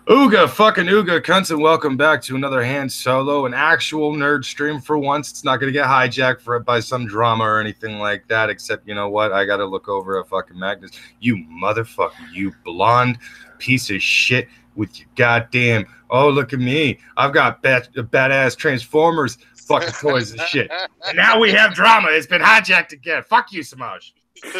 Ooga, fucking Ooga, cunts, and welcome back to another hand solo, an actual nerd stream for once. It's not going to get hijacked by some drama or anything like that, except, you know what? I got to look over a fucking Magnus. You motherfucker, you blonde piece of shit with your goddamn, oh, look at me. I've got badass Transformers fucking toys and shit. And now we have drama. It's been hijacked again. Fuck you, Semaj.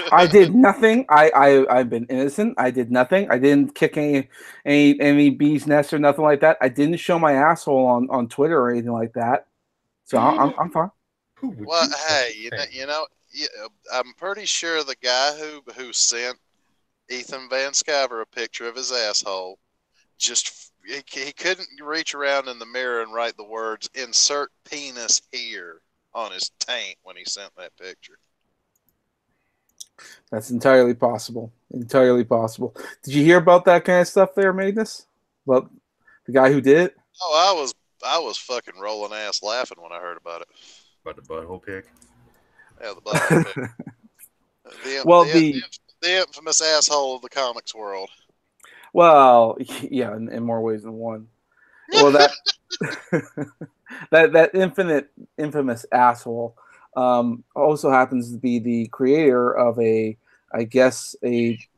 I did nothing. I've been innocent. I did nothing. I didn't kick any bee's nest or nothing like that. I didn't show my asshole on Twitter or anything like that. So I'm fine. Well, hey, I'm pretty sure the guy who sent Ethan Van Sciver a picture of his asshole he couldn't reach around in the mirror and write the words "insert penis here" on his taint when he sent that picture. That's entirely possible. Entirely possible. Did you hear about that kind of stuff there, Magnus? About the guy who did it? Oh, I was fucking rolling ass laughing when I heard about it. About the butthole pick? Yeah, the butthole pick. The infamous asshole of the comics world. Well, yeah, in more ways than one. Well, that that infamous asshole also happens to be the creator of a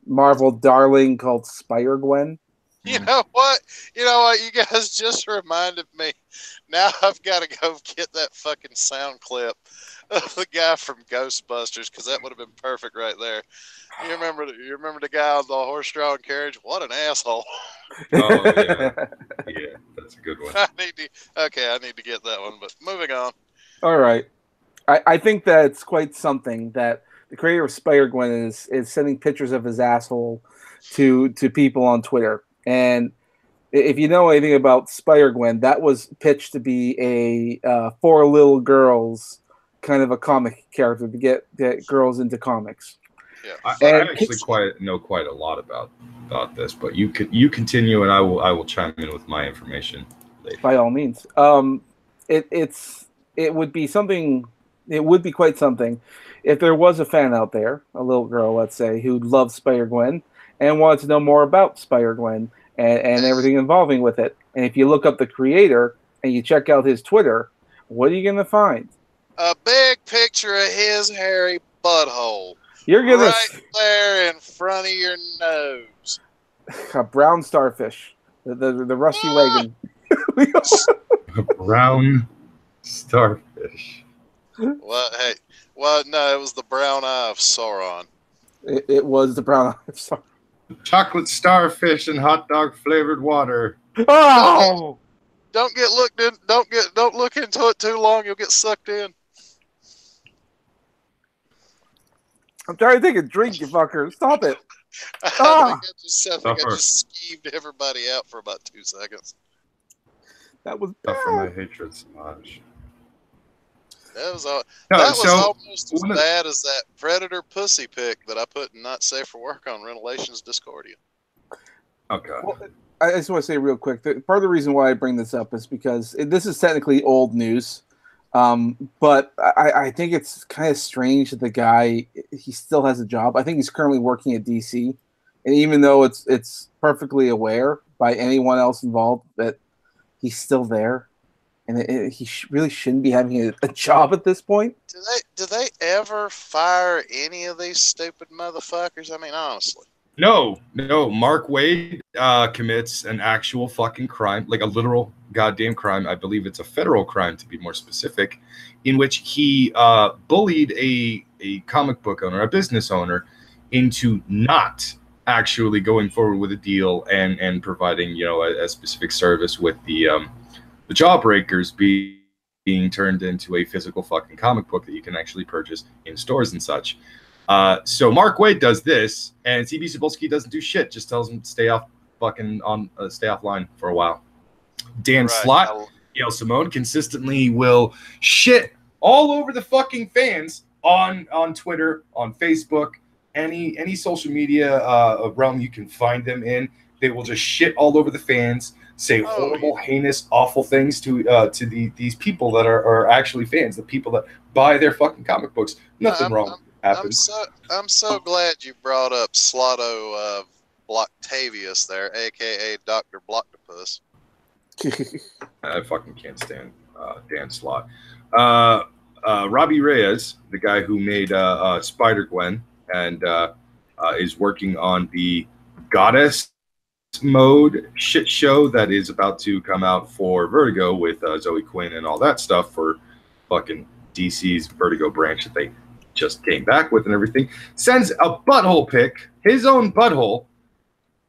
Marvel darling called Spider-Gwen. You know what? You guys just reminded me. Now I've got to go get that fucking sound clip of the guy from Ghostbusters, because that would have been perfect right there. You remember the guy on the horse-drawn carriage? What an asshole! Oh yeah, yeah, that's a good one. I need to get that one. But moving on. All right. I think that it's quite something that the creator of Spider-Gwen is sending pictures of his asshole to people on Twitter. And if you know anything about Spider-Gwen, that was pitched to be a for little girls kind of a comic character to get girls into comics. Yeah. I actually know quite a lot about this, but you continue, and I will chime in with my information later. By all means. It would be something. It would be quite something if there was a fan out there, a little girl, let's say, who loved Spider-Gwen and wanted to know more about Spider-Gwen and everything involving with it. And if you look up the creator and you check out his Twitter, what are you going to find? A big picture of his hairy butthole. You're gonna right there in front of your nose. A brown starfish, the rusty wagon. A brown starfish. Well, hey, well, no, it was the brown eye of Sauron. It was the brown eye of Sauron. Chocolate starfish and hot dog flavored water. Oh! Don't look into it too long. You'll get sucked in. I'm trying to take a drink, you fucker. Stop it. I think I just skeeved everybody out for about 2 seconds. That was bad. For my hatred so much. That was almost as bad as that Predator pussy pic that I put in Not Safe for Work on Revelations Discordia. Okay. Well, I just want to say real quick, part of the reason why I bring this up is because this is technically old news, but I think it's kind of strange that the guy, he still has a job. I think he's currently working at DC, and even though it's perfectly aware by anyone else involved that he's still there, and he really shouldn't be having a job at this point. Do they ever fire any of these stupid motherfuckers? I mean, honestly. No. Mark Waid commits an actual fucking crime, like a literal goddamn crime. I believe it's a federal crime, to be more specific, in which he bullied a comic book owner, a business owner, into not actually going forward with a deal and providing, a specific service with the Jawbreakers being turned into a physical fucking comic book that you can actually purchase in stores and such. So Mark Waid does this, and CB Cebulski doesn't do shit. Just tells him stay offline for a while. Dan Slott, Gail Simone consistently will shit all over the fucking fans on Twitter, on Facebook, any social media realm you can find them in. They will just shit all over the fans, say horrible, heinous, awful things to these people that are actually fans, the people that buy their fucking comic books. Nothing wrong happens. I'm so glad you brought up Slotto Blocktavius there, aka Dr. Blocktopus. I fucking can't stand Dan Slott. Robbie Reyes, the guy who made Spider-Gwen and is working on the Goddess mode shit show that is about to come out for Vertigo with Zoe Quinn and all that stuff for fucking DC's Vertigo branch that they just came back with and everything, sends a butthole pic, his own butthole,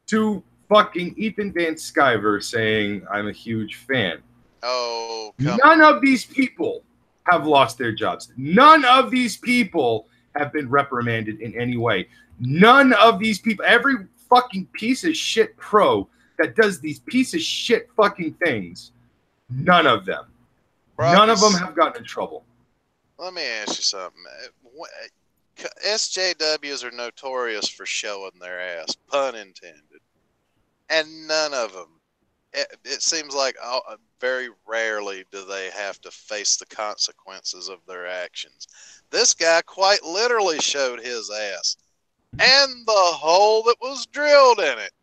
to fucking Ethan Van Sciver saying, I'm a huge fan. Oh, none of these people have lost their jobs. None of these people have been reprimanded in any way. None of these people, every fucking piece of shit pro that does these piece of shit fucking things, none of them. Brockus, none of them have gotten in trouble. Let me ask you something. SJWs are notorious for showing their ass, pun intended. And none of them, it seems like very rarely do they have to face the consequences of their actions. This guy quite literally showed his ass and the hole that was drilled in it.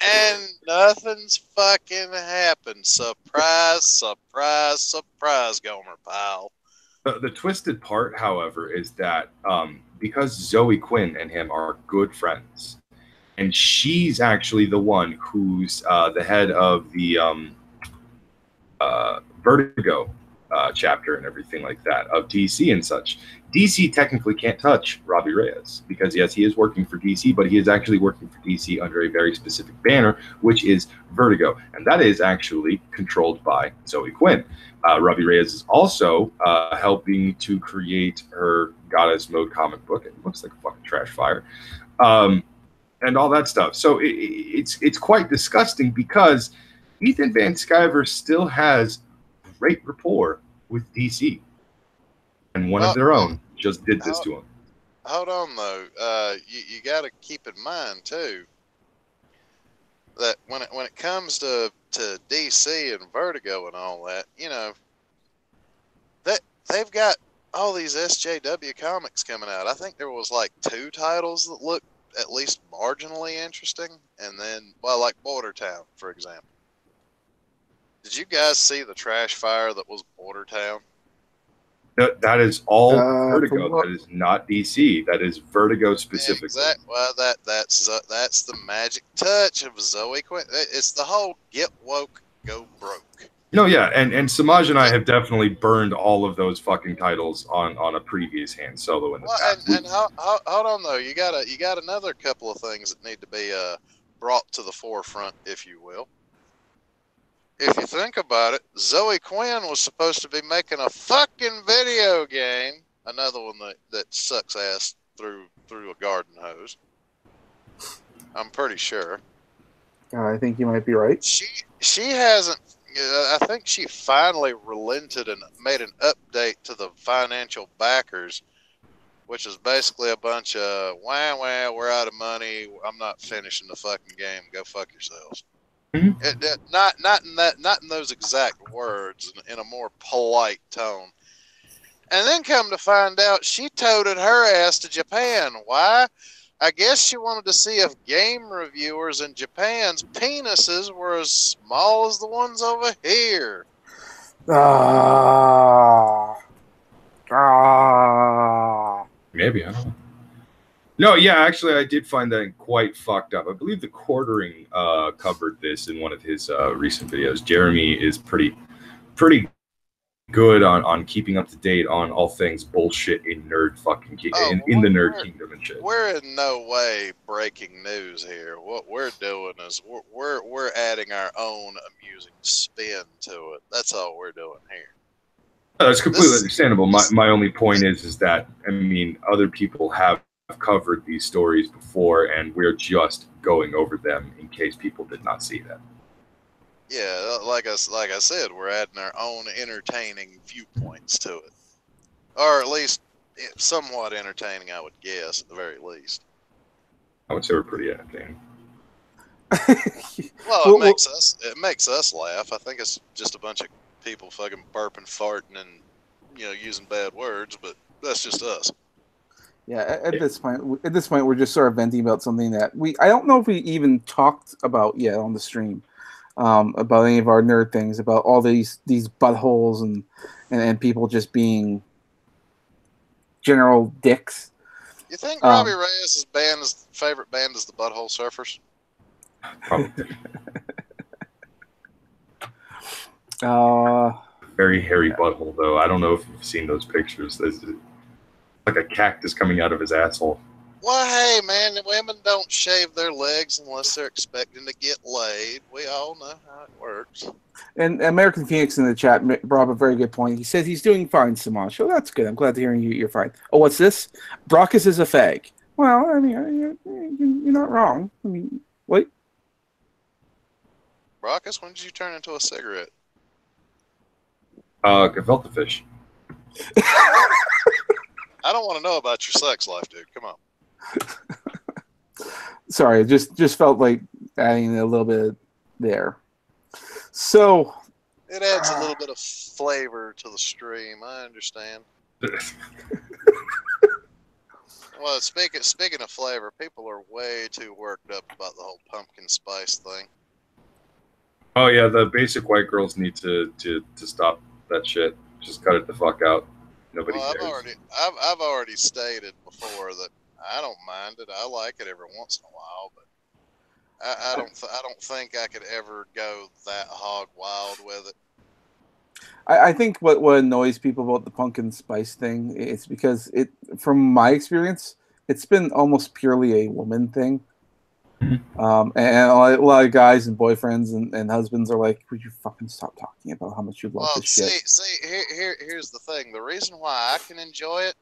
And nothing's fucking happened. Surprise, surprise, surprise, Gomer Pyle. The twisted part, however, is that because Zoe Quinn and him are good friends, and she's actually the one who's the head of the Vertigo chapter and everything like that of DC and such. DC technically can't touch Robbie Reyes because, yes, he is working for DC, but he is actually working for DC under a very specific banner, which is Vertigo, and that is actually controlled by Zoe Quinn. Robbie Reyes is also helping to create her Goddess Mode comic book. It looks like a fucking trash fire. And all that stuff. So it's quite disgusting because Ethan Van Sciver still has great rapport with DC. And one of their own just did this to him. Hold on, though. You got to keep in mind, too, that when it comes to DC and Vertigo and all that, you know, that they've got all these SJW comics coming out. I think there was like 2 titles that looked at least marginally interesting, and then, well, like Border Town, for example. Did you guys see the trash fire that was Border Town? That is all Vertigo. That is not DC. That is Vertigo specifically. Exactly. Well, that's the magic touch of Zoe Quinn. It's the whole get woke, go broke. No, yeah, and Semaj and I have definitely burned all of those fucking titles on a previous hand solo in the past. And hold on though, you got another couple of things that need to be brought to the forefront, if you will. If you think about it, Zoe Quinn was supposed to be making a fucking video game, another one that sucks ass through a garden hose. I'm pretty sure. I think you might be right. She hasn't. I think she finally relented and made an update to the financial backers, which is basically a bunch of wah, we're out of money. I'm not finishing the fucking game. Go fuck yourselves. Mm-hmm. Not in those exact words, in a more polite tone. And then come to find out, she toted her ass to Japan. Why? I guess she wanted to see if game reviewers in Japan's penises were as small as the ones over here. Maybe, I don't know. No, yeah, actually, I did find that quite fucked up. I believe the Quartering covered this in one of his recent videos. Jeremy is pretty good on keeping up to date on all things bullshit in nerd fucking in the nerd kingdom and shit. We're in no way breaking news here. What we're doing is we're adding our own amusing spin to it. That's all we're doing here. That's completely understandable. My only point is that, I mean, other people have covered these stories before, and we're just going over them in case people did not see them. Yeah, like I said, we're adding our own entertaining viewpoints to it, or at least somewhat entertaining, I would guess, at the very least. I would say we're pretty entertaining. Well, it makes us laugh. I think it's just a bunch of people fucking burping, farting, and using bad words, but that's just us. Yeah, at this point, we're just sort of venting about something that I don't know if we even talked about yet on the stream, about any of our nerd things, about all these buttholes and people just being general dicks. You think Robbie Reyes' favorite band is the Butthole Surfers? Probably. Very hairy butthole, though. I don't know if you've seen those pictures. There's like a cactus coming out of his asshole. Well, hey, man, women don't shave their legs unless they're expecting to get laid. We all know how it works. And American Phoenix in the chat brought up a very good point. He says he's doing fine, Semaj. So that's good. I'm glad to hear you're fine. Oh, what's this? Brockus is a fag. Well, I mean, you're not wrong. I mean, wait. Brockus, when did you turn into a cigarette? Gefilte fish. I don't want to know about your sex life, dude. Come on. Sorry, just felt like adding a little bit there. So it adds a little bit of flavor to the stream. I understand. Well, speaking of flavor, people are way too worked up about the whole pumpkin spice thing. Oh yeah, the basic white girls need to stop that shit. Just cut it the fuck out. Nobody cares. I've already stated before that I don't mind it. I like it every once in a while, but I don't think I could ever go that hog wild with it. I think what annoys people about the pumpkin spice thing is because from my experience, it's been almost purely a woman thing. And a lot of guys and boyfriends and husbands are like, "Would you fucking stop talking about how much you love this shit?" Here's the thing. The reason why I can enjoy it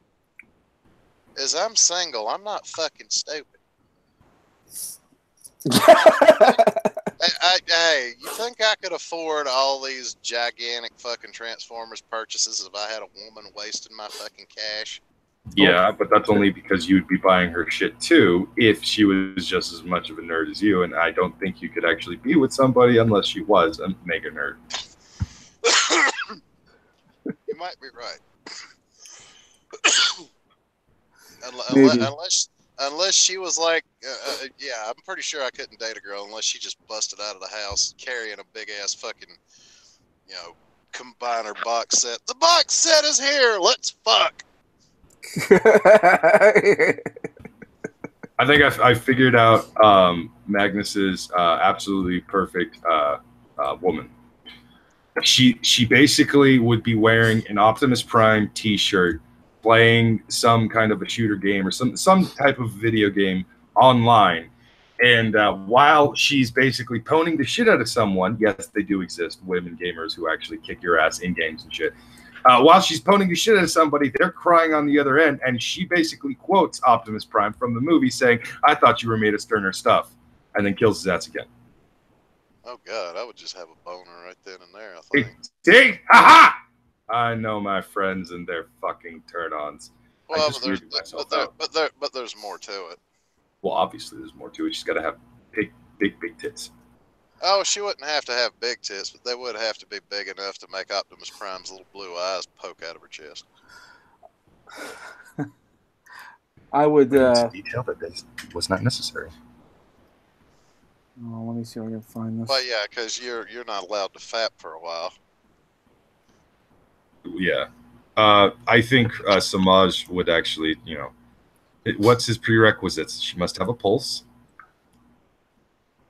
is I'm single. I'm not fucking stupid. Hey, you think I could afford all these gigantic fucking Transformers purchases if I had a woman wasting my fucking cash? Yeah, but that's only because you'd be buying her shit too if she was just as much of a nerd as you, and I don't think you could actually be with somebody unless she was a mega nerd. You might be right. Unless she was like, yeah, I'm pretty sure I couldn't date a girl unless she just busted out of the house carrying a big ass fucking, combiner box set. The box set is here. Let's fuck. I think I figured out Magnus's absolutely perfect woman. She basically would be wearing an Optimus Prime T-shirt, playing some kind of a shooter game or some type of video game online, and while she's basically poning the shit out of someone, yes, they do exist, women gamers who actually kick your ass in games and shit. While she's poning the shit out of somebody, they're crying on the other end, and she basically quotes Optimus Prime from the movie saying, "I thought you were made of sterner stuff," and then kills his ass again. Oh God, I would just have a boner right then and there, I think. See? Ha-ha! I know my friends and their fucking turn-ons. Well, but there's more to it. Well, obviously there's more to it. She's got to have big tits. Oh, she wouldn't have to have big tits, but they would have to be big enough to make Optimus Prime's little blue eyes poke out of her chest. I would. Detail that was not necessary. Oh, let me see if I can find this. But yeah, because you're not allowed to fap for a while. Yeah, I think Semaj would actually, what's his prerequisites? She must have a pulse.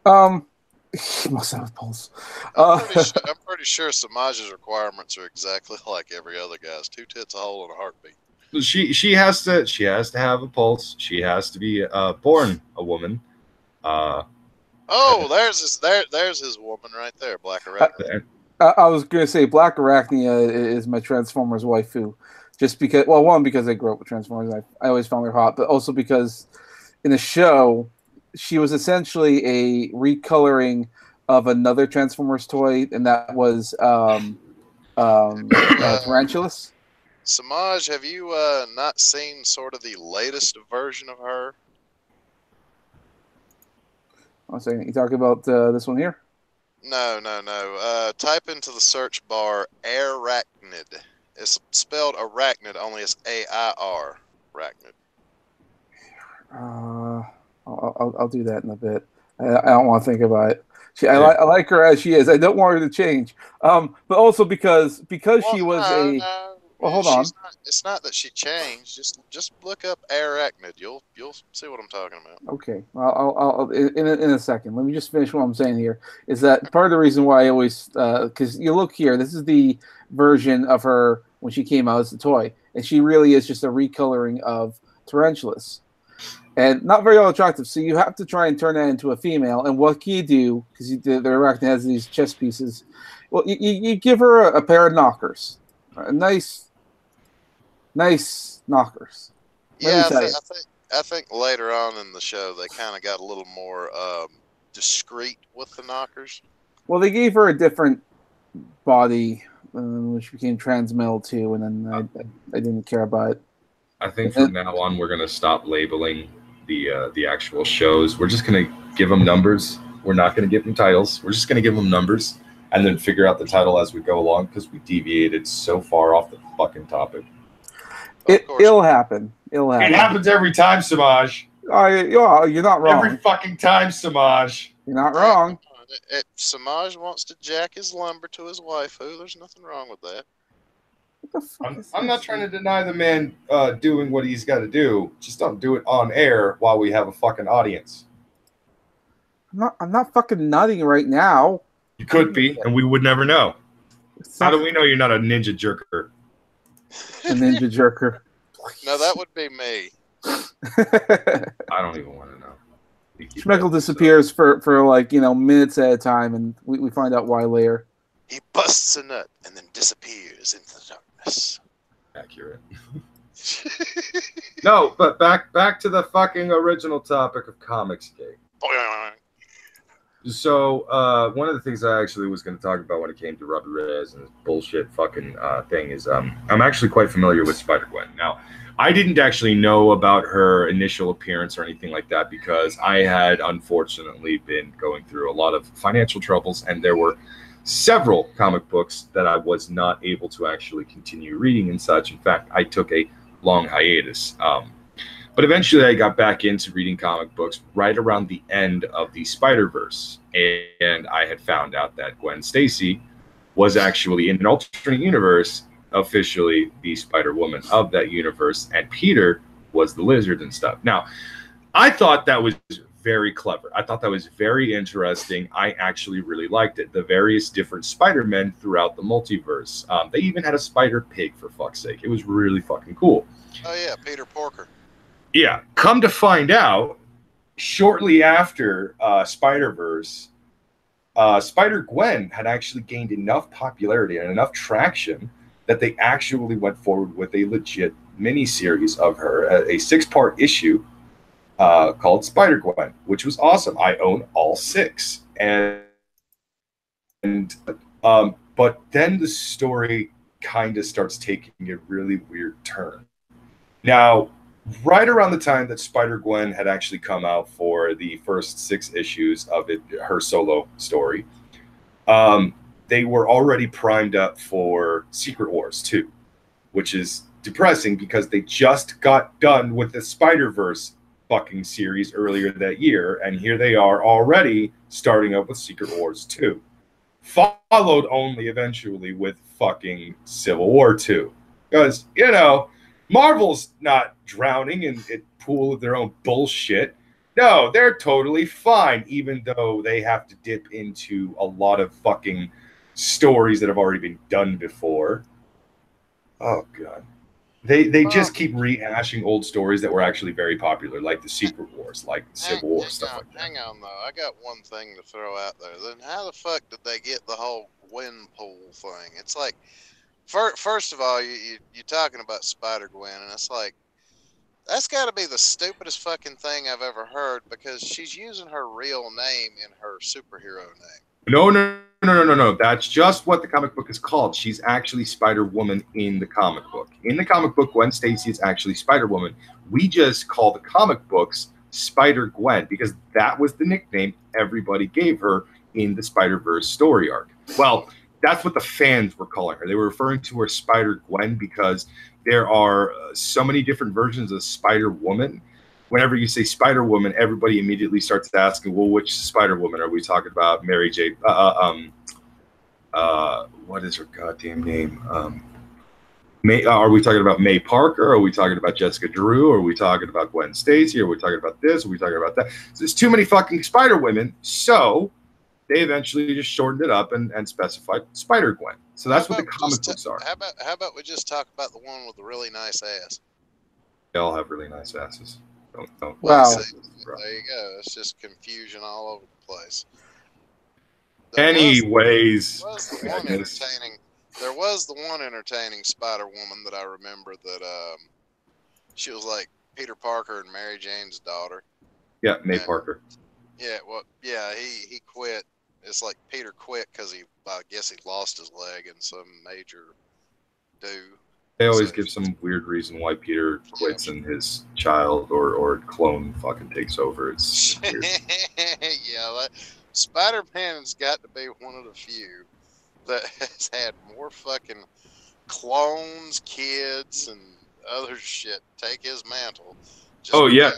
He must have a pulse. I'm pretty sure Semaj's requirements are exactly like every other guy's: 2 tits, a hole, and a heartbeat. She has to have a pulse. She has to be born a woman. Oh, there's his woman right there, Black Arachnia. I was gonna say Black Arachnia is my Transformers waifu, just because. Well, one, because I grew up with Transformers. I always found her hot, but also because in the show, she was essentially a recoloring of another Transformers toy, and that was Tarantulas. Semaj, have you not seen sort of the latest version of her? One second. You talking about this one here? No. Type into the search bar arachnid. It's spelled arachnid, only it's AIR. Arachnid. I'll do that in a bit. I don't want to think about it. I like her as she is. I don't want her to change. But also because she was no. well, hold on. It's not that she changed. Just look up arachnid. You'll see what I'm talking about. Okay, I'll in a second. Let me just finish what I'm saying here. Is that part of the reason why I always because you look here. This is the version of her when she came out as a toy, and she really is just a recoloring of Tarantulas, and not very attractive. So you have to try and turn that into a female. And what can you do? Because the arachnid has these chest pieces. Well, you give her a pair of knockers, nice knockers. Yeah, I think later on in the show they kind of got a little more discreet with the knockers. Well, they gave her a different body, which became transmetal too, and then I didn't care about it. I think from now on we're gonna stop labeling the actual shows. We're just gonna give them numbers. We're not gonna give them titles. We're just gonna give them numbers and then figure out the title as we go along because we deviated so far off the fucking topic. It'll happen. It'll happen. It happens every time, Semaj. You're not wrong. Every fucking time, Semaj. You're not wrong. If Semaj wants to jack his lumber to his waifu, there's nothing wrong with that. I'm not trying to deny the man doing what he's got to do. Just don't do it on air while we have a fucking audience. I'm not fucking nutting right now. You could be, and we would never know. How do we know you're not a ninja jerker? A ninja jerker. No, that would be me. I don't even want to know. Schmeckle disappears for like minutes at a time, and we find out why later. He busts a nut and then disappears into the darkness. Accurate. No, but back to the fucking original topic of Comicsgate. So one of the things I actually was going to talk about when it came to Rubber Rez and this bullshit fucking thing is I'm actually quite familiar with Spider-Gwen. Now, I didn't actually know about her initial appearance or anything like that because I had unfortunately been going through a lot of financial troubles, and there were several comic books that I was not able to actually continue reading and such. In fact, I took a long hiatus. But eventually I got back into reading comic books right around the end of the Spider-Verse. And I had found out that Gwen Stacy was actually in an alternate universe officially the Spider-Woman of that universe, and Peter was the Lizard and stuff. Now, I thought that was very clever. I thought that was very interesting. I actually really liked it. The various different Spider-Men throughout the multiverse. They even had a Spider-Pig, for fuck's sake. It was really fucking cool. Oh, yeah, Peter Porker. Yeah, come to find out, shortly after Spider-Verse, Spider-Gwen had actually gained enough popularity and enough traction that they actually went forward with a legit miniseries of her, a 6-part issue called Spider-Gwen, which was awesome. I own all 6. But then the story kind of starts taking a really weird turn. Now, right around the time that Spider-Gwen had actually come out for the first 6 issues of it, her solo story, they were already primed up for Secret Wars 2, which is depressing because they just got done with the Spider-Verse fucking series earlier that year, and here they are already starting up with Secret Wars 2. Followed only eventually with fucking Civil War 2. Because, Marvel's not drowning in a pool of their own bullshit. No, they're totally fine, even though they have to dip into a lot of fucking stories that have already been done before. Oh, God. They just keep rehashing old stories that were actually very popular, like the Secret Wars, like the Civil War, stuff like that. Hang on, though. I got one thing to throw out there. Then how the fuck did they get the whole Gwen pool thing? It's like, first of all, you're talking about Spider-Gwen, and it's like, that's got to be the stupidest fucking thing I've ever heard, because she's using her real name in her superhero name. No. That's just what the comic book is called. She's actually Spider-Woman in the comic book. In the comic book, Gwen Stacy is actually Spider-Woman. We just call the comic books Spider-Gwen because that was the nickname everybody gave her in the Spider-Verse story arc. Well, that's what the fans were calling her. They were referring to her Spider-Gwen because there are so many different versions of Spider-Woman whenever you say Spider Woman, everybody immediately starts asking, well, which Spider Woman are we talking about? Mary J. What is her goddamn name? Are we talking about May Parker? Are we talking about Jessica Drew? Are we talking about Gwen Stacy? Are we talking about this? Are we talking about that? So there's too many fucking Spider Women. So they eventually just shortened it up and specified Spider Gwen. So that's what the comic books are. How about we just talk about the one with the really nice ass? They all have really nice asses. Don't. Wow. There you go. It's just confusion all over the place. Anyways, there was the one entertaining Spider Woman that I remember that she was like Peter Parker and Mary Jane's daughter. Yeah, May Parker. Yeah, well, yeah, he quit. It's like Peter quit because I guess he lost his leg in some major do. They always give some weird reason why Peter quits and his child or clone fucking takes over. It's weird. Yeah, Spider-Man's got to be one of the few that has had more fucking clones, kids, and other shit take his mantle. Yeah.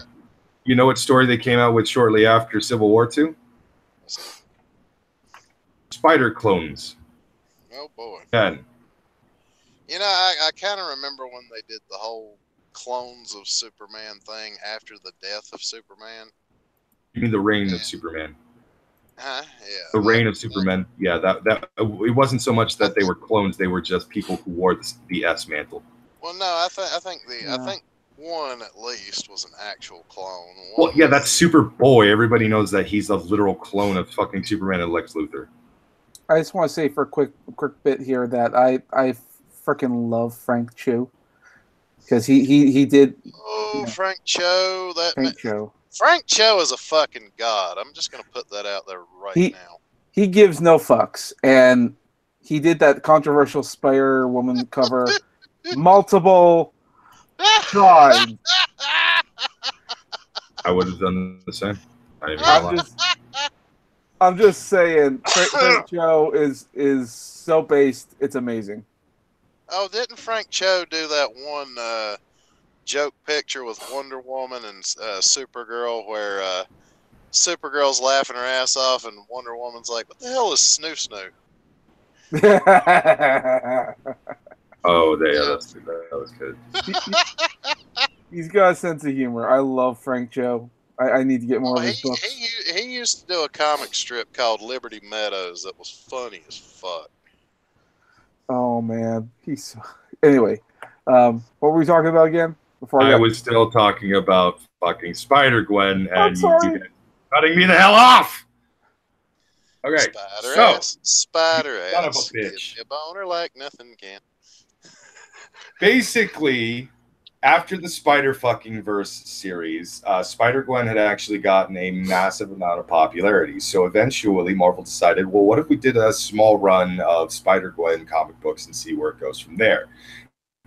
You know what story they came out with shortly after Civil War II? Spider clones. Oh, boy. Again. You know, I kind of remember when they did the whole clones of Superman thing after the death of Superman. You mean the reign of Superman? Yeah. The reign of Superman. Yeah, that it wasn't so much that they were clones; they were just people who wore the S mantle. Well, no, I think one at least was an actual clone. Well, yeah, that's Superboy. Everybody knows that he's a literal clone of fucking Superman and Lex Luthor. I just want to say for a quick bit here that I freaking love Frank Chu because he did. Oh, Frank Cho, Frank Cho is a fucking god. I'm just gonna put that out there now. He gives no fucks, and he did that controversial Spider Woman cover multiple times. I would have done the same. I'm just saying, Frank Cho is so based. It's amazing. Oh, didn't Frank Cho do that one joke picture with Wonder Woman and Supergirl where Supergirl's laughing her ass off and Wonder Woman's like, what the hell is Snoo Snoo? Oh, that was good. He's got a sense of humor. I love Frank Cho. I need to get more of his books. He used to do a comic strip called Liberty Meadows that was funny as fuck. Oh, man. Anyway, what were we talking about again? I was still talking about fucking Spider-Gwen, and you cutting me the hell off. Okay, Spider ass. Son of a bitch. A boner like nothing can. Basically, after the Spider fucking Verse series, Spider-Gwen had actually gotten a massive amount of popularity. So eventually, Marvel decided, well, what if we did a small run of Spider-Gwen comic books and see where it goes from there?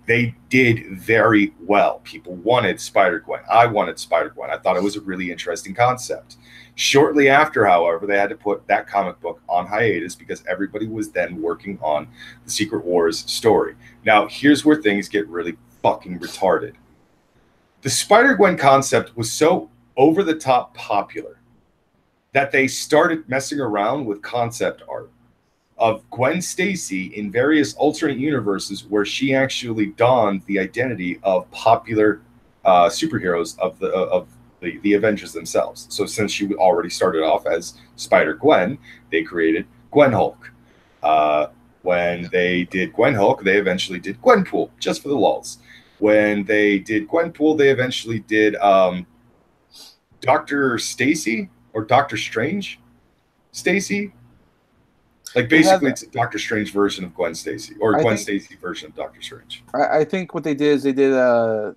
They did very well. People wanted Spider-Gwen. I wanted Spider-Gwen. I thought it was a really interesting concept. Shortly after, however, they had to put that comic book on hiatus because everybody was then working on the Secret Wars story. Now, here's where things get really fucking retarded. The Spider-Gwen concept was so over-the-top popular that they started messing around with concept art of Gwen Stacy in various alternate universes where she actually donned the identity of popular superheroes of the Avengers themselves. So since she already started off as Spider-Gwen, they created Gwen-Hulk. When they did Gwen-Hulk, they eventually did Gwenpool, just for the lulz. When they did Gwenpool, they eventually did Dr. Stacy or Dr. Strange Stacy. Like, basically, it's a Doctor Strange version of Gwen Stacy, or Gwen Stacy version of Doctor Strange. I think what they did is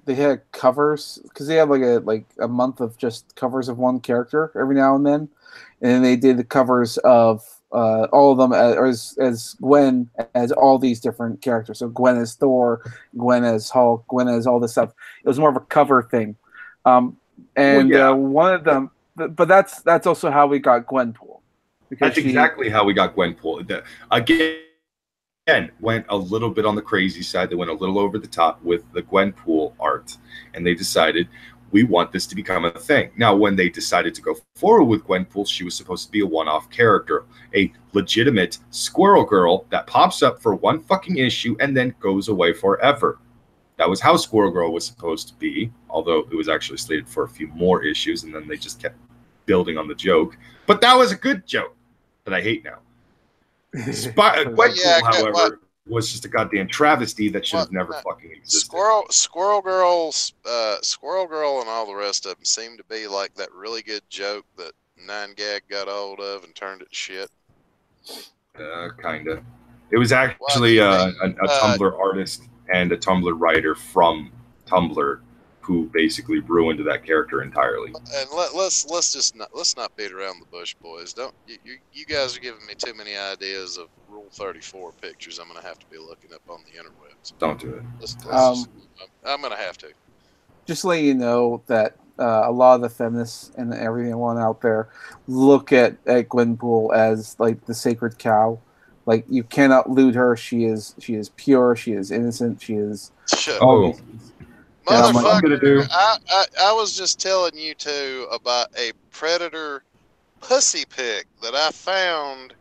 they had covers because they have like a month of just covers of one character every now and then, and then they did the covers of all of them as Gwen as all these different characters. So Gwen as Thor, Gwen as Hulk, Gwen as all this stuff. It was more of a cover thing, one of them. But that's also how we got Gwenpool. That's exactly how we got Gwenpool. Again, went a little bit on the crazy side. They went a little over the top with the Gwenpool art. And they decided, we want this to become a thing. Now, when they decided to go forward with Gwenpool, she was supposed to be a one-off character, a legitimate Squirrel Girl that pops up for one fucking issue and then goes away forever. That was how Squirrel Girl was supposed to be, although it was actually slated for a few more issues, and then they just kept building on the joke. But that was a good joke that I hate now. Gwenpool, however, was just a goddamn travesty that should have never fucking existed. Squirrel Girl, and all the rest of them seem to be like that really good joke that 9gag got a hold of and turned it to shit. Kinda. It was actually a Tumblr artist and a Tumblr writer from Tumblr who basically ruined that character entirely. And let's not beat around the bush, boys. Don't you guys are giving me too many ideas of Rule 34 pictures. I'm gonna have to be looking up on the interwebs. Don't do it. I'm gonna have to. Just let you know that a lot of the feminists and everyone out there look at Gwenpool as like the sacred cow. Like, you cannot loot her. She is pure. She is innocent. She is. Oh. Motherfucker, I was just telling you two about a predator pussy pic that I found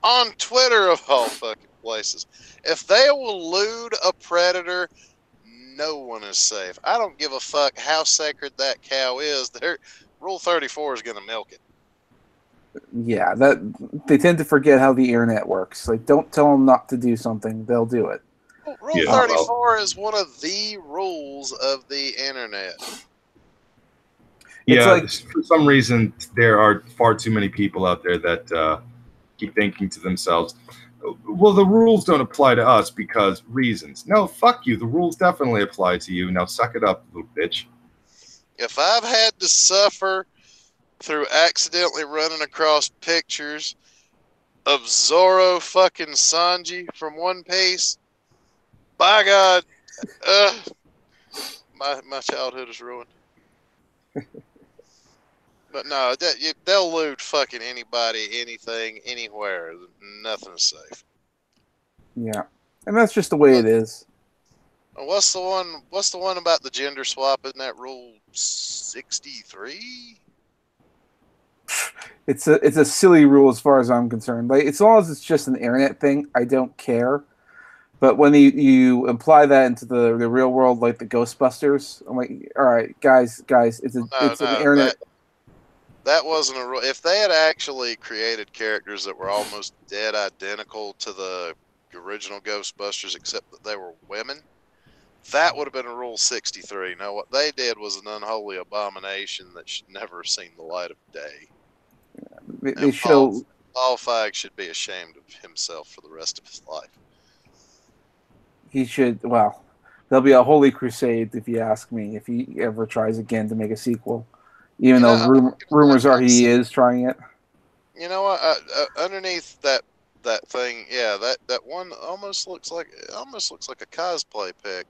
on Twitter of all fucking places. If they will lewd a predator, no one is safe. I don't give a fuck how sacred that cow is. Rule 34 is going to milk it. Yeah, that they tend to forget how the internet works. Like, don't tell them not to do something; they'll do it. Rule 34 is one of the rules of the internet. Yeah, like, for some reason, there are far too many people out there that keep thinking to themselves, well, the rules don't apply to us because reasons. No, fuck you. The rules definitely apply to you. Now suck it up, little bitch. If I've had to suffer through accidentally running across pictures of Zoro fucking Sanji from One Piece, by God, my childhood is ruined. But no, they'll loot fucking anybody, anything, anywhere. Nothing is safe. Yeah, and that's just the way it is. What's the one about the gender swap? Isn't that Rule 63? It's a silly rule as far as I'm concerned. Like, as long as it's just an internet thing, I don't care. But when you imply that into the real world, like the Ghostbusters, I'm like, all right, guys, it's an internet. That wasn't a rule. If they had actually created characters that were almost dead identical to the original Ghostbusters, except that they were women, that would have been a Rule 63. Now, what they did was an unholy abomination that should never have seen the light of day. They show Paul Feig should be ashamed of himself for the rest of his life. He should. Well, there'll be a holy crusade, if you ask me, if he ever tries again to make a sequel. Even though rumors are he is trying it. You know what? Underneath that thing, yeah, that one almost looks like a cosplay pic.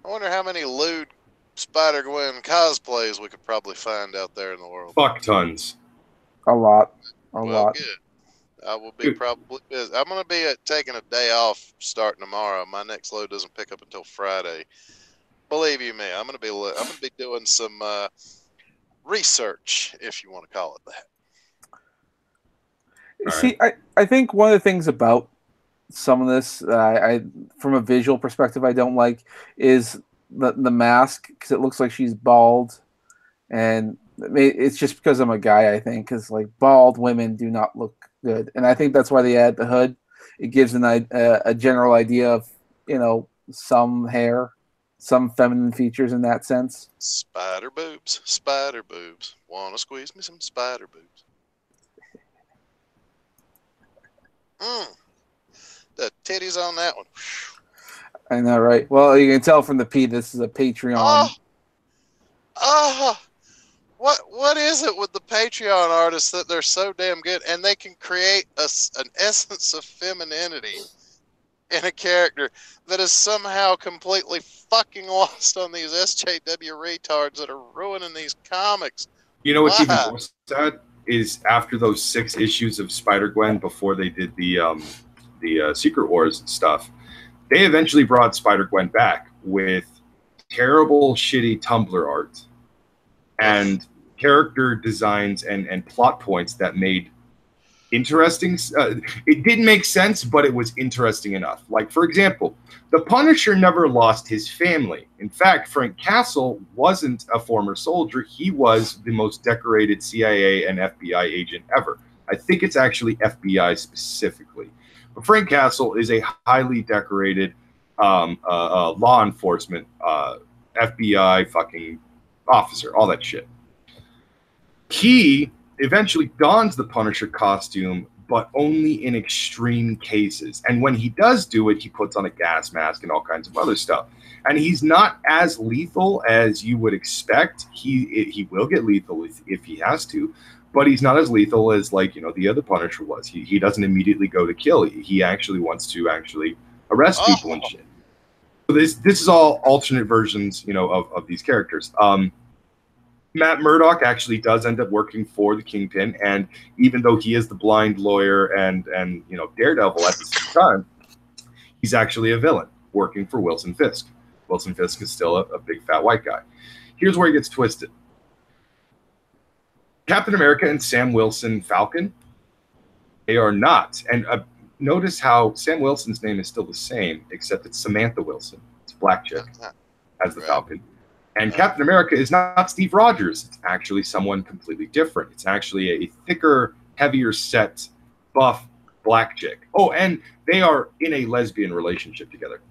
I wonder how many lewd Spider-Gwen cosplays we could probably find out there in the world. Fuck tons. A lot. Good. I will be probably busy. I'm going to be taking a day off starting tomorrow. My next load doesn't pick up until Friday. Believe you me, I'm going to be doing some research, if you want to call it that. See, I think one of the things about some of this, from a visual perspective, I don't like is the mask, because it looks like she's bald, and it's just because I'm a guy, I think, because like bald women do not look good, and I think that's why they add the hood. It gives a general idea of, some hair, some feminine features in that sense. Spider boobs. Wanna squeeze me some spider boobs? The titties on that one. I know, right? Well, you can tell from the P, this is a Patreon. What is it with the Patreon artists that they're so damn good, and they can create an essence of femininity in a character that is somehow completely fucking lost on these SJW retards that are ruining these comics. You know what's even more sad is after those 6 issues of Spider-Gwen, before they did the Secret Wars stuff, they eventually brought Spider-Gwen back with terrible, shitty Tumblr art and character designs and plot points that made interesting. It didn't make sense, but it was interesting enough. Like, for example, the Punisher never lost his family. In fact, Frank Castle wasn't a former soldier. He was the most decorated CIA and FBI agent ever. I think it's actually FBI specifically. But Frank Castle is a highly decorated law enforcement, FBI fucking officer, all that shit. He eventually dons the Punisher costume, but only in extreme cases. And when he does do it, he puts on a gas mask and all kinds of other stuff. And he's not as lethal as you would expect. He will get lethal if he has to, but he's not as lethal as, like, you know, the other Punisher was. He doesn't immediately go to kill. He actually wants to actually arrest people and shit. So this is all alternate versions, you know, of these characters. Matt Murdock actually does end up working for the Kingpin, and even though he is the blind lawyer and you know, Daredevil at the same time, he's actually a villain working for Wilson Fisk. Wilson Fisk is still a big fat white guy. Here's where he gets twisted. Captain America and Sam Wilson Falcon, they are not. And notice how Sam Wilson's name is still the same, except it's Samantha Wilson. It's a black chick as the Falcon. And Captain America is not Steve Rogers. It's actually someone completely different. It's actually a thicker, heavier set, buff black chick. Oh, and they are in a lesbian relationship together.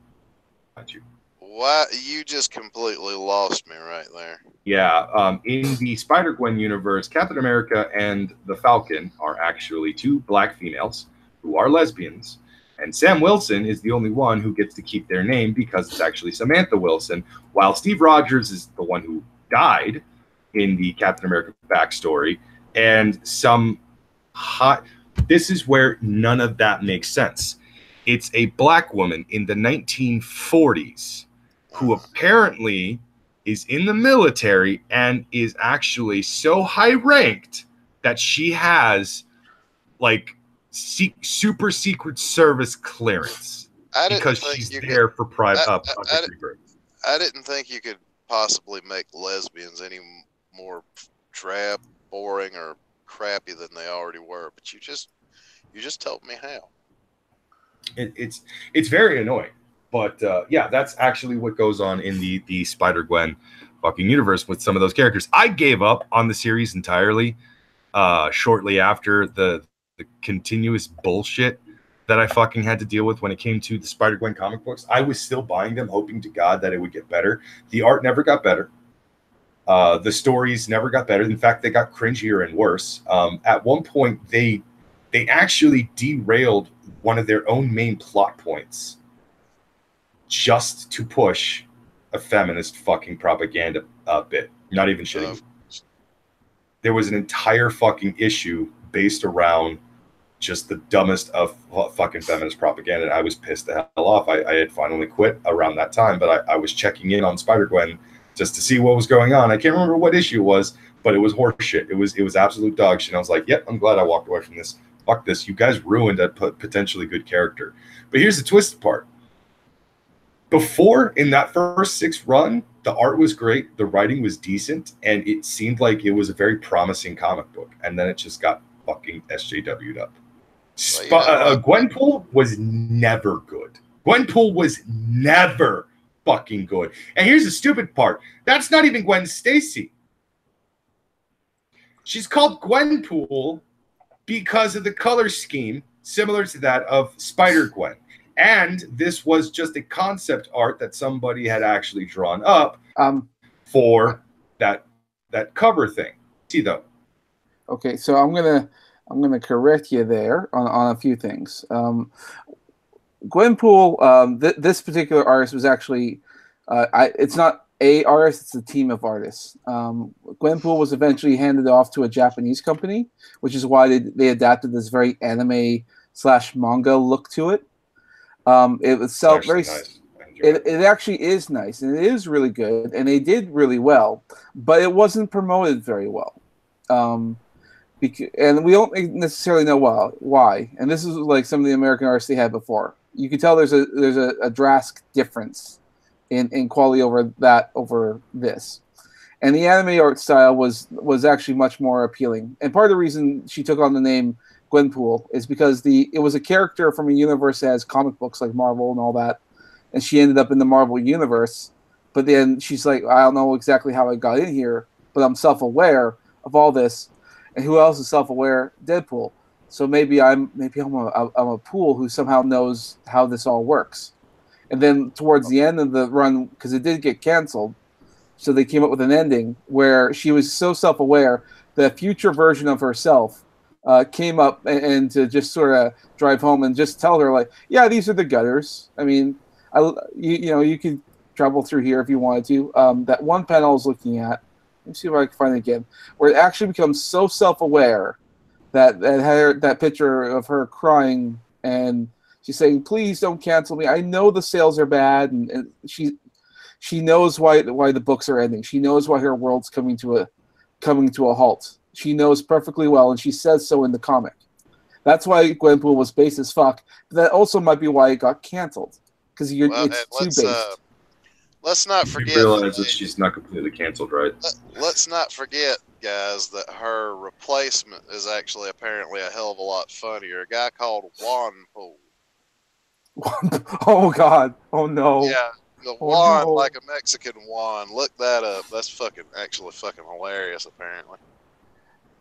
Got you. Why? You just completely lost me right there. Yeah. In the Spider-Gwen universe, Captain America and the Falcon are actually two black females who are lesbians. And Sam Wilson is the only one who gets to keep their name because it's actually Samantha Wilson, while Steve Rogers is the one who died in the Captain America backstory. And some hot... This is where none of that makes sense. It's a black woman in the 1940s who apparently is in the military and is actually so high-ranked that she has, like, super secret service clearance because she's there for private. I didn't think you could possibly make lesbians any more drab, boring, or crappy than they already were. But you just told me how. It's very annoying, but yeah, that's actually what goes on in the Spider-Gwen fucking universe with some of those characters. I gave up on the series entirely shortly after the continuous bullshit that I fucking had to deal with when it came to the Spider-Gwen comic books. I was still buying them, hoping to God that it would get better. The art never got better. The stories never got better. In fact, they got cringier and worse. At one point, they actually derailed one of their own main plot points just to push a feminist fucking propaganda bit. Not even shitting. There was an entire fucking issue based around just the dumbest of fucking feminist propaganda. I was pissed the hell off. I had finally quit around that time, but I was checking in on Spider-Gwen just to see what was going on. I can't remember what issue it was, but it was horseshit. It was absolute dog shit. And I was like, yep, I'm glad I walked away from this. Fuck this. You guys ruined a potentially good character. But here's the twisted part. Before, in that first 6 run, the art was great, the writing was decent, and it seemed like it was a very promising comic book. And then it just got fucking SJW'd up. Gwenpool was never good. Gwenpool was never fucking good. And here's the stupid part. That's not even Gwen Stacy. She's called Gwenpool because of the color scheme similar to that of Spider-Gwen. And this was just a concept art that somebody had actually drawn up for that cover thing. See though. Okay, so I'm gonna correct you there on a few things. Gwenpool, this particular artist was actually, it's not a artist; it's a team of artists. Gwenpool was eventually handed off to a Japanese company, which is why they adapted this very anime / manga look to it. It was very nice. It actually is nice, and it is really good, and they did really well, but it wasn't promoted very well. And we don't necessarily know why. And this is like some of the American artists they had before. You can tell there's a drastic difference in quality over this. And the anime art style was actually much more appealing. And part of the reason she took on the name Gwenpool is because it was a character from a universe that has comic books like Marvel and all that, and she ended up in the Marvel universe. But then she's like, I don't know exactly how I got in here, but I'm self-aware of all this. And who else is self-aware? Deadpool. So maybe I'm a pool who somehow knows how this all works. And then towards the end of the run, because it did get canceled, so they came up with an ending where she was so self-aware that a future version of herself came up and to just sort of drive home and just tell her, like, yeah, these are the gutters. I mean, you could travel through here if you wanted to. That one panel I was looking at, let me see if I can find it again, where it actually becomes so self-aware that picture of her crying and she's saying, please don't cancel me. I know the sales are bad, and she knows why the books are ending. She knows why her world's coming to a halt. She knows perfectly well, and she says so in the comic. That's why Gwenpool was based as fuck. But that also might be why it got canceled, because it's too based. Let's not forget. You realize that she's not completely canceled, right? Let's not forget, guys, that her replacement is actually apparently a hell of a lot funnier. A guy called Wanpool. Oh God! Oh no! Yeah, the wand, like a Mexican wand. Look that up. That's actually fucking hilarious. Apparently.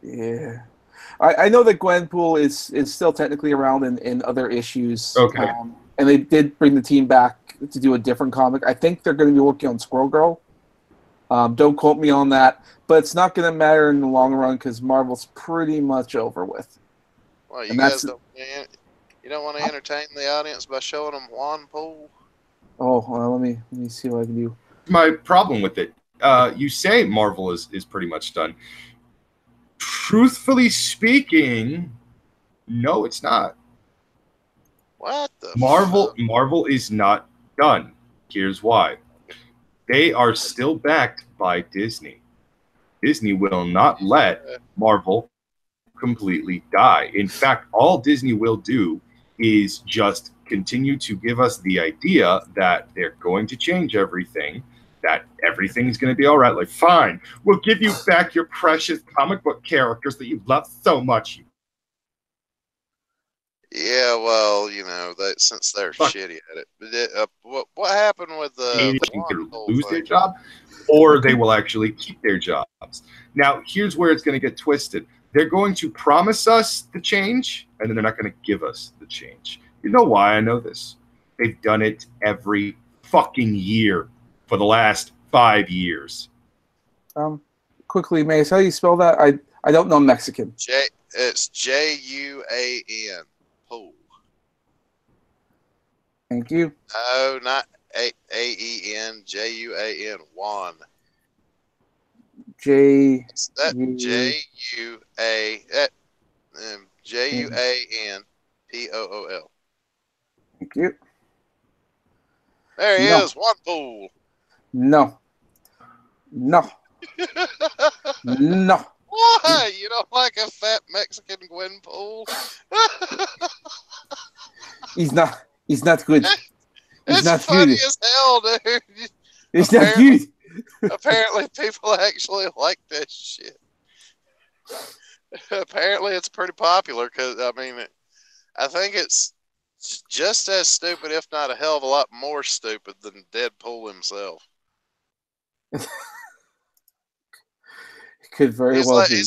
Yeah, I know that Gwenpool is still technically around in other issues. Okay. And they did bring the team back to do a different comic. I think they're going to be working on Squirrel Girl. Don't quote me on that, but it's not going to matter in the long run because Marvel's pretty much over with. Well, you guys don't want to entertain the audience by showing them Wanpool? Oh, well, let me see what I can do. My problem with it, you say Marvel is pretty much done. Truthfully speaking, no, it's not. What the Marvel is not done. Here's why. They are still backed by Disney. Disney will not let Marvel completely die. In fact, all Disney will do is just continue to give us the idea that they're going to change everything, that everything's going to be all right. Like, fine, we'll give you back your precious comic book characters that you love so much. Yeah, well, since they're shitty at it. But what happened with the lose their job, or they will actually keep their jobs. Now, here's where it's going to get twisted. They're going to promise us the change, and then they're not going to give us the change. You know why I know this? They've done it every fucking year for the last 5 years. Quickly, Mace, how do you spell that? I don't know Mexican. It's Juan. Pool. Thank you. No, not Aen. Juan. Juan. Juan. Pool. Thank you. There he is, Wanpool. No. No. No. Why? You don't like a fat Mexican Gwenpool? He's not good. It's not funny as hell, dude. It's not good. Apparently, people actually like this shit. Apparently, it's pretty popular because, I think it's just as stupid, if not a hell of a lot more stupid than Deadpool himself. Could very well be.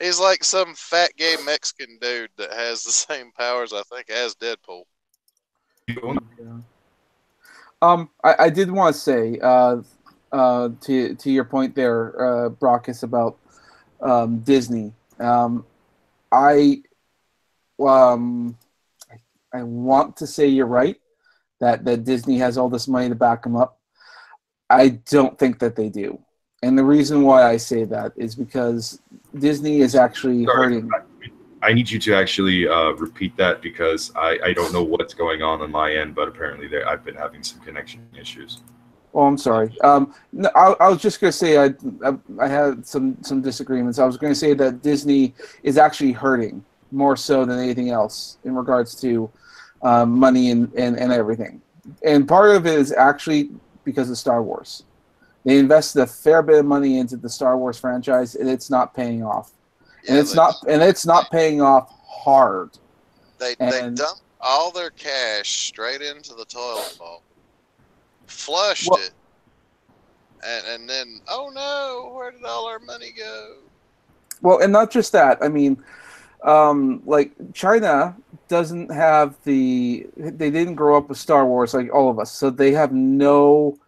He's like some fat gay Mexican dude that has the same powers, I think, as Deadpool. I did want to say to your point there, Brockus, about Disney. I want to say you're right that Disney has all this money to back them up. I don't think that they do. And the reason why I say that is because Disney is actually hurting. I need you to actually repeat that because I don't know what's going on my end, but apparently I've been having some connection issues. Oh, I'm sorry. No, I was just going to say I had some disagreements. I was going to say that Disney is actually hurting more so than anything else in regards to money and everything. And part of it is actually because of Star Wars. They invested a fair bit of money into the Star Wars franchise, and it's not paying off. Yeah, And it's not paying off hard. They dumped all their cash straight into the toilet bowl, flushed it, and then, oh no, where did all our money go? Well, and not just that. I mean, like China doesn't have they didn't grow up with Star Wars like all of us, so they have no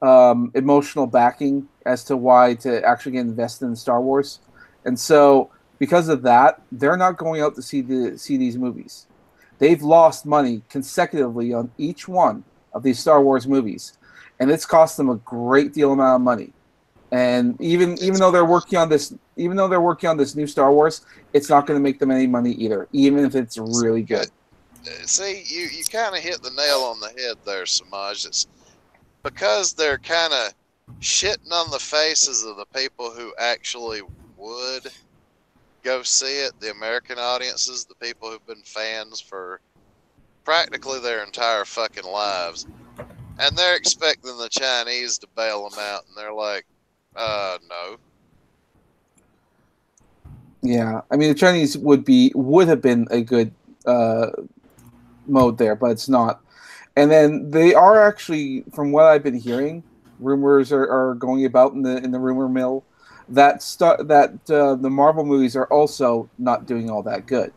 emotional backing as to why to actually get invested in Star Wars, and so because of that, they're not going out to see these movies. They've lost money consecutively on each one of these Star Wars movies, and it's cost them a great deal amount of money. And even though they're working on this, new Star Wars, it's not going to make them any money either, even if it's really good. See, you kind of hit the nail on the head there, Semaj. It's because they're kind of shitting on the faces of the people who actually would go see it, the American audiences, the people who've been fans for practically their entire fucking lives. And they're expecting the Chinese to bail them out, and they're like, no. Yeah, I mean the Chinese would have been a good mode there, but it's not. And then they are actually, from what I've been hearing, rumors are going about in the rumor mill that the Marvel movies are also not doing all that good.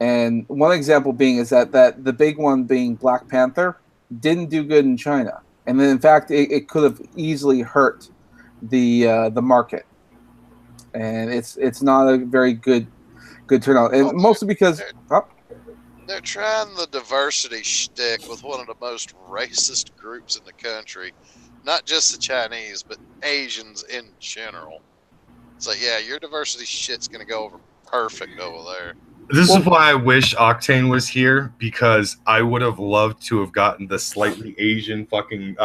And one example being is that the big one being Black Panther didn't do good in China, and then in fact it could have easily hurt the market, and it's not a very good turnout, and mostly because they're trying the diversity shtick with one of the most racist groups in the country, not just the Chinese, but Asians in general. So yeah, your diversity shit's gonna go over perfect over there. This is why I wish Octane was here, because I would have loved to have gotten the slightly Asian fucking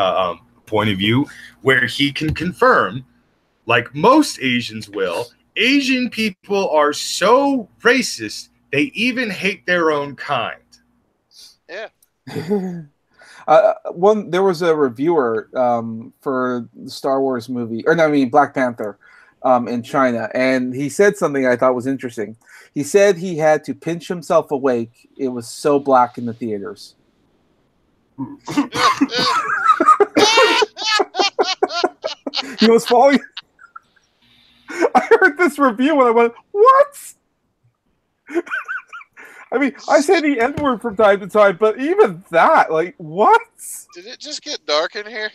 point of view, where he can confirm, like most Asians will, Asian people are so racist they even hate their own kind. Yeah. There was a reviewer for the Star Wars movie, or no, I mean Black Panther, in China, and he said something I thought was interesting. He said he had to pinch himself awake. It was so black in the theaters. He was falling. I heard this review and I went, "What?" I mean, I say the N-word from time to time, but even that, like, what? Did it just get dark in here?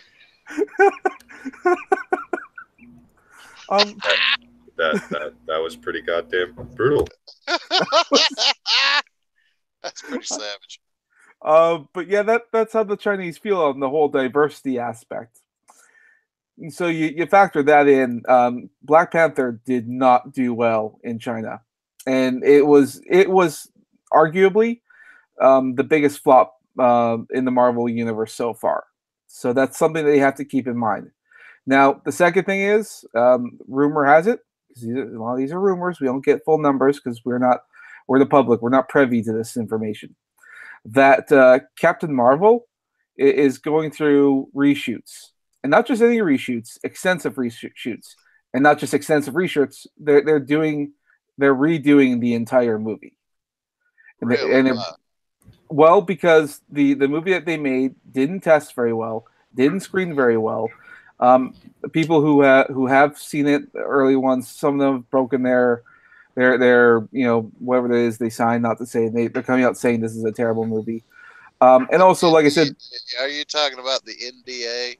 That was pretty goddamn brutal. That's pretty savage. But yeah, that's how the Chinese feel on the whole diversity aspect. So you factor that in. Black Panther did not do well in China, and it was arguably the biggest flop in the Marvel universe so far. So that's something that you have to keep in mind. Now, the second thing is, rumor has it, because a lot of these are rumors. We don't get full numbers because we're the public. We're not privy to this information. That Captain Marvel is going through reshoots. And not just any reshoots, extensive reshoots. And not just extensive reshoots, they're redoing the entire movie. Really? Well, because the movie that they made didn't test very well, didn't screen very well. The people who have seen it, the early ones, some of them have broken their whatever it is they signed not to say. They're coming out saying this is a terrible movie. And also, like I said, are you talking about the NDA?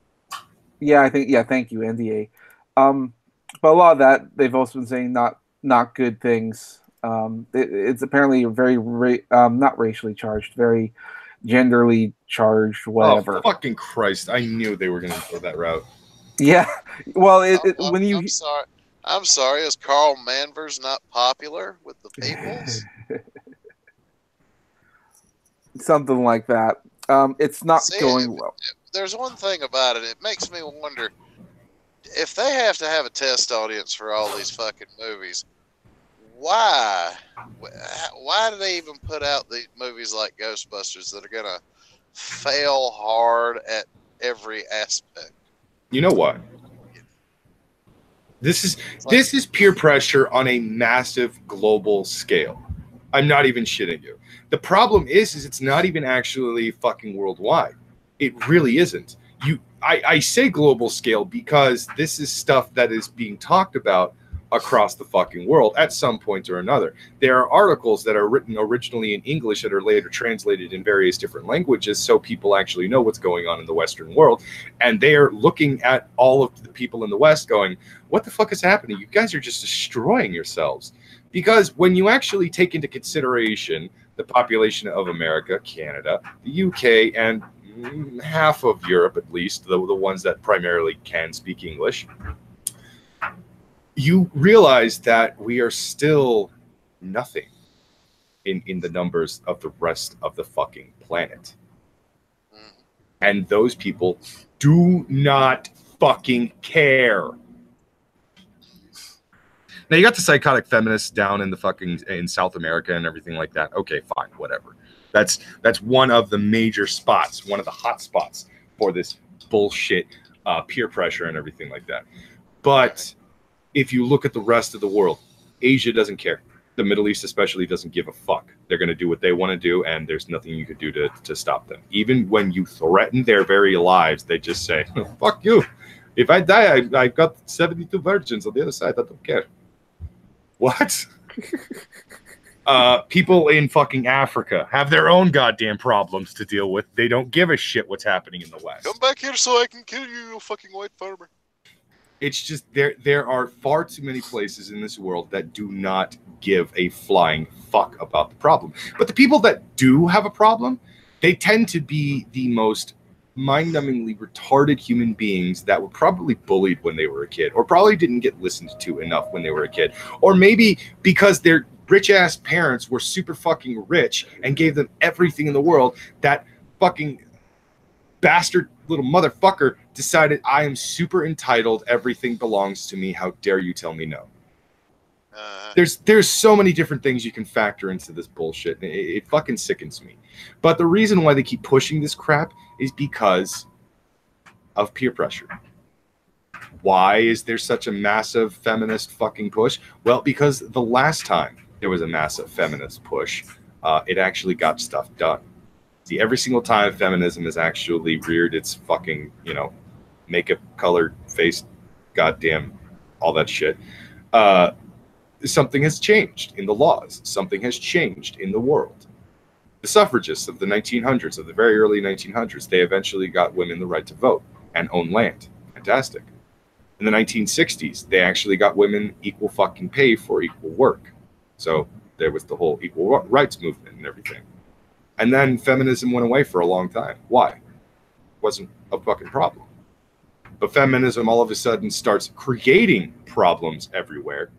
Yeah, thank you, NDA. But a lot of that they've also been saying not good things. It's apparently very not racially charged, very genderly charged, whatever. Oh, fucking Christ! I knew they were going to go that route. Yeah, well, I'm sorry. Is Carl Manvers not popular with the peoples? Something like that. It's not going well. There's one thing about it. It makes me wonder if they have to have a test audience for all these fucking movies. Why do they even put out the movies like Ghostbusters that are gonna fail hard at every aspect? You know what? This is peer pressure on a massive global scale. I'm not even shitting you. The problem is it's not even actually fucking worldwide. It really isn't. I say global scale because this is stuff that is being talked about across the fucking world at some point or another. There are articles that are written originally in English that are later translated in various different languages so people actually know what's going on in the Western world. And they are looking at all of the people in the West going, what the fuck is happening? You guys are just destroying yourselves. Because when you actually take into consideration the population of America, Canada, the UK, and half of Europe, at least, the ones that primarily can speak English, you realize that we are still nothing in the numbers of the rest of the fucking planet. And those people do not fucking care. Now you got the psychotic feminists down in the fucking in South America and everything like that. Okay, fine, whatever. That's one of the major spots, one of the hot spots for this bullshit peer pressure and everything like that. But if you look at the rest of the world, Asia doesn't care. The Middle East especially doesn't give a fuck. They're going to do what they want to do, and there's nothing you could do to stop them. Even when you threaten their very lives, they just say, fuck you. If I die, I've got 72 virgins on the other side. I don't care. What? People in fucking Africa have their own goddamn problems to deal with. They don't give a shit what's happening in the West. Come back here so I can kill you, you fucking white farmer. It's just there are far too many places in this world that do not give a flying fuck about the problem. But the people that do have a problem, they tend to be the most mind-numbingly retarded human beings that were probably bullied when they were a kid, or probably didn't get listened to enough when they were a kid, or maybe because their rich-ass parents were super fucking rich and gave them everything in the world, that fucking bastard little motherfucker decided, I am super entitled, everything belongs to me, how dare you tell me no. There's so many different things you can factor into this bullshit. It fucking sickens me. But the reason why they keep pushing this crap is because of peer pressure. Why is there such a massive feminist fucking push? Well, because the last time there was a massive feminist push, it actually got stuff done. See, every single time feminism has actually reared its fucking, makeup colored face, goddamn, all that shit, something has changed in the laws. Something has changed in the world. The suffragists of the 1900s, of the very early 1900s, they eventually got women the right to vote and own land. Fantastic. In the 1960s, they actually got women equal fucking pay for equal work. So there was the whole equal rights movement and everything. And then feminism went away for a long time. Why? It wasn't a fucking problem. But feminism all of a sudden starts creating problems everywhere.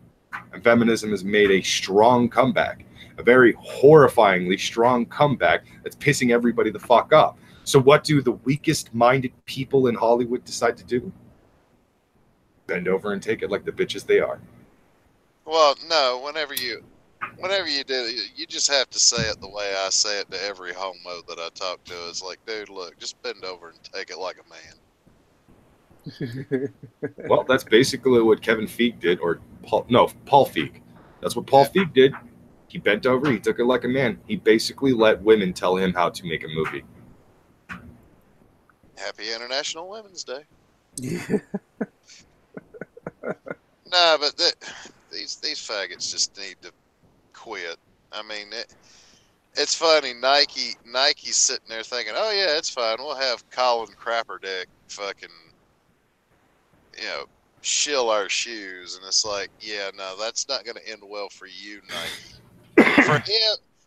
And feminism has made a strong comeback, a very horrifyingly strong comeback that's pissing everybody the fuck up. So what do the weakest-minded people in Hollywood decide to do? Bend over and take it like the bitches they are. Well, no, whenever you do it, you just have to say it the way I say it to every homo that I talk to. It's like, dude, look, just bend over and take it like a man. Well, that's basically what Kevin Feige did, or Paul Feig. That's what Paul Feig did. He bent over, he took it like a man. He basically let women tell him how to make a movie. Happy International Women's Day. No, but these faggots just need to quit. I mean, it's funny. Nike's sitting there thinking, oh yeah, it's fine. We'll have Colin Crapperdick fucking, shill our shoes, and it's like, yeah, no, that's not going to end well for you, Nike.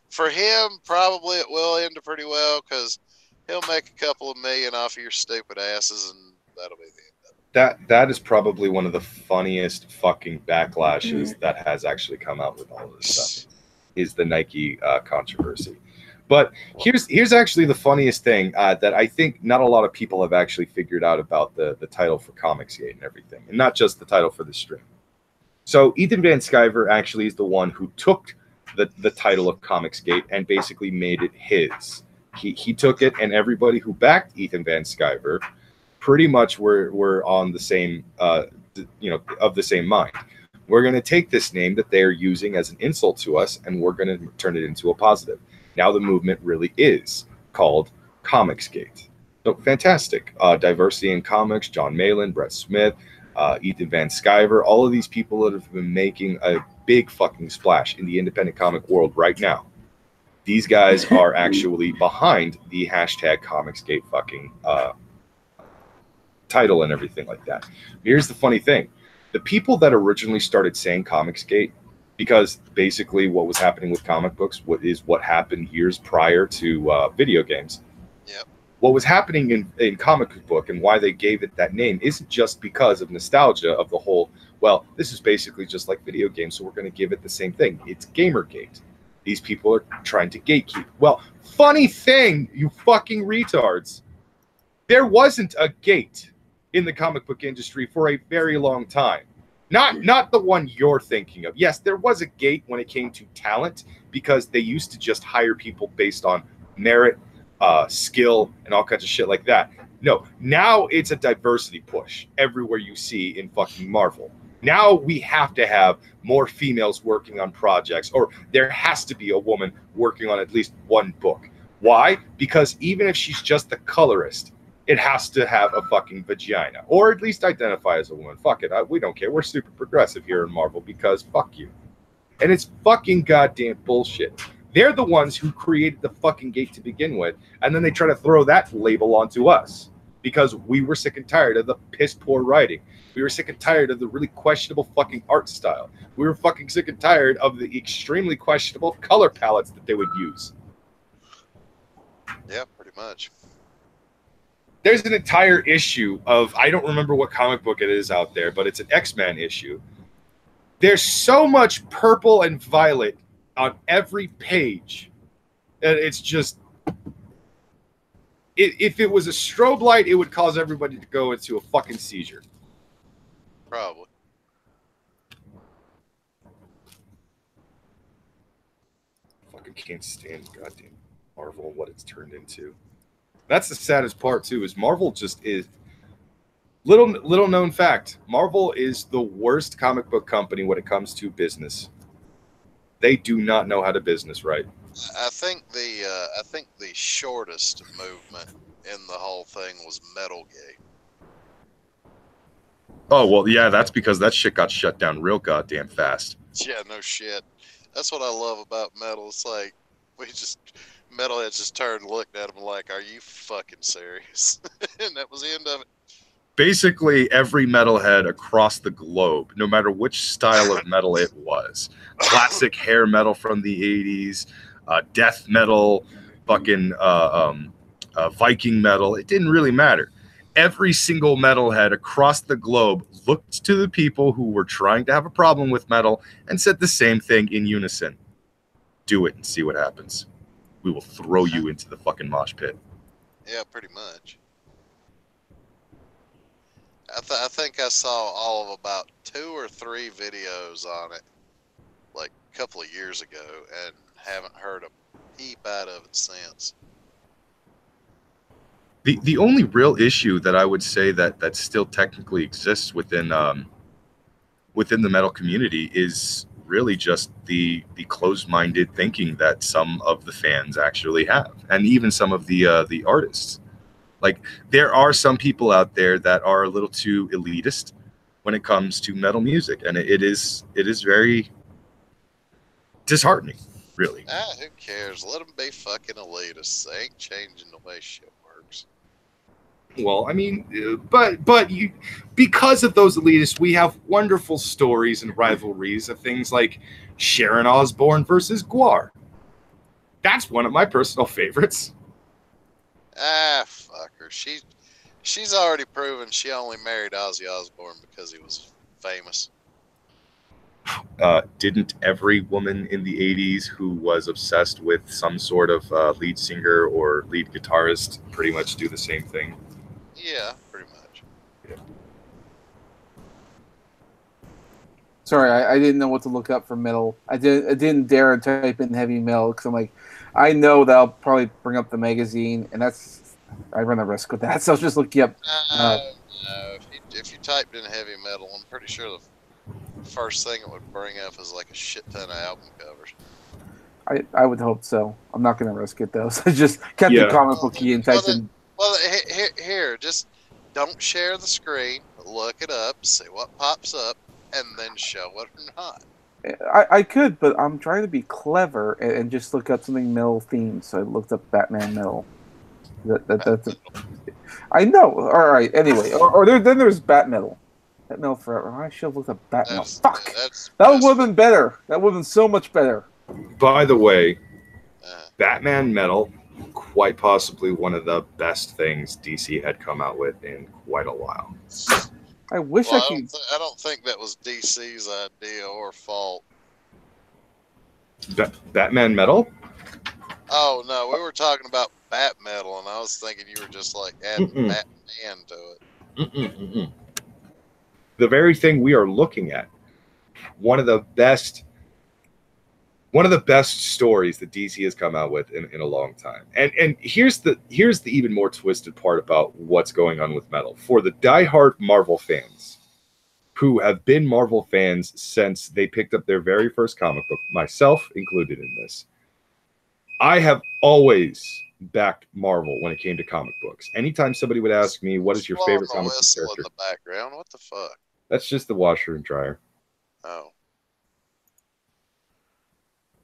For him, probably it will end pretty well because he'll make a couple of million off of your stupid asses, and that'll be the end of it. That is probably one of the funniest fucking backlashes that has actually come out with all of this stuff, is the Nike controversy. But here's actually the funniest thing that I think not a lot of people have actually figured out about the title for Comicsgate and everything, and not just the title for the stream. So Ethan Van Sciver actually is the one who took the title of Comicsgate and basically made it his. He took it, and everybody who backed Ethan Van Sciver pretty much we're on the same, of the same mind. We're going to take this name that they're using as an insult to us, and we're going to turn it into a positive. Now the movement really is called Comicsgate. So fantastic. Diversity in comics, John Malin, Brett Smith, Ethan Van Sciver, all of these people that have been making a big fucking splash in the independent comic world right now. These guys are actually behind the hashtag Comicsgate fucking title and everything like that. Here's the funny thing. The people that originally started saying Comicsgate, because basically what was happening with comic books is what happened years prior to video games. Yep. What was happening in comic book and why they gave it that name isn't just because of nostalgia of the whole, well, this is basically just like video games, so we're going to give it the same thing. It's Gamergate. These people are trying to gatekeep. Well, funny thing, you fucking retards. There wasn't a gate in the comic book industry for a very long time. Not the one you're thinking of. Yes, there was a gate when it came to talent, because they used to just hire people based on merit, skill, and all kinds of shit like that. No, now it's a diversity push everywhere you see in fucking Marvel. Now we have to have more females working on projects, or there has to be a woman working on at least one book. Why? Because even if she's just the colorist, it has to have a fucking vagina, or at least identify as a woman. Fuck it, we don't care. We're super progressive here in Marvel because fuck you. And it's fucking goddamn bullshit. They're the ones who created the fucking gate to begin with, and then they try to throw that label onto us because we were sick and tired of the piss poor writing. We were sick and tired of the really questionable fucking art style. We were fucking sick and tired of the extremely questionable color palettes that they would use. Yeah, pretty much. There's an entire issue of, I don't remember what comic book it is out there, but it's an X-Men issue. There's so much purple and violet on every page. And it's just, if it was a strobe light, it would cause everybody to go into a fucking seizure. Probably. Fucking can't stand goddamn Marvel and what it's turned into. That's the saddest part too, is Marvel just is little known fact. Marvel is the worst comic book company when it comes to business. They do not know how to business right. I think the shortest movement in the whole thing was Metalgate. Oh well, yeah, that's because that shit got shut down real goddamn fast. Yeah, no shit. That's what I love about metal. It's like metalheads just turned and looked at him like, "Are you fucking serious?" And that was the end of it. Basically, every metalhead across the globe, no matter which style of metal it was, classic hair metal from the 80s, death metal, fucking Viking metal, it didn't really matter. Every single metalhead across the globe looked to the people who were trying to have a problem with metal and said the same thing in unison. Do it and see what happens. We will throw you into the fucking mosh pit. Yeah, pretty much. I think I saw all of about 2 or 3 videos on it, like a couple of years ago, and haven't heard a peep out of it since. The only real issue that I would say that still technically exists within the metal community is really just the closed-minded thinking that some of the fans actually have, and even some of the artists. Like, there are some people out there that are a little too elitist when it comes to metal music, and it is very disheartening, really. Who cares? Let them be fucking elitists. They ain't changing the way shit works. Well, I mean, but you, because of those elitists, we have wonderful stories and rivalries of things like Sharon Osbourne versus Gwar. That's one of my personal favorites. Fuck her. She's already proven she only married Ozzy Osbourne because he was famous. Didn't every woman in the 80s who was obsessed with some sort of lead singer or lead guitarist pretty much do the same thing? Yeah, pretty much. Yeah. Sorry, I didn't know what to look up for metal. I didn't dare type in heavy metal because I'm like, I know that I'll probably bring up the magazine, and that's I run a risk with that. So I was just looking up. No. If you typed in heavy metal, I'm pretty sure the first thing it would bring up is like a shit ton of album covers. I would hope so. I'm not going to risk it though. So I just kept the comic book key and typed in. Well, here, just don't share the screen. Look it up, see what pops up, and then show it or not. I could, but I'm trying to be clever and just look up something metal themed. So I looked up Batman metal. That's I know. All right. Anyway, then there's Bat Metal. Bat Metal Forever. I should have looked up Bat Metal. Fuck. That would have been better. That would have been so much better. By the way, Batman Metal, quite possibly one of the best things DC had come out with in quite a while. I wish I could. I don't think that was DC's idea or fault. Batman Metal? Oh no, we were talking about Bat Metal, and I was thinking you were just like adding Batman to it. The very thing we are looking at, one of the best stories that DC has come out with in a long time. And here's the even more twisted part about what's going on with metal. For the diehard Marvel fans who have been Marvel fans since they picked up their very first comic book, myself included in this, I have always backed Marvel when it came to comic books. Anytime somebody would ask me, what is your favorite comic book character? In the background, what the fuck? That's just the washer and dryer. Oh.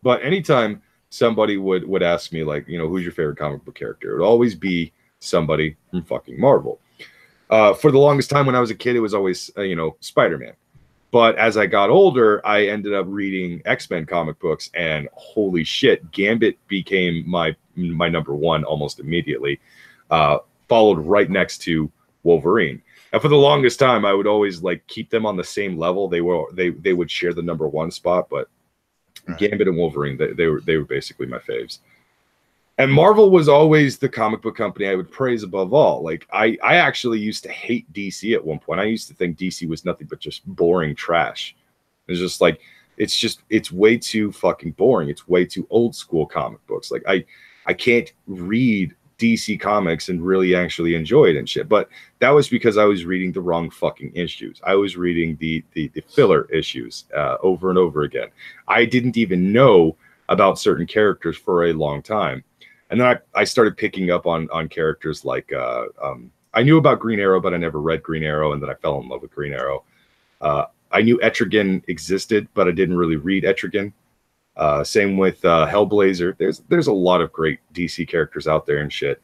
But anytime somebody would ask me, like, who's your favorite comic book character, it would always be somebody from fucking Marvel. For the longest time when I was a kid, it was always, Spider-Man. But as I got older, I ended up reading X-Men comic books, and holy shit, Gambit became my number one almost immediately, followed right next to Wolverine. And for the longest time, I would always keep them on the same level. They would share the number one spot, but Gambit and Wolverine, they were basically my faves. And Marvel was always the comic book company I would praise above all. I actually used to hate DC at one point. I used to think DC was nothing but just boring trash. It's just it's way too fucking boring. It's way too old school comic books. I can't read DC comics and really actually enjoy it and shit. But that was because I was reading the wrong fucking issues. I was reading the filler issues over and over again. I didn't even know about certain characters for a long time. And then I started picking up on characters like I knew about Green Arrow, but I never read Green Arrow, and then I fell in love with Green Arrow. I knew Etrigan existed, but I didn't really read Etrigan. Same with Hellblazer. There's a lot of great DC characters out there and shit.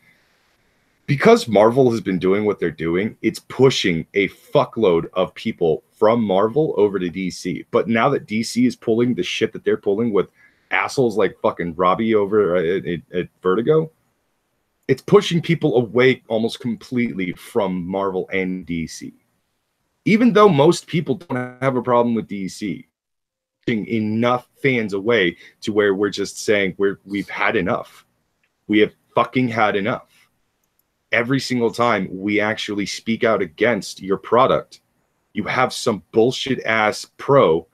Because Marvel has been doing what they're doing, it's pushing a fuckload of people from Marvel over to DC. But now that DC is pulling the shit that they're pulling with assholes like fucking Robbie over at Vertigo, it's pushing people away almost completely from Marvel and DC. Even though most people don't have a problem with DC, enough fans away to where we're just saying we've had enough. We have fucking had enough. Every single time we actually speak out against your product, you have some bullshit ass pro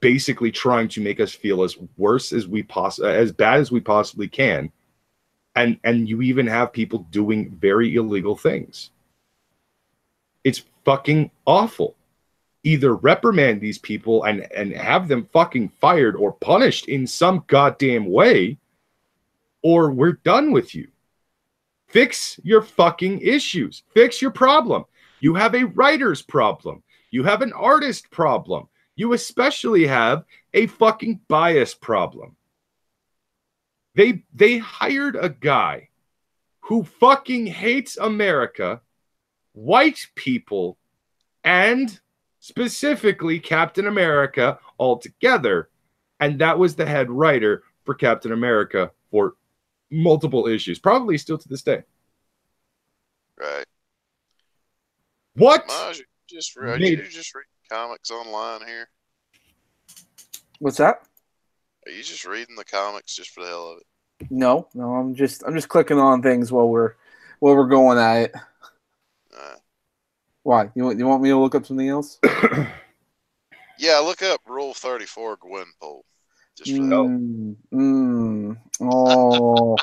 basically trying to make us feel as bad as we possibly can, and you even have people doing very illegal things. It's fucking awful. Either reprimand these people and have them fucking fired or punished in some goddamn way, or we're done with you. Fix your fucking issues. Fix your problem. You have a writer's problem. You have an artist problem. You especially have a fucking bias problem. They hired a guy who fucking hates America, white people, and specifically Captain America altogether. And that was the head writer for Captain America for multiple issues, probably still to this day. Right. What? Semaj, you just read comics online here? What's that? Are you just reading the comics just for the hell of it? No, I'm just clicking on things while we're going at it. Why? You want me to look up something else? Yeah, look up Rule 34 Gwenpool. Just for that. Oh.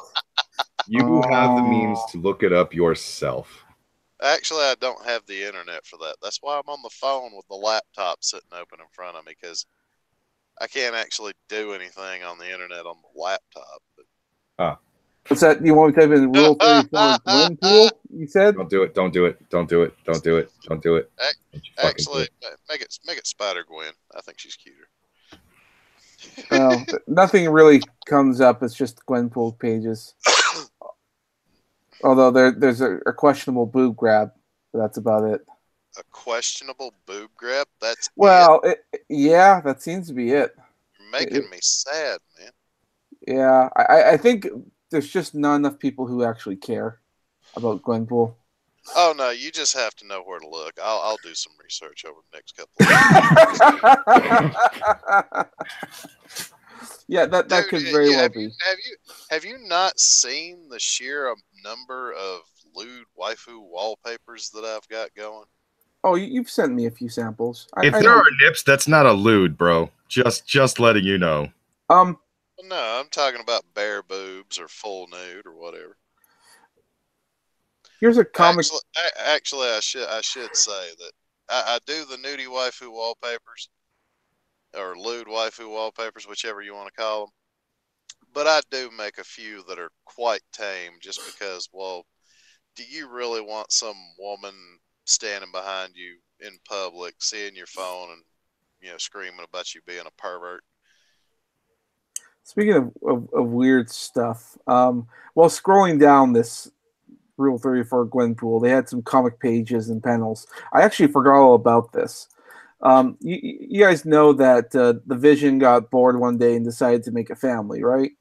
You have the means to look it up yourself. Actually, I don't have the internet for that. That's why I'm on the phone with the laptop sitting open in front of me, because I can't actually do anything on the internet on the laptop. But... What's that? You want me to type in Rule 34 Gwenpool? You said? Don't do it. Don't do it. Don't do it. Don't do it. Don't do it. Actually, make it Spider Gwen. I think she's cuter. Well, nothing really comes up. It's just Gwenpool pages. Although there's a questionable boob grab, but that's about it. A questionable boob grab? That's yeah, that seems to be it. You're making me sad, man. Yeah, I think there's just not enough people who actually care about Gwenpool. Oh no, you just have to know where to look. I'll do some research over the next couple of days. Yeah, that Dude, could very well be. Have you not seen the sheer number of lewd waifu wallpapers that I've got going? Oh, you've sent me a few samples. If there are nips, that's not a lewd, bro. Just letting you know. No, I'm talking about bare boobs or full nude or whatever. Here's a comic. Actually, I should say that I do the nudie waifu wallpapers, or lewd waifu wallpapers, whichever you want to call them. But I do make a few that are quite tame, just because, well, do you really want some woman standing behind you in public, seeing your phone and, screaming about you being a pervert? Speaking of weird stuff, while scrolling down this Rule 34 Gwenpool, they had some comic pages and panels. I actually forgot all about this. You guys know that the Vision got bored one day and decided to make a family, right?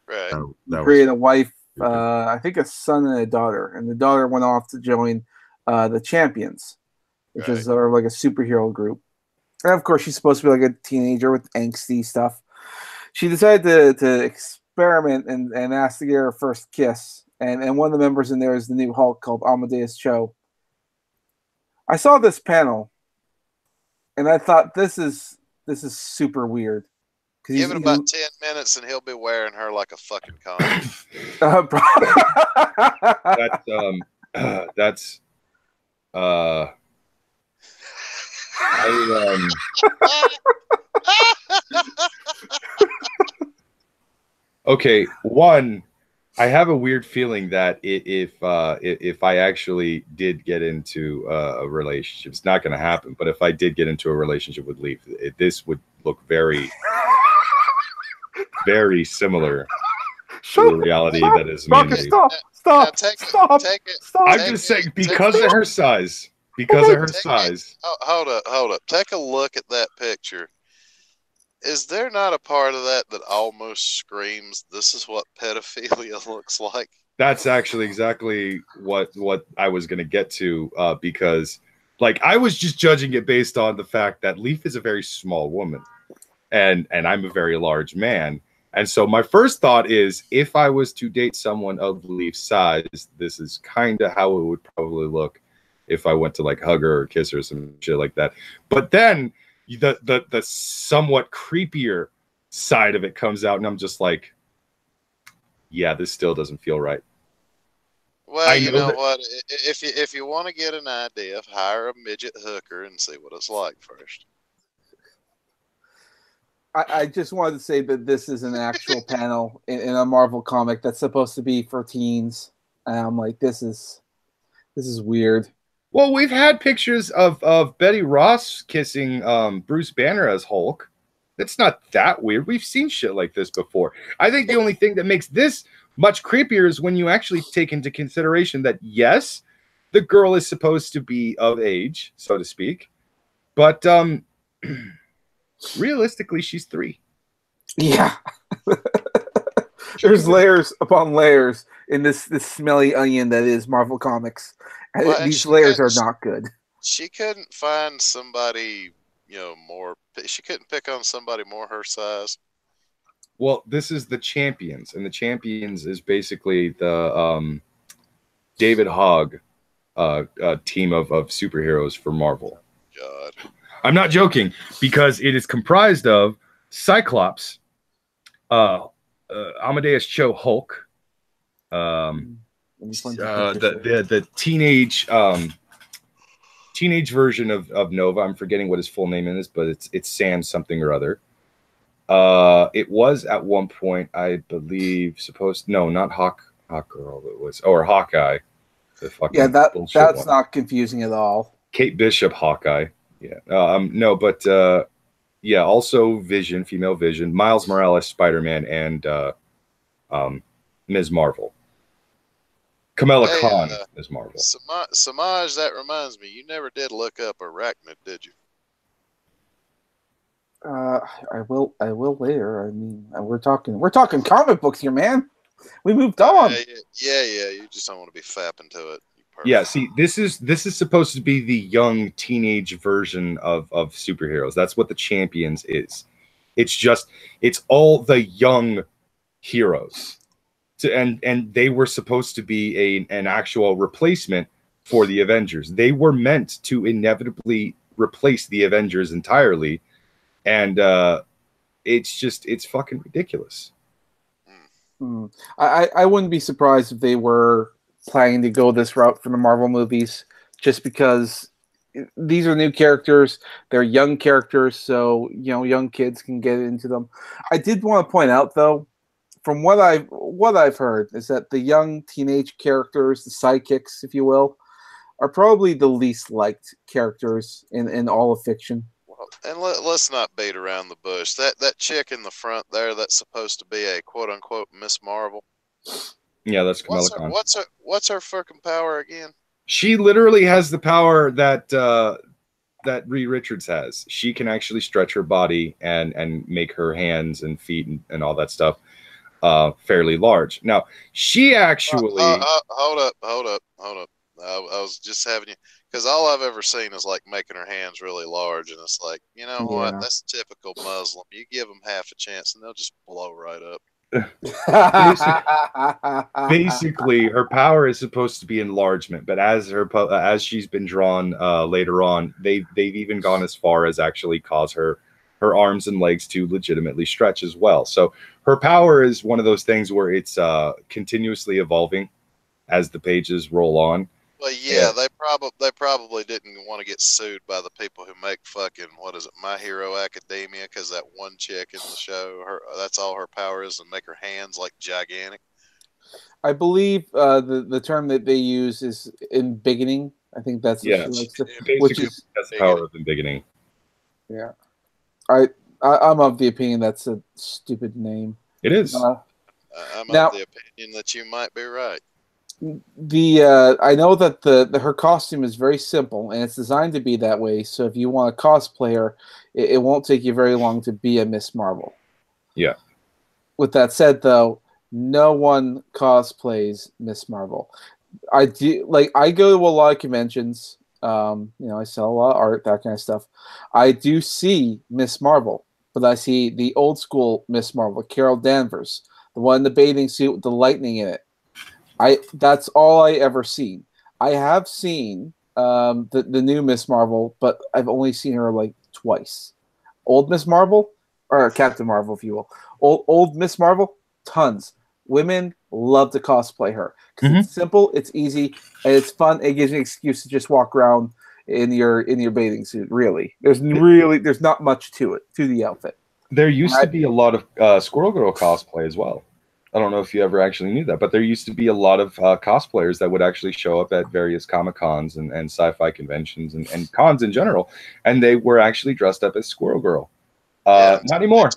Right. He created a wife, I think a son and a daughter, and the daughter went off to join the Champions, which is sort of like a superhero group. And of course, she's supposed to be like a teenager with angsty stuff. She decided to experiment and asked to get her first kiss. And one of the members in there is the new Hulk called Amadeus Cho. I saw this panel, and I thought this is super weird. Give it about 10 minutes, and he'll be wearing her like a fucking condom. That's okay. One, I have a weird feeling that if I actually did get into a relationship, it's not going to happen. But if I did get into a relationship with Leaf, this would look very, very similar to the reality that is me and Leaf. Stop! I'm just saying, because of her size. Because of her size. Hold up. Take a look at that picture. Is there not a part of that almost screams, this is what pedophilia looks like? That's actually exactly what I was going to get to, because I was just judging it based on the fact that Leaf is a very small woman and I'm a very large man. And so my first thought is, if I was to date someone of Leaf's size, this is kind of how it would probably look if I went to hug her or kiss her or some shit like that. But then the somewhat creepier side of it comes out, and I'm just like, yeah, this still doesn't feel right. Well, you know what? If you want to get an idea, hire a midget hooker and see what it's like first. I just wanted to say that this is an actual panel in a Marvel comic that's supposed to be for teens, and I'm like, this is weird. Well, we've had pictures of Betty Ross kissing Bruce Banner as Hulk. That's not that weird. We've seen shit like this before. I think the only thing that makes this much creepier is when you actually take into consideration that, yes, the girl is supposed to be of age, so to speak, but realistically, she's 3. Yeah. There's layers upon layers in this smelly onion that is Marvel Comics. Well, these layers are not good. She couldn't find somebody, more. She couldn't pick on somebody more her size. Well, this is the Champions, and the Champions is basically the David Hogg team of superheroes for Marvel. God. I'm not joking, because it is comprised of Cyclops, Amadeus Cho Hulk, The teenage version of Nova. I'm forgetting what his full name is, but it's Sam something or other. It was at one point, I believe, not Hawk Girl. It was Hawkeye. The fucking that's not confusing at all. Kate Bishop, Hawkeye. Yeah. No, but yeah, also Vision, female Vision, Miles Morales, Spider-Man, and Ms. Marvel. Kamala Khan, Ms. Marvel. Semaj, that reminds me, you never did look up Arachnid, did you? I will later. I mean, we're talking comic books here, man. We moved on. Yeah. You just don't want to be fapping to it. Yeah, see, this is supposed to be the young teenage version of superheroes. That's what the Champions is. It's all the young heroes. And they were supposed to be an actual replacement for the Avengers. They were meant to inevitably replace the Avengers entirely. And it's fucking ridiculous. I wouldn't be surprised if they were planning to go this route for the Marvel movies, just because these are new characters. They're young characters, so young kids can get into them. I did want to point out, though, from what I've heard, is that the young teenage characters, the sidekicks, if you will, are probably the least liked characters in all of fiction. And let's not beat around the bush. That chick in the front there, that's supposed to be a quote unquote Miss Marvel. Yeah, that's Kamala Khan. What's her fucking power again? She literally has the power that Reed Richards has. She can actually stretch her body and make her hands and feet and all that stuff fairly large. Now, she actually hold up. I was just having you, because all I've ever seen is like making her hands really large, and it's like, what? That's typical Muslim. You give them half a chance, and they'll just blow right up. Basically, her power is supposed to be enlargement, but as she's been drawn later on, they've even gone as far as actually cause her arms and legs to legitimately stretch as well. So her power is one of those things where it's continuously evolving as the pages roll on. Well, yeah, they probably didn't want to get sued by the people who make fucking, what is it, My Hero Academia, because that one chick in the show, that's all her power is, to make her hands like gigantic. I believe the term that they use is embiggening. I think that's what she likes to, that's the power of embiggening. Yeah, I'm of the opinion that's a stupid name. It is. I'm of the opinion that you might be right. I know that her costume is very simple, and it's designed to be that way. So if you want a cosplayer, it won't take you very long to be a Miss Marvel. Yeah. With that said, though, no one cosplays Miss Marvel. I go to a lot of conventions. I sell a lot of art, that kind of stuff. I do see Miss Marvel, but I see the old school Miss Marvel, Carol Danvers, the one in the bathing suit with the lightning in it. That's all I ever seen. I have seen the new Miss Marvel, but I've only seen her like twice. Old Miss Marvel, or Captain Marvel, if you will. Old Miss Marvel, tons. Women love to cosplay her because it's simple, it's easy, and it's fun. It gives you an excuse to just walk around in your bathing suit. Really, there's not much to it, to the outfit. There used to be a lot of Squirrel Girl cosplay as well. I don't know if you ever actually knew that, but there used to be a lot of cosplayers that would actually show up at various Comic-Cons and sci-fi conventions and cons in general, and they were actually dressed up as Squirrel Girl. Not anymore.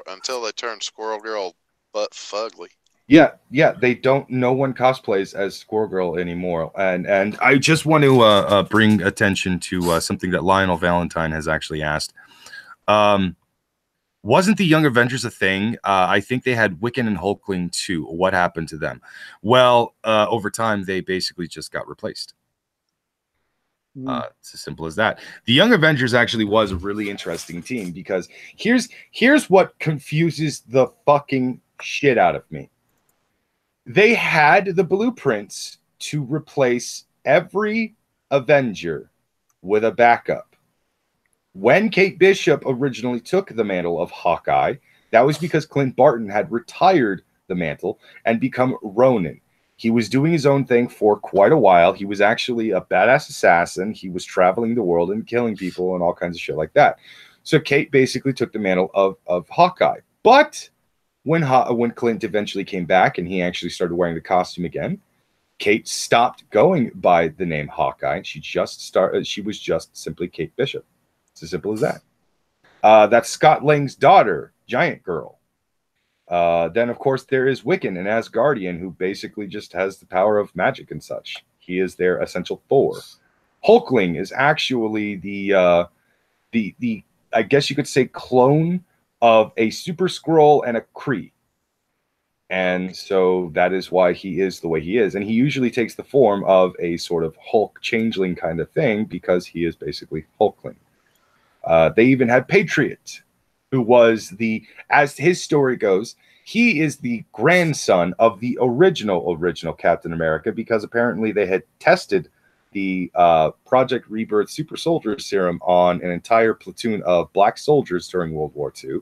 Until they turned Squirrel Girl butt fugly. Yeah, they don't. No one cosplays as Squirrel Girl anymore, and I just want to bring attention to something that Lionel Valentine has actually asked. Wasn't the Young Avengers a thing? I think they had Wiccan and Hulkling too. What happened to them? Well, over time, they basically just got replaced. It's as simple as that. The Young Avengers actually was a really interesting team because here's what confuses the fucking shit out of me. They had the blueprints to replace every Avenger with a backup. When Kate Bishop originally took the mantle of Hawkeye, that was because Clint Barton had retired the mantle and become Ronin. He was doing his own thing for quite a while. He was actually a badass assassin. He was traveling the world and killing people and all kinds of shit like that. So Kate basically took the mantle of Hawkeye. But when Clint eventually came back and he actually started wearing the costume again, Kate stopped going by the name Hawkeye. She was just simply Kate Bishop. It's as simple as that. That's Scott Lang's daughter, Giant Girl. Then, of course, there is Wiccan, an Asgardian, who basically just has the power of magic and such. He is their essential Thor. Hulkling is actually the I guess you could say clone of a Super Skrull and a Kree. And so that is why he is the way he is. And he usually takes the form of a sort of Hulk changeling kind of thing because he is basically Hulkling. They even had Patriot, who was as his story goes, he is the grandson of the original Captain America, because apparently they had tested the Project Rebirth Super Soldier Serum on an entire platoon of black soldiers during World War II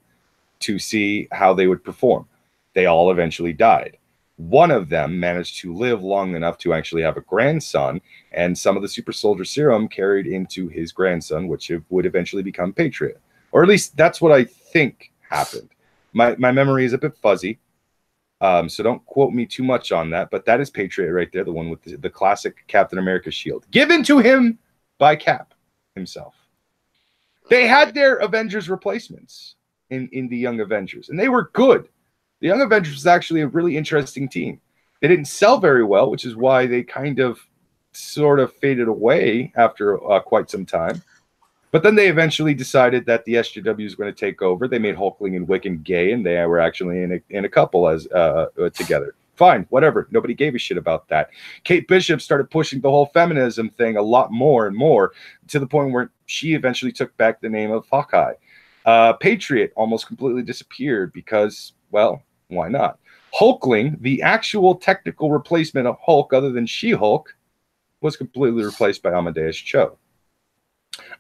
to see how they would perform. They all eventually died. One of them managed to live long enough to actually have a grandson, and some of the Super Soldier Serum carried into his grandson, which would eventually become Patriot. Or at least that's what I think happened. My memory is a bit fuzzy, so don't quote me too much on that, but that is Patriot right there, the one with the classic Captain America shield, given to him by Cap himself. They had their Avengers replacements in the Young Avengers, and they were good. The Young Avengers was actually a really interesting team. They didn't sell very well, which is why they kind of sort of faded away after quite some time. But then they eventually decided that the SJW was going to take over. They made Hulkling and Wiccan gay, and they were actually in a couple as together. Fine, whatever. Nobody gave a shit about that. Kate Bishop started pushing the whole feminism thing a lot more and more, to the point where she eventually took back the name of Hawkeye. Patriot almost completely disappeared because, well, why not? Hulkling, the actual technical replacement of Hulk other than She-Hulk, was completely replaced by Amadeus Cho.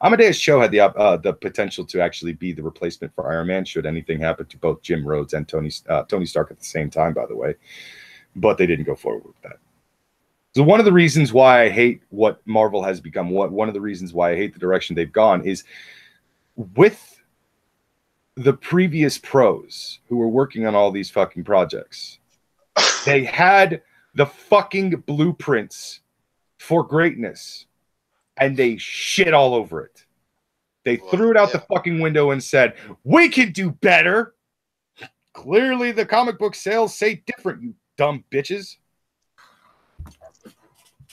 Amadeus Cho had the potential to actually be the replacement for Iron Man should anything happen to both Jim Rhodes and Tony Stark at the same time, by the way. But they didn't go forward with that. So one of the reasons why I hate what Marvel has become, one of the reasons why I hate the direction they've gone, is with the previous pros who were working on all these fucking projects, they had the fucking blueprints for greatness, and they shit all over it. They threw it out the fucking window and said, we can do better. Clearly the comic book sales say different, you dumb bitches.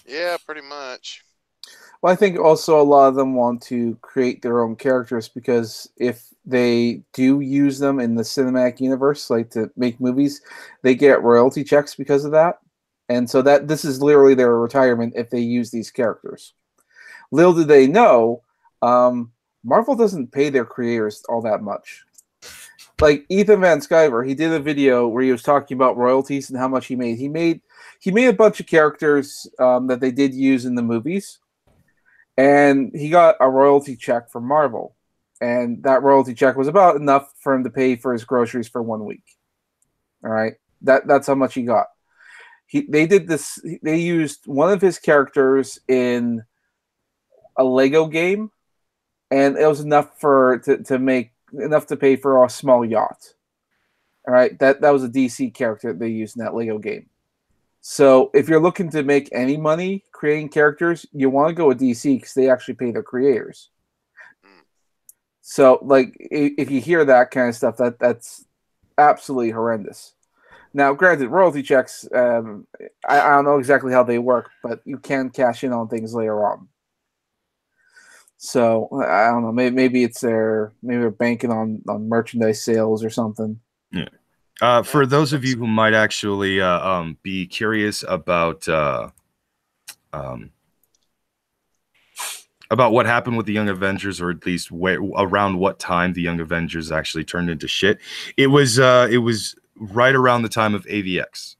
Yeah, pretty much. Well, I think also a lot of them want to create their own characters, because if they do use them in the cinematic universe, like to make movies, they get royalty checks because of that. And so this is literally their retirement if they use these characters. Little do they know, Marvel doesn't pay their creators all that much. Like Ethan Van Sciver, he did a video where he was talking about royalties and how much he made. He made a bunch of characters that they did use in the movies, and he got a royalty check from Marvel. And that royalty check was about enough for him to pay for his groceries for 1 week. All right, that's how much he got. They did this. They used one of his characters in a Lego game, and it was enough to make enough to pay for a small yacht. All right, that was a DC character that they used in that Lego game. So if you're looking to make any money creating characters, you want to go with DC because they actually pay their creators. So, like, if you hear that kind of stuff, that's absolutely horrendous. Now, granted, royalty checks, I don't know exactly how they work, but you can cash in on things later on. So, I don't know. Maybe they're banking on merchandise sales or something. Yeah. For those of you who might actually be curious about what happened with the Young Avengers, or at least around what time the Young Avengers actually turned into shit, it was right around the time of AVX.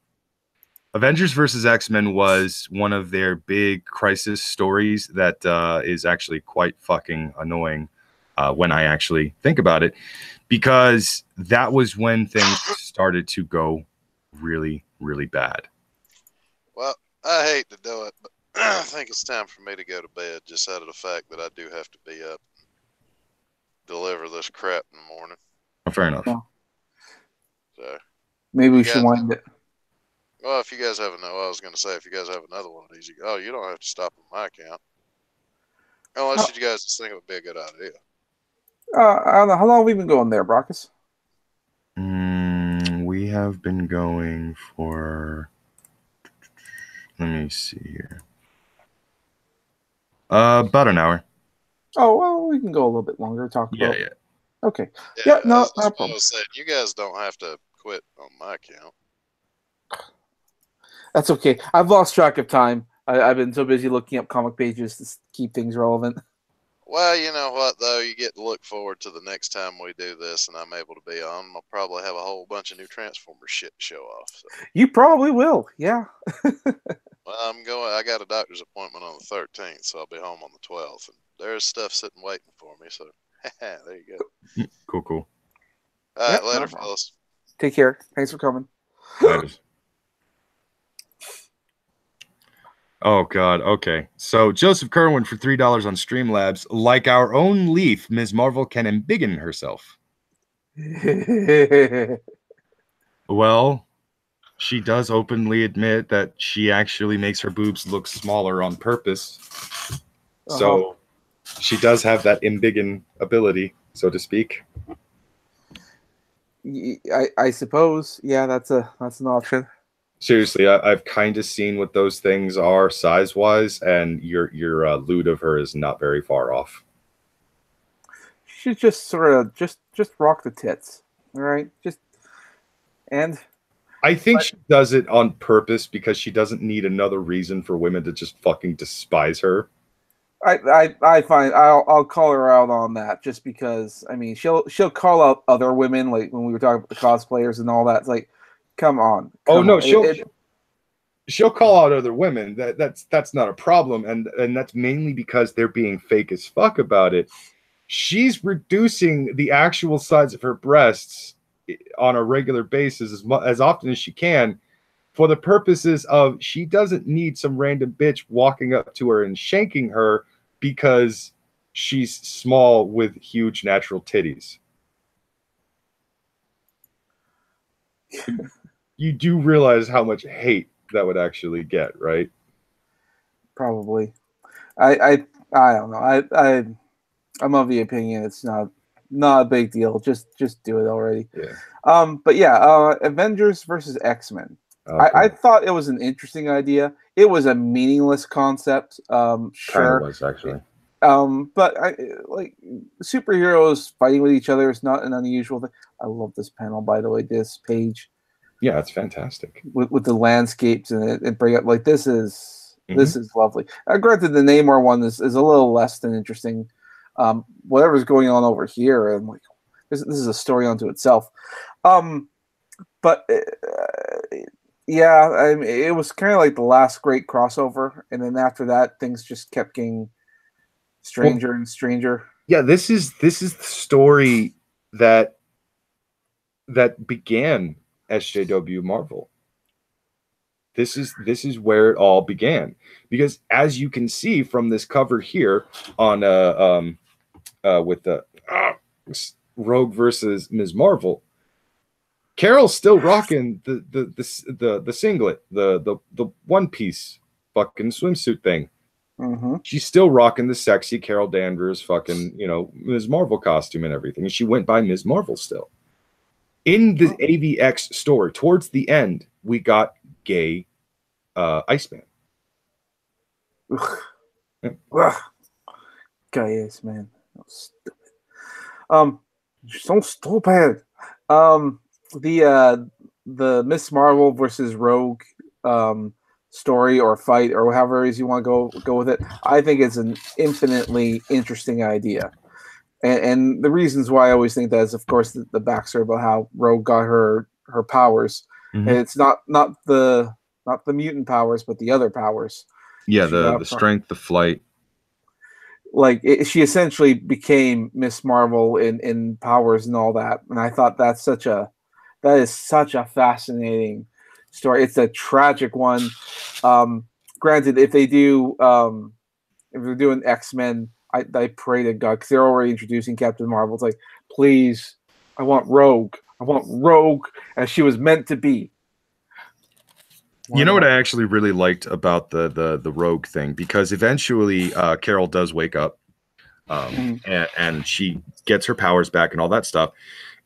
Avengers versus X-Men was one of their big crisis stories that is actually quite fucking annoying when I actually think about it, because that was when things started to go really, really bad. Well, I hate to do it, but I think it's time for me to go to bed just out of the fact that I do have to be up and deliver this crap in the morning. Oh, fair enough. No. So Maybe we you should guys, wind it. well, if you guys have I was going to say, if you guys have another one of these, you don't have to stop on my account. Unless you guys just think it would be a good idea. I don't know. How long have we been going there, Brockus? We have been going for. Let me see here. About an hour. Oh, well, we can go a little bit longer. Talk about. Yeah. Okay. Yeah, no, that's no what problem. I was saying. You guys don't have to quit on my account. That's okay. I've lost track of time. I've been so busy looking up comic pages to keep things relevant. Well, you know what, though? You get to look forward to the next time we do this, and I'm able to be on. I'll probably have a whole bunch of new Transformers shit to show off. So. You probably will, yeah. Well, I got a doctor's appointment on the 13th, so I'll be home on the 12th. And there's stuff sitting waiting for me, so there you go. Cool. All right, later, fellas. Take care. Thanks for coming. Later. Oh, God. Okay. So Joseph Kerwin for $3 on Streamlabs. Like our own Leaf, Ms. Marvel can embiggen herself. Well, she does openly admit that she actually makes her boobs look smaller on purpose. So she does have that embiggen ability, so to speak. I suppose. Yeah, that's an option. Seriously, I've kind of seen what those things are size-wise, and your loot of her is not very far off. She should just sort of just rock the tits, all right? I think she does it on purpose because she doesn't need another reason for women to just fucking despise her. I find I'll call her out on that just because I mean she'll call out other women like when we were talking about the cosplayers and all that. It's like, come on. She'll call out other women. That's not a problem, and that's mainly because they're being fake as fuck about it. She's reducing the actual size of her breasts on a regular basis as often as she can for the purposes of she doesn't need some random bitch walking up to her and shanking her because she's small with huge natural titties. You do realize how much hate that would actually get, right? Probably. I don't know. I'm of the opinion it's not a big deal. Just do it already. Yeah. But yeah, Avengers versus X-Men. Okay. I thought it was an interesting idea. It was a meaningless concept. Sure. Kind of was, actually. But like superheroes fighting with each other is not an unusual thing. I love this panel, by the way. This page. Yeah, it's fantastic. With the landscapes and bring up like this is lovely. Granted, the Namor one is a little less than interesting. Whatever's going on over here, I'm like, this is a story unto itself. But yeah, I mean, it was kind of like the last great crossover, and then after that, things just kept getting stranger and stranger. Yeah, this is the story that began SJW Marvel. This is where it all began, because as you can see from this cover here on with the Rogue versus Ms. Marvel, Carol's still rocking the singlet, the one piece fucking swimsuit thing. Mm-hmm. She's still rocking the sexy Carol Danvers fucking Ms. Marvel costume and everything, and she went by Ms. Marvel still. In the AVX story, towards the end, we got gay Iceman. Ugh. Yeah. Gay Iceman. So stupid. The Miss Marvel versus Rogue story or fight or however it is you want to go with it, I think it's an infinitely interesting idea. And the reasons why I always think that is, of course, the backstory about how Rogue got her powers. Mm-hmm. And it's not the mutant powers, but the other powers. Yeah, the strength, the flight. Like she essentially became Miss Marvel in powers and all that. And I thought that is such a fascinating story. It's a tragic one. Granted, if they're doing X-Men, I pray to God, because they're already introducing Captain Marvel. It's like, please, I want Rogue. I want Rogue as she was meant to be. You know what I actually really liked about the Rogue thing, because eventually Carol does wake up, and she gets her powers back and all that stuff,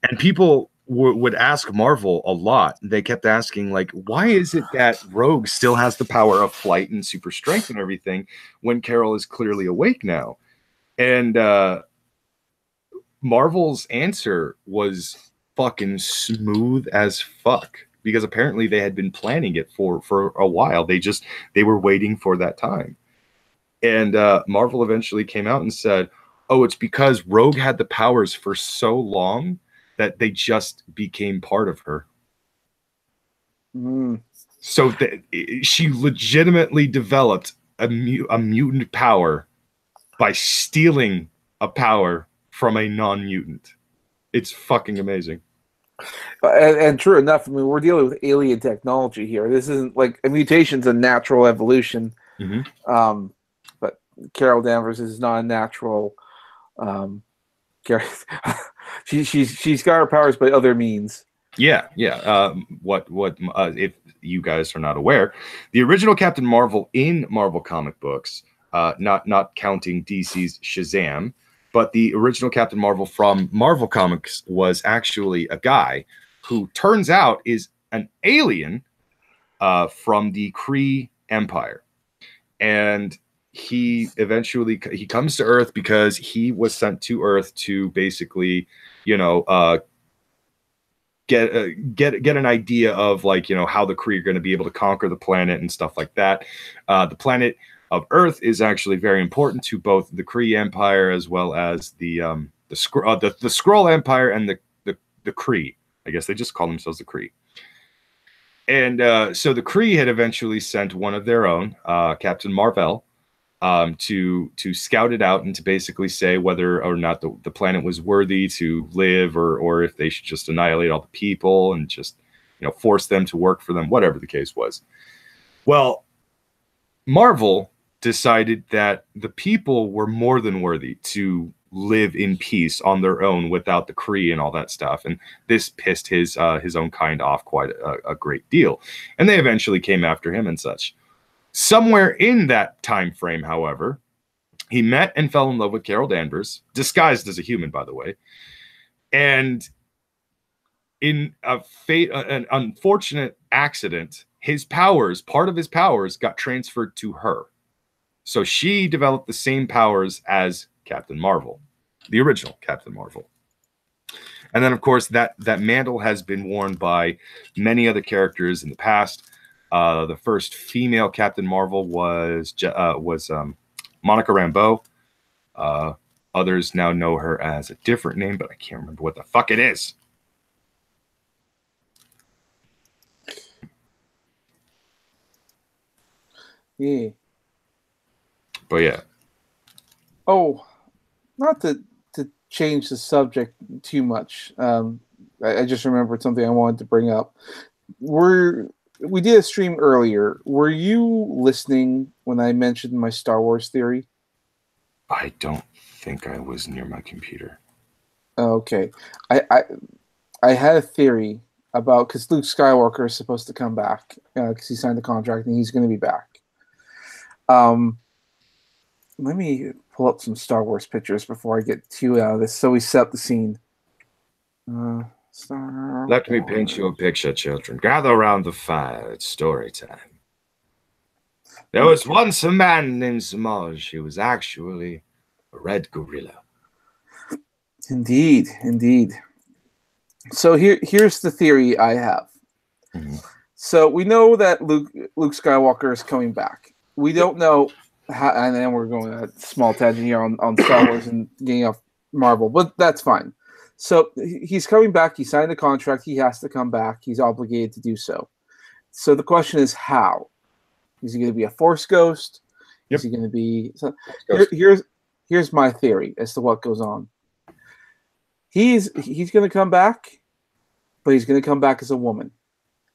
and people would ask Marvel a lot. They kept asking, like, why is it that Rogue still has the power of flight and super strength and everything when Carol is clearly awake now? And Marvel's answer was fucking smooth as fuck, because apparently they had been planning it for a while. They were waiting for that time. And Marvel eventually came out and said, oh, it's because Rogue had the powers for so long that they just became part of her. So she legitimately developed a mutant power by stealing a power from a non-mutant. It's fucking amazing. And true enough, I mean, we're dealing with alien technology here. This isn't like a mutation's a natural evolution. But Carol Danvers is not a natural. She's got her powers by other means. Yeah. If you guys are not aware, the original Captain Marvel in Marvel comic books, not counting DC's Shazam, but the original Captain Marvel from Marvel Comics was actually a guy who turns out is an alien from the Kree Empire. And he comes to Earth because he was sent to Earth to basically, get an idea of, like, how the Kree are going to be able to conquer the planet and stuff like that. The planet of Earth is actually very important to both the Kree Empire as well as the Skrull Empire and the Kree. I guess they just call themselves the Kree. And so the Kree had eventually sent one of their own, Captain Marvel, to scout it out and to basically say whether or not the planet was worthy to live, or if they should just annihilate all the people and just force them to work for them, whatever the case was. Well, Marvel decided that the people were more than worthy to live in peace on their own without the Kree and all that stuff, and this pissed his own kind off quite a great deal, and they eventually came after him and such. Somewhere in that time frame, however, he met and fell in love with Carol Danvers, disguised as a human, by the way, and in an unfortunate accident, part of his powers got transferred to her. So she developed the same powers as Captain Marvel, the original Captain Marvel. And then, of course, that mantle has been worn by many other characters in the past. The first female Captain Marvel was Monica Rambeau. Others now know her as a different name, but I can't remember what the fuck it is. Yeah. But yeah. Oh, not to change the subject too much. I just remembered something I wanted to bring up. We did a stream earlier. Were you listening when I mentioned my Star Wars theory? I don't think I was near my computer. Okay. I had a theory about, because Luke Skywalker is supposed to come back because he signed the contract and he's going to be back. Let me pull up some Star Wars pictures before I get too out of this, so we set up the scene. Let me paint you a picture, children. Gather around the fire. It's story time. There was once a man named Semaj. He was actually a red gorilla. Indeed, indeed. So here's the theory I have. So we know that Luke Skywalker is coming back. We don't know how, and then we're going a small tangent here on Star Wars and getting off Marvel, but that's fine. So he's coming back. He signed the contract. He has to come back. He's obligated to do so. So the question is, how? Is he going to be a Force ghost? Yep. Is he going to be? So here's my theory as to what goes on. He's going to come back, but he's going to come back as a woman.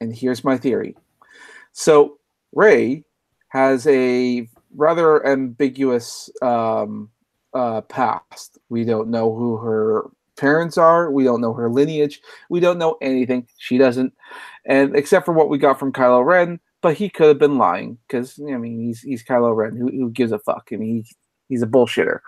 And here's my theory. So Rey has a rather ambiguous past. We don't know who her parents are. We don't know her lineage. We don't know anything. She doesn't, and except for what we got from Kylo Ren. But he could have been lying because I mean he's Kylo Ren. Who gives a fuck? I mean he's a bullshitter.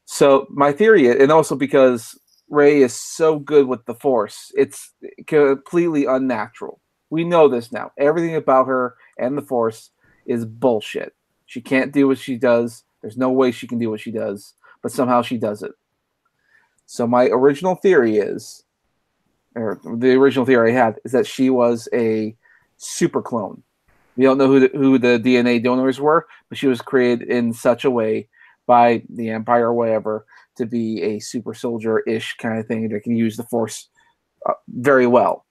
So my theory, and also because Rey is so good with the Force, it's completely unnatural. We know this now. Everything about her and the Force is bullshit. She can't do what she does. There's no way she can do what she does, but somehow she does it. So my original theory is, or the original theory I had, is that she was a super clone. We don't know who the DNA donors were, but she was created in such a way by the Empire or whatever to be a super soldier-ish kind of thing that can use the Force very well.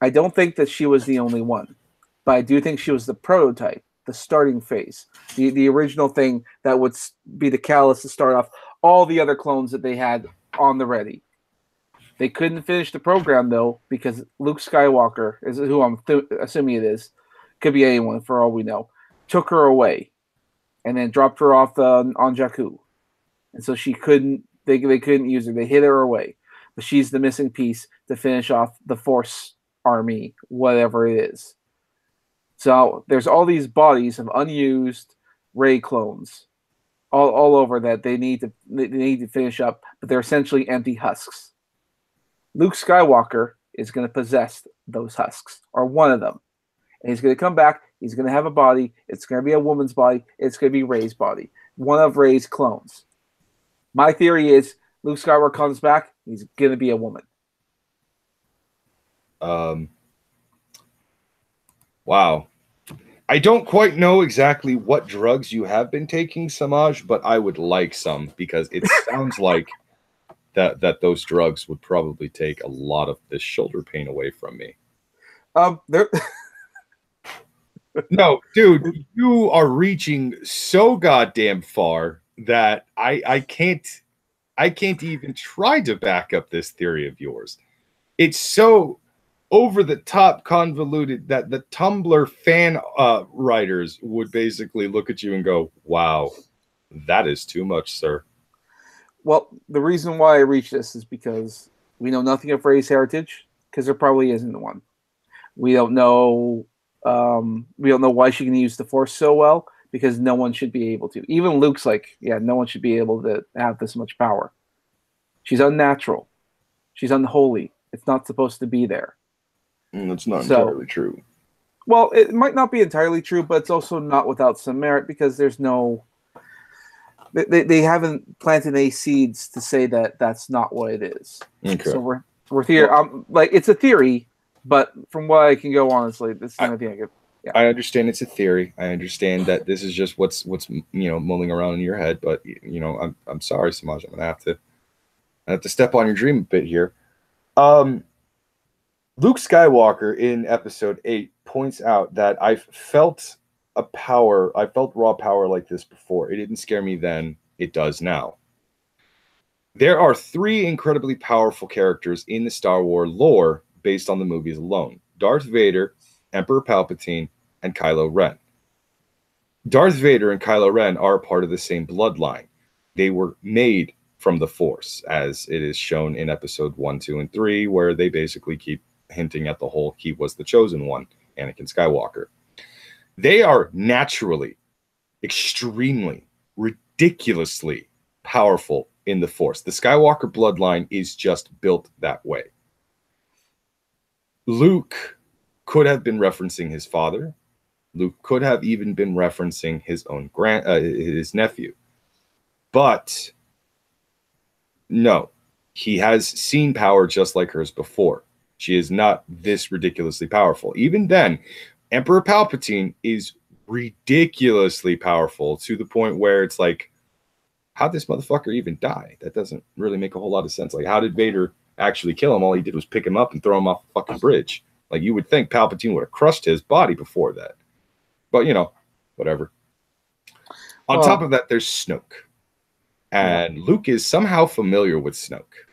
I don't think that she was the only one, but I do think she was the prototype, the starting phase, the original thing that would be the catalyst to start off all the other clones that they had on the ready. They couldn't finish the program, though, because Luke Skywalker, is who I'm assuming it is, could be anyone for all we know, took her away and then dropped her off on Jakku. And so she couldn't, they couldn't use her. They hid her away. But she's the missing piece to finish off the Force army, whatever it is. So there's all these bodies of unused Rey clones all over that they need to finish up, but they're essentially empty husks. Luke Skywalker is going to possess those husks, or one of them. And he's going to come back. He's going to have a body. It's going to be a woman's body. It's going to be Rey's body. One of Rey's clones. My theory is Luke Skywalker comes back. He's going to be a woman. Wow. I don't quite know exactly what drugs you have been taking, Semaj, but I would like some because it sounds like that those drugs would probably take a lot of the shoulder pain away from me. No, dude, you are reaching so goddamn far that I can't even try to back up this theory of yours. It's so over the top convoluted that the Tumblr fan writers would basically look at you and go, wow, that is too much, sir. Well, the reason why I reached this is because we know nothing of Rey's heritage, because there probably isn't one. We don't know why she can use the Force so well, because no one should be able to. Even Luke's like, yeah, no one should be able to have this much power. She's unnatural. She's unholy. It's not supposed to be there. That's not entirely true. Well, it might not be entirely true, but it's also not without some merit, because there's no... They haven't planted any seeds to say that that's not what it is. Okay. So we're here. Like, it's a theory, but from what I can go, honestly, this is the only thing I could... Yeah. I understand it's a theory. I understand that this is just what's mulling around in your head. But I'm sorry, Semaj. I'm gonna have to step on your dream a bit here. Luke Skywalker in Episode 8 points out that I felt raw power like this before. It didn't scare me then. It does now. There are 3 incredibly powerful characters in the Star Wars lore based on the movies alone: Darth Vader, Emperor Palpatine, and Kylo Ren. Darth Vader and Kylo Ren are part of the same bloodline. They were made from the Force, as it is shown in Episode 1, 2, and 3, where they basically keep hinting at the whole he was the chosen one, Anakin Skywalker. They are naturally, extremely, ridiculously powerful in the Force. The Skywalker bloodline is just built that way. Luke could have been referencing his father. Luke could have even been referencing his own his nephew. But no, he has seen power just like hers before. She is not this ridiculously powerful. Even then, Emperor Palpatine is ridiculously powerful to the point where it's like, how'd this motherfucker even die? That doesn't really make a whole lot of sense. Like, how did Vader actually kill him? All he did was pick him up and throw him off a fucking bridge. Like, you would think Palpatine would have crushed his body before that. But, whatever. On top of that, there's Snoke. And Luke is somehow familiar with Snoke.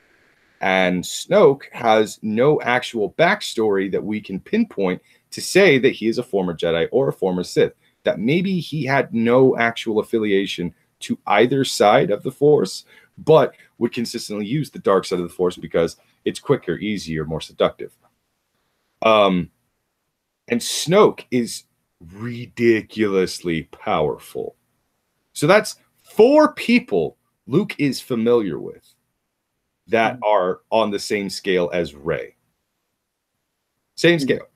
And Snoke has no actual backstory that we can pinpoint to say that he is a former Jedi or a former Sith. That maybe he had no actual affiliation to either side of the Force, but would consistently use the dark side of the Force because it's quicker, easier, more seductive. And Snoke is ridiculously powerful. So that's 4 people Luke is familiar with that are on the same scale as Rey. Same scale.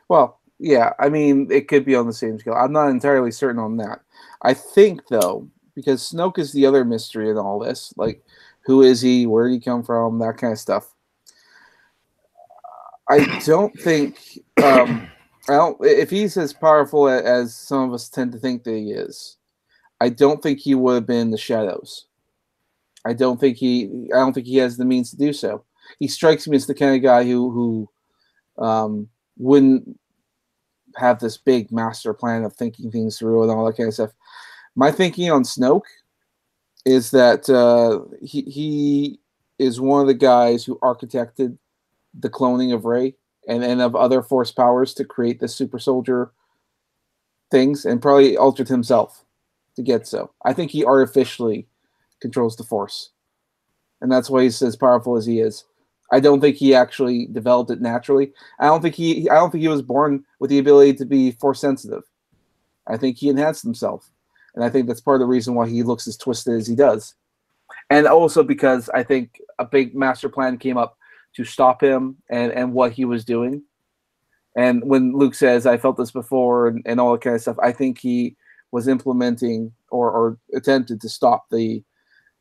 Well, yeah, I mean, it could be on the same scale. I'm not entirely certain on that. I think, though, because Snoke is the other mystery in all this, like, who is he, where did he come from, that kind of stuff. I don't think, if he's as powerful as some of us tend to think that he is, I don't think he would have been in the shadows. I don't think he has the means to do so. He strikes me as the kind of guy who wouldn't have this big master plan of thinking things through and all that kind of stuff. My thinking on Snoke is that he is one of the guys who architected the cloning of Rey and of other Force powers to create the super soldier things, and probably altered himself to get so. I think he artificially controls the Force, and that's why he's as powerful as he is. I don't think he actually developed it naturally. I don't think he was born with the ability to be Force sensitive. I think he enhanced himself, and I think that's part of the reason why he looks as twisted as he does. And also because I think a big master plan came up to stop him and what he was doing. And when Luke says, "I felt this before," and all that kind of stuff, I think he was implementing or attempted to stop the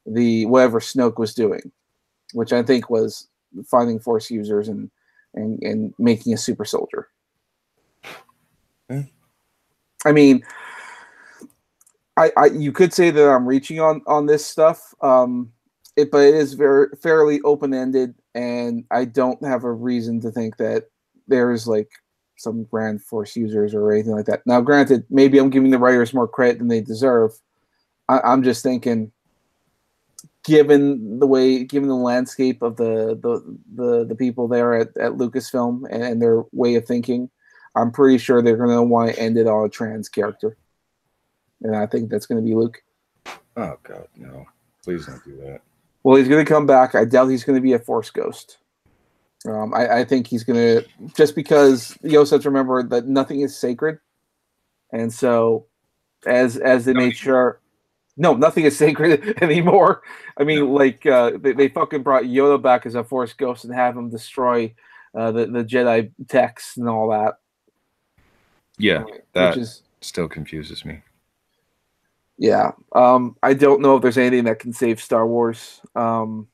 whatever Snoke was doing, which I think was finding Force users and making a super soldier. I mean, you could say that I'm reaching on this stuff, but it is fairly open ended, and I don't have a reason to think that there's like some grand Force users or anything like that. Now, granted, maybe I'm giving the writers more credit than they deserve. I'm just thinking, given the landscape of the people there at Lucasfilm and their way of thinking, I'm pretty sure they're going to want to end it on a trans character, and I think that's going to be Luke. Oh God, no! Please don't do that. Well, he's going to come back. I doubt he's going to be a Force ghost. I think he's going to, just because you also have to remember that nothing is sacred, and so as they made sure. No, nothing is sacred anymore. I mean, like they fucking brought Yoda back as a Force ghost and have him destroy the Jedi texts and all that. Yeah, that still confuses me. Yeah, I don't know if there's anything that can save Star Wars. God,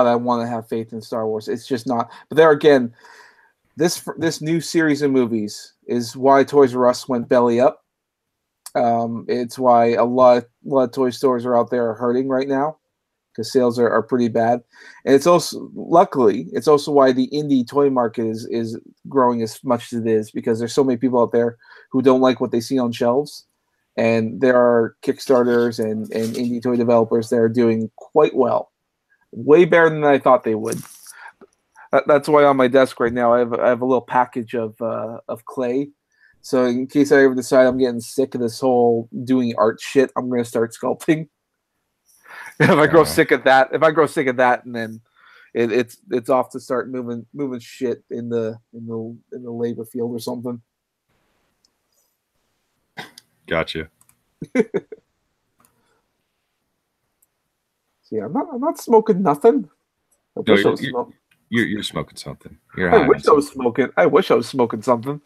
I want to have faith in Star Wars. It's just not. But there again, this new series of movies is why Toys R Us went belly up. It's why a lot of toy stores are out there are hurting right now because sales are pretty bad, and it's also why the indie toy market is growing as much as it is, because there's so many people out there who don't like what they see on shelves, and there are Kickstarters and indie toy developers that are doing quite well, way better than I thought they would. That's why on my desk right now I have a little package of clay. So in case I ever decide I'm getting sick of this whole doing art shit, I'm going to start sculpting. If I grow sick of that, and then it's off to start moving shit in the labor field or something. Gotcha. See, I'm not smoking nothing. You're smoking something. I wish I was smoking something.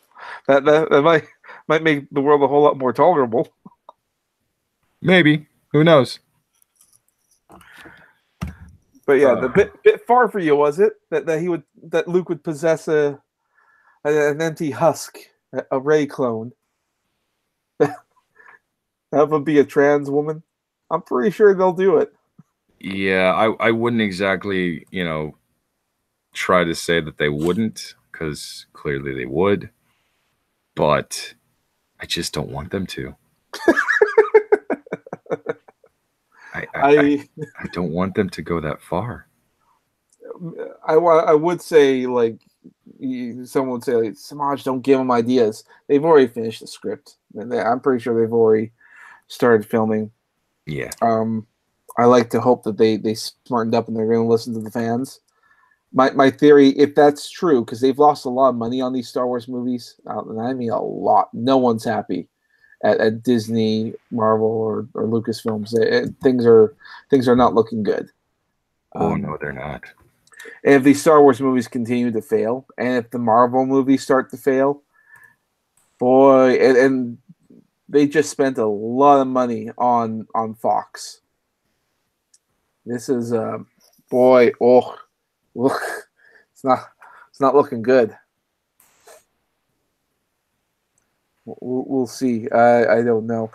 That might make the world a whole lot more tolerable. Maybe. Who knows? But yeah, the bit far for you, was it? That Luke would possess an empty husk, a Rey clone. Have him be a trans woman? I'm pretty sure they'll do it. Yeah, I wouldn't exactly, try to say that they wouldn't, because clearly they would. But I just don't want them to. I don't want them to go that far. I would say, like, someone would say, like, Semaj, don't give them ideas. They've already finished the script. I'm pretty sure they've already started filming. Yeah. I like to hope that they smartened up and they're going to listen to the fans. My theory, if that's true, because they've lost a lot of money on these Star Wars movies, and I mean a lot. No one's happy at Disney, Marvel, or Lucasfilms. Things are not looking good. Oh no, they're not. And if these Star Wars movies continue to fail, and if the Marvel movies start to fail, boy, and they just spent a lot of money on Fox. This is boy, look, it's not looking good. We'll see. I don't know.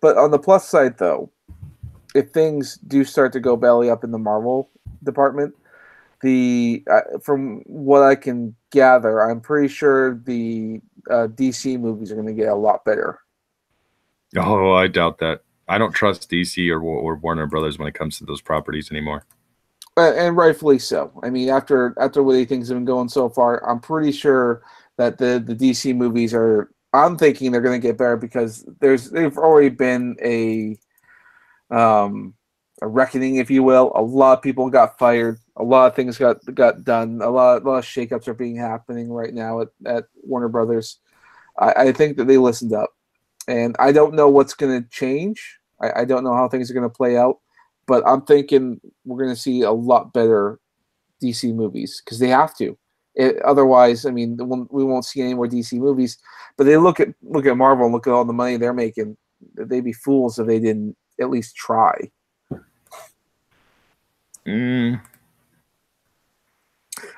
But on the plus side, though, if things do start to go belly up in the Marvel department, from what I can gather, I'm pretty sure the DC movies are going to get a lot better. Oh, I doubt that. I don't trust DC or Warner Brothers when it comes to those properties anymore. And rightfully so. I mean, after the way things have been going so far, I'm pretty sure that the DC movies are. I'm thinking they're going to get better because they've already been a reckoning, if you will. A lot of people got fired. A lot of things got done. A lot of shakeups are happening right now at Warner Brothers. I think that they listened up, and I don't know what's going to change. I don't know how things are going to play out, but I'm thinking we're going to see a lot better DC movies because they have to. Otherwise, I mean, we won't see any more DC movies. But they look at Marvel and look at all the money they're making. They'd be fools if they didn't at least try.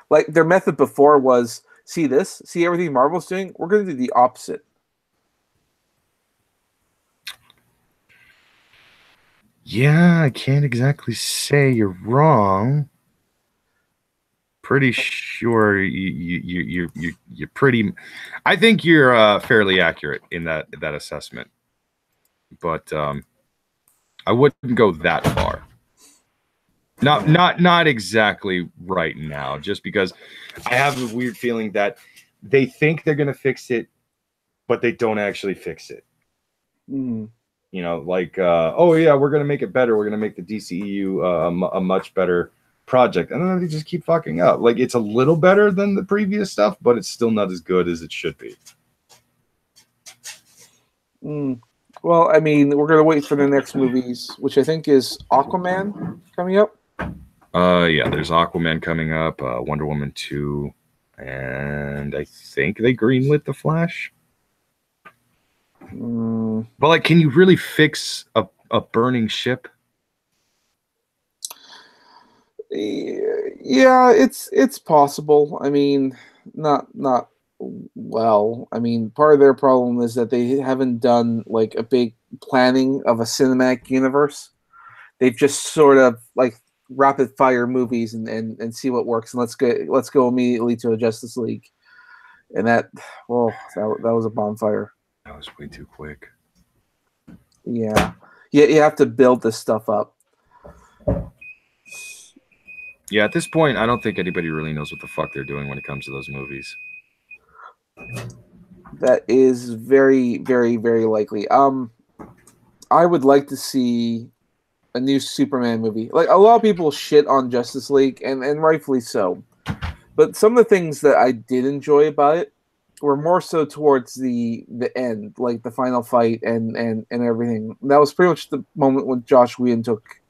Like their method before was, see everything Marvel's doing? We're going to do the opposite. Yeah, I can't exactly say you're wrong. Pretty sure you're pretty. I think you're fairly accurate in that assessment, but I wouldn't go that far. Not exactly right now, just because I have a weird feeling that they think they're gonna fix it, but they don't actually fix it. Mm. You know, like oh yeah, we're gonna make it better. We're gonna make the DCEU a much better project, and then they just keep fucking up. Like it's a little better than the previous stuff, but it's still not as good as it should be. Well, I mean, we're gonna wait for the next movies, which I think is Aquaman coming up. Yeah, there's Aquaman coming up, Wonder Woman 2, and I think they greenlit The Flash. But like, can you really fix a burning ship? Yeah, it's possible. I mean, not well. I mean, part of their problem is that they haven't done like a big planning of a cinematic universe. They've just sort of like rapid fire movies and see what works, and let's go immediately to a Justice League. And that was a bonfire. That was way too quick. Yeah. You have to build this stuff up. Yeah, at this point, I don't think anybody really knows what the fuck they're doing when it comes to those movies. That is very, very, very likely. I would like to see a new Superman movie. Like a lot of people shit on Justice League, and rightfully so. But some of the things that I did enjoy about it were more so towards the end, like the final fight and everything. That was pretty much the moment when Josh Whedon took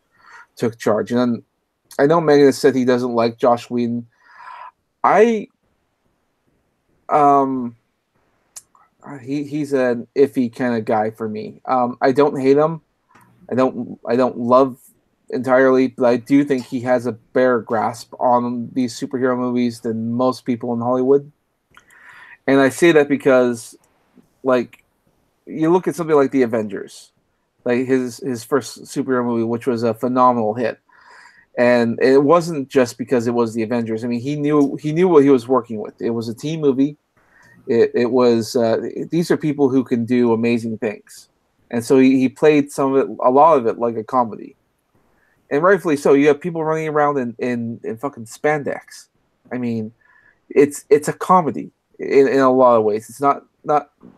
charge. And then I know Megan has said he doesn't like Josh Whedon. He's an iffy kind of guy for me. I don't hate him. I don't love entirely, but I do think he has a better grasp on these superhero movies than most people in Hollywood. And I say that because, like, you look at something like The Avengers, like his first superhero movie, which was a phenomenal hit, and it wasn't just because it was The Avengers. I mean, he knew what he was working with. It was a team movie. It was these are people who can do amazing things, and so he played a lot of it like a comedy. and rightfully so. You have people running around in fucking spandex. I mean, it's a comedy in a lot of ways. It's not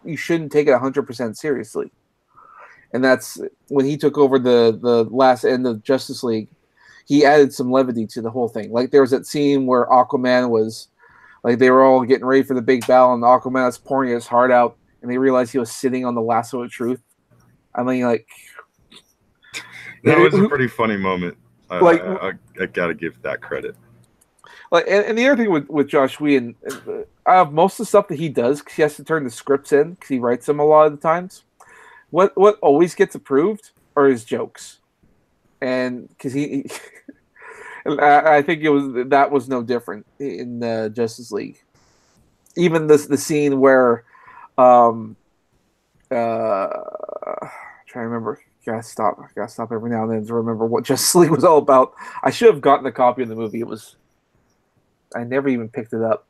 you shouldn't take it 100% seriously. And that's when he took over the last end of Justice League. He added some levity to the whole thing. Like there was that scene where Aquaman was, like they were all getting ready for the big battle, and Aquaman was pouring his heart out, and they realized he was sitting on the lasso of truth. I mean, like that was a pretty funny moment. Like I gotta give that credit. Like, and the other thing with Josh Whedon, out of most of the stuff that he does, because he has to turn the scripts in because he writes them a lot of the times. What always gets approved are his jokes, and because I think that was no different in Justice League. Even the scene where, trying to remember, gotta stop every now and then to remember what Justice League was all about. I should have gotten a copy of the movie. I never even picked it up.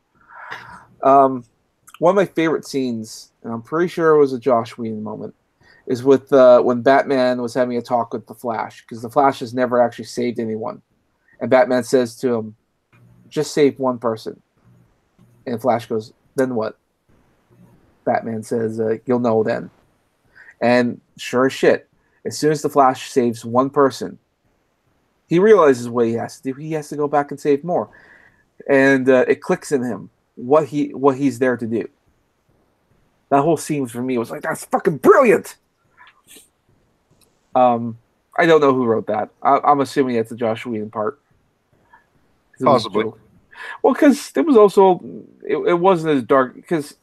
One of my favorite scenes, and I'm pretty sure it was a Josh Whedon moment, is with when Batman was having a talk with the Flash, because the Flash has never actually saved anyone, and Batman says to him, "Just save one person," and Flash goes, "Then what?" Batman says, "You'll know then." And sure as shit, as soon as the Flash saves one person, he realizes what he has to do. He has to go back and save more. And it clicks in him what he's there to do. That whole scene for me was like, that's fucking brilliant. I don't know who wrote that. I'm assuming it's the Josh Whedon part. Possibly. Well, because it was also it wasn't as dark. Because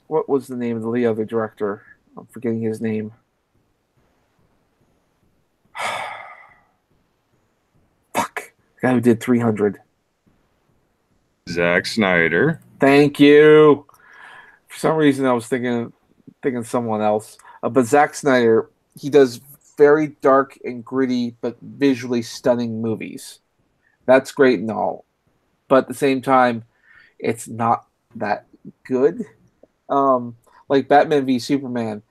what was the name of the other director? I'm forgetting his name. Fuck, the guy who did 300. Zack Snyder. Thank you. For some reason, I was thinking someone else. But Zack Snyder, he does very dark and gritty, but visually stunning movies. That's great and all, but at the same time, it's not that good. Like Batman v Superman,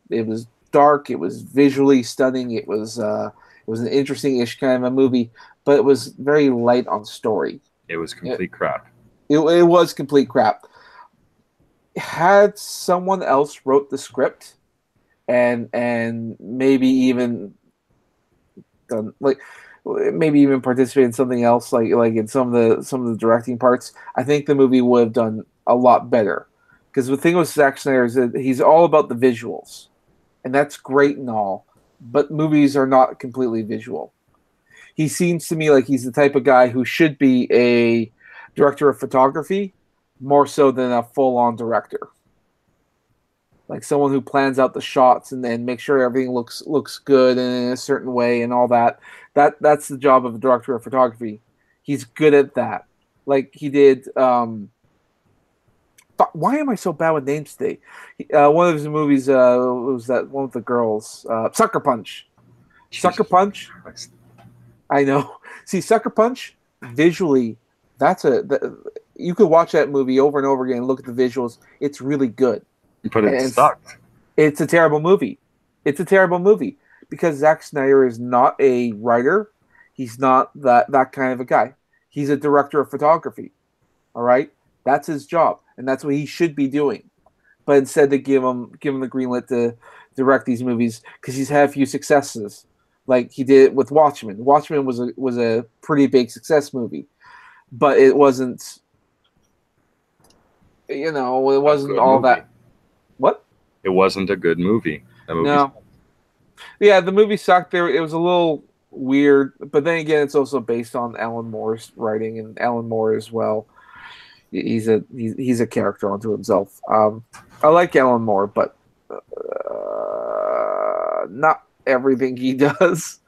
it was dark. It was visually stunning. It was an interesting-ish kind of a movie, but it was very light on story. It was complete crap. It was complete crap. Had someone else wrote the script, and maybe even done maybe even participate in something else, like in some of the directing parts, I think the movie would have done a lot better. Because the thing with Zack Snyder is that he's all about the visuals, and that's great and all, but movies are not completely visual. He seems to me like he's the type of guy who should be a director of photography more so than a full-on director. Like someone who plans out the shots and then make sure everything looks good in a certain way and all that. That's the job of a director of photography. He's good at that. Like he did. Why am I so bad with names today? One of his movies was that one with the girls, Sucker Punch. Sucker Punch. I know. See, Sucker Punch visually, you could watch that movie over and over again and look at the visuals. It's really good. But it sucked. It's a terrible movie. It's a terrible movie because Zack Snyder is not a writer. He's not that kind of a guy. He's a director of photography. All right? That's his job, and that's what he should be doing. But instead, they give him the green light to direct these movies because he's had a few successes, like he did with Watchmen. Watchmen was a pretty big success movie, but it wasn't. It wasn't all that. What? It wasn't a good movie. No. Yeah, the movie sucked. It was a little weird, but then again, it's also based on Alan Moore's writing, and Alan Moore as well. He's a character unto himself. I like Alan Moore, but not everything he does.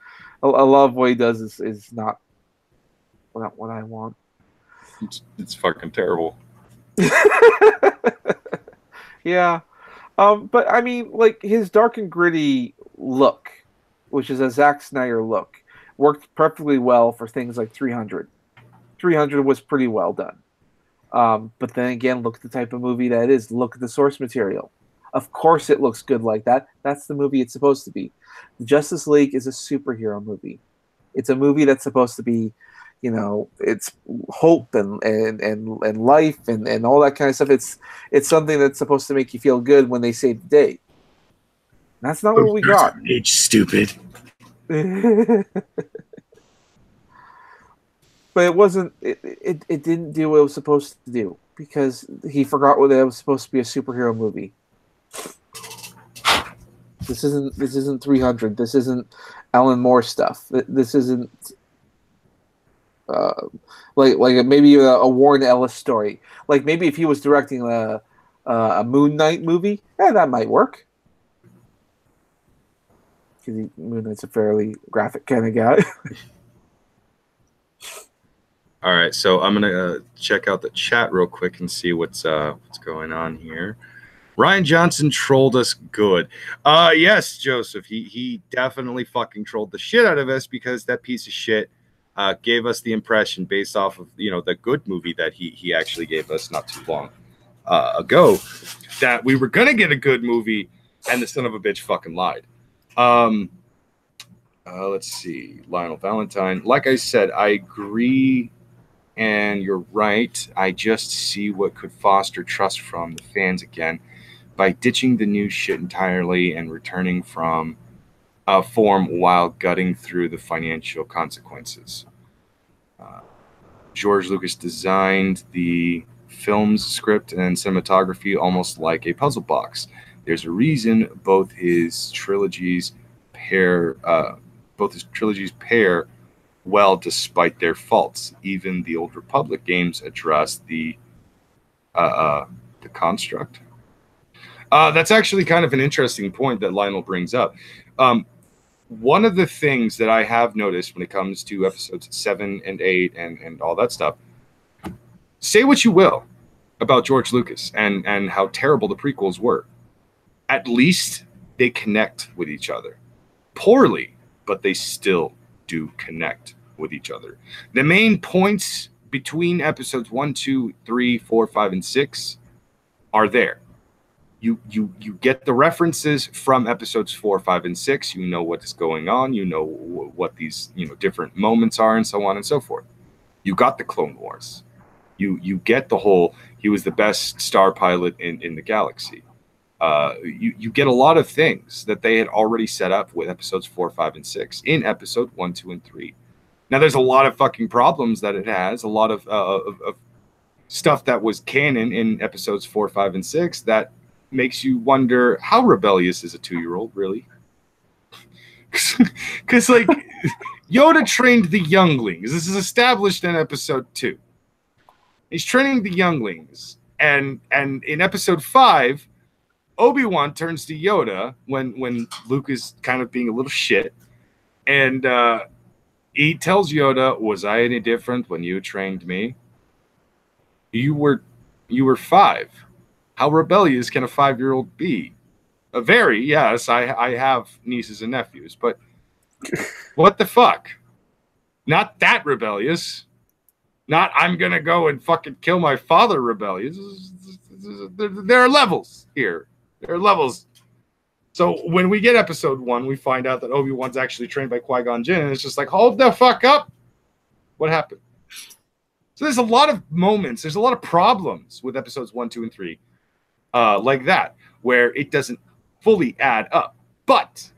A lot of what he does is not what I want. It's fucking terrible. Yeah. But I mean, like his dark and gritty look, which is a Zack Snyder look, worked perfectly well for things like 300. 300 was pretty well done. But then again, look at the type of movie that is. Look at the source material. Of course it looks good like that. That's the movie it's supposed to be. The Justice League is a superhero movie. It's a movie that's supposed to be, you know, it's hope and life and all that kind of stuff. It's something that's supposed to make you feel good when they save the day. That's not what we got. It's stupid. But it wasn't. It didn't do what it was supposed to do because he forgot what it was supposed to be a superhero movie. This isn't 300. This isn't Alan Moore stuff. This isn't like maybe a Warren Ellis story. Like maybe if he was directing a Moon Knight movie, that might work. Because Moon Knight's a fairly graphic kind of guy. All right, so I'm gonna check out the chat real quick and see what's going on here. Ryan Johnson trolled us good. Yes, Joseph, he definitely fucking trolled the shit out of us because that piece of shit gave us the impression based off of, you know, the good movie that he actually gave us not too long ago that we were gonna get a good movie, and the son of a bitch fucking lied. Let's see, Lionel Valentine. Like I said, I agree. And you're right. I just see what could foster trust from the fans again by ditching the new shit entirely and returning from form while gutting through the financial consequences. George Lucas designed the film's script and cinematography almost like a puzzle box. There's a reason both his trilogies pair well despite their faults. Even the Old Republic games address the construct. That's actually kind of an interesting point that Lionel brings up. One of the things that I have noticed when it comes to episodes 7 and 8 and all that stuff, say what you will about George Lucas and how terrible the prequels were, at least they connect with each other. Poorly, but they still do connect with each other. The main points between episodes 1, 2, 3, 4, 5, and 6 are there. You get the references from episodes 4, 5, and 6. You know what is going on. You know what these different moments are, and so on and so forth. You got the Clone Wars. You get the whole he was the best star pilot in the galaxy. You get a lot of things that they had already set up with episodes 4, 5, and 6 in episode 1, 2, and 3. Now, there's a lot of fucking problems that it has, a lot of stuff that was canon in episodes 4, 5, and 6 that makes you wonder how rebellious is a 2-year-old, really? Because, like, Yoda trained the younglings. This is established in episode 2. He's training the younglings. And in episode 5, Obi-Wan turns to Yoda when Luke is kind of being a little shit. And he tells Yoda, "Was I any different when you trained me? You were 5. How rebellious can a 5-year-old be?" Very, yes, I have nieces and nephews, but what the fuck? Not that rebellious. Not I'm going to go and fucking kill my father rebellious. There are levels here. There are levels. So when we get episode 1, we find out that Obi-Wan's actually trained by Qui-Gon Jinn, and it's just like, hold the fuck up. What happened? So there's a lot of moments, there's a lot of problems with episodes 1, 2, and 3 like that, where it doesn't fully add up. But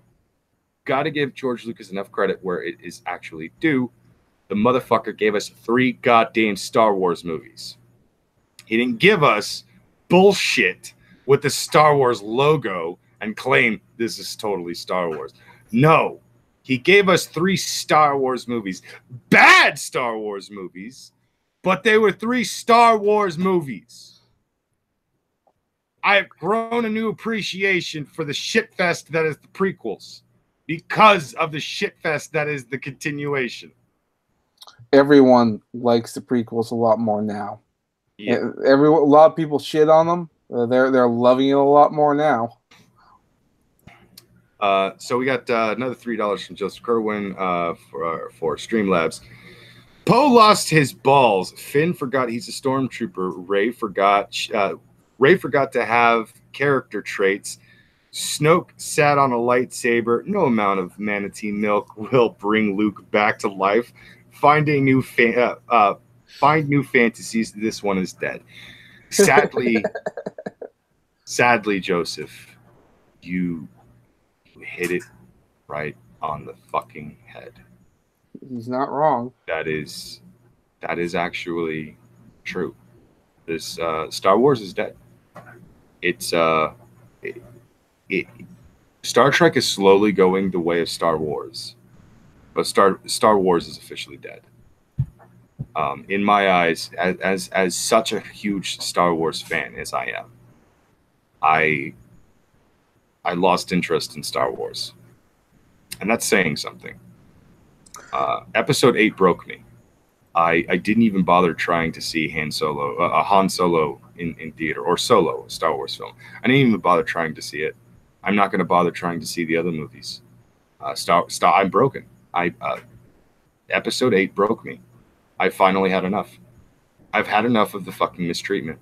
got to give George Lucas enough credit where it is actually due. The motherfucker gave us 3 goddamn Star Wars movies. He didn't give us bullshit with the Star Wars logo and claim this is totally Star Wars. No, he gave us 3 Star Wars movies. Bad Star Wars movies, but they were 3 Star Wars movies. I've grown a new appreciation for the shitfest that is the prequels because of the shitfest that is the continuation. Everyone likes the prequels a lot more now. Yeah. A lot of people shit on them. They're loving it a lot more now. So we got another $3 from Joseph Kerwin for Streamlabs. Poe lost his balls. Finn forgot he's a stormtrooper. Rey forgot Rey forgot to have character traits. Snoke sat on a lightsaber. No amount of manatee milk will bring Luke back to life. Find new fantasies. This one is dead. Sadly, Joseph, you hit it right on the fucking head. He's not wrong. That is actually true. This Star Wars is dead. It's Star Trek is slowly going the way of Star Wars, but Star Wars is officially dead. In my eyes, as such a huge Star Wars fan as I am, I lost interest in Star Wars, and that's saying something. Episode 8 broke me. I didn't even bother trying to see Han Solo in theater, or Solo, a Star Wars film. I didn't even bother trying to see it. I'm not going to bother trying to see the other movies. I'm broken. Episode 8 broke me. I finally had enough. I've had enough of the fucking mistreatment.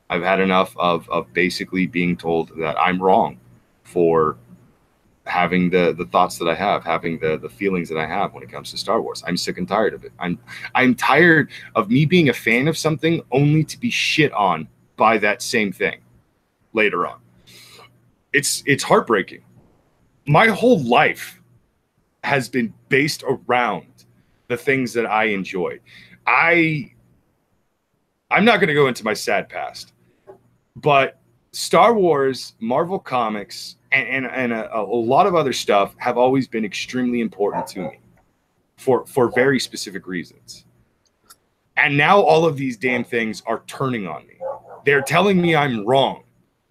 I've had enough of basically being told that I'm wrong for having the thoughts that I have, having the feelings that I have when it comes to Star Wars. I'm sick and tired of it. I'm tired of me being a fan of something only to be shit on by that same thing later on. It's heartbreaking. My whole life has been based around the things that I enjoy. I'm not going to go into my sad past, but Star Wars, Marvel Comics, and a lot of other stuff have always been extremely important to me for very specific reasons. And now all of these damn things are turning on me. They're telling me I'm wrong.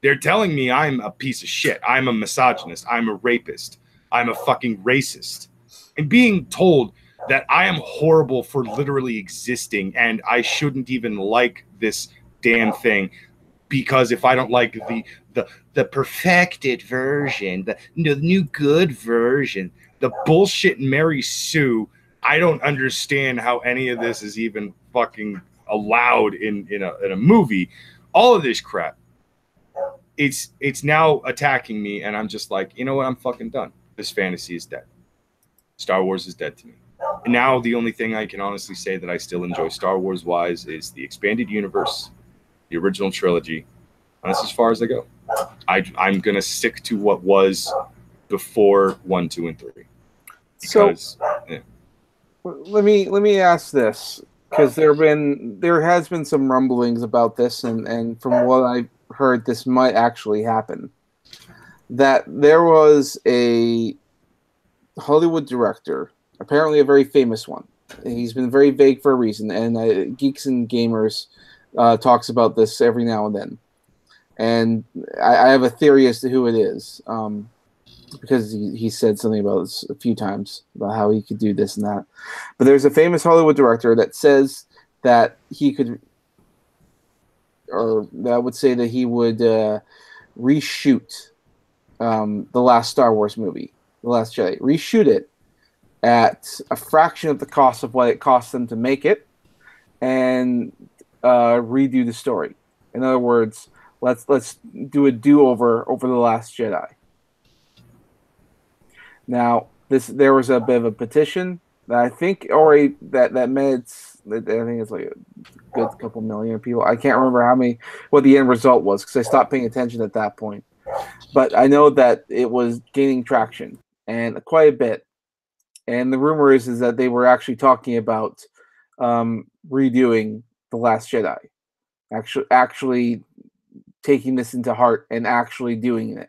They're telling me I'm a piece of shit. I'm a misogynist. I'm a rapist. I'm a fucking racist. And being told that I am horrible for literally existing and I shouldn't even like this damn thing because if I don't like the perfected version, the new good version, the bullshit Mary Sue, I don't understand how any of this is even fucking allowed in a movie. All of this crap. It's now attacking me, and I'm just like, you know what? I'm fucking done. This fantasy is dead. Star Wars is dead to me. And now the only thing I can honestly say that I still enjoy Star Wars wise is the expanded universe, the original trilogy. And that's as far as I go. I'm gonna stick to what was before 1, 2, and 3. Because, so let me ask this, because there has been some rumblings about this, and from what I've heard, this might actually happen. That there was a Hollywood director, apparently a very famous one. He's been very vague for a reason, and Geeks and Gamers talks about this every now and then. And I have a theory as to who it is, because he said something about this a few times, about how he could do this and that. But there's a famous Hollywood director that says that he could, or that would say that he would reshoot the last Star Wars movie, The Last Jedi. Reshoot it at a fraction of the cost of what it cost them to make it, and redo the story. In other words, let's do a do-over over The Last Jedi. Now, there was a bit of a petition that I think already that made, I think it's like a good couple million people. I can't remember what the end result was because I stopped paying attention at that point. But I know that it was gaining traction, and quite a bit. And the rumor is that they were actually talking about redoing The Last Jedi, actually taking this into heart and actually doing it.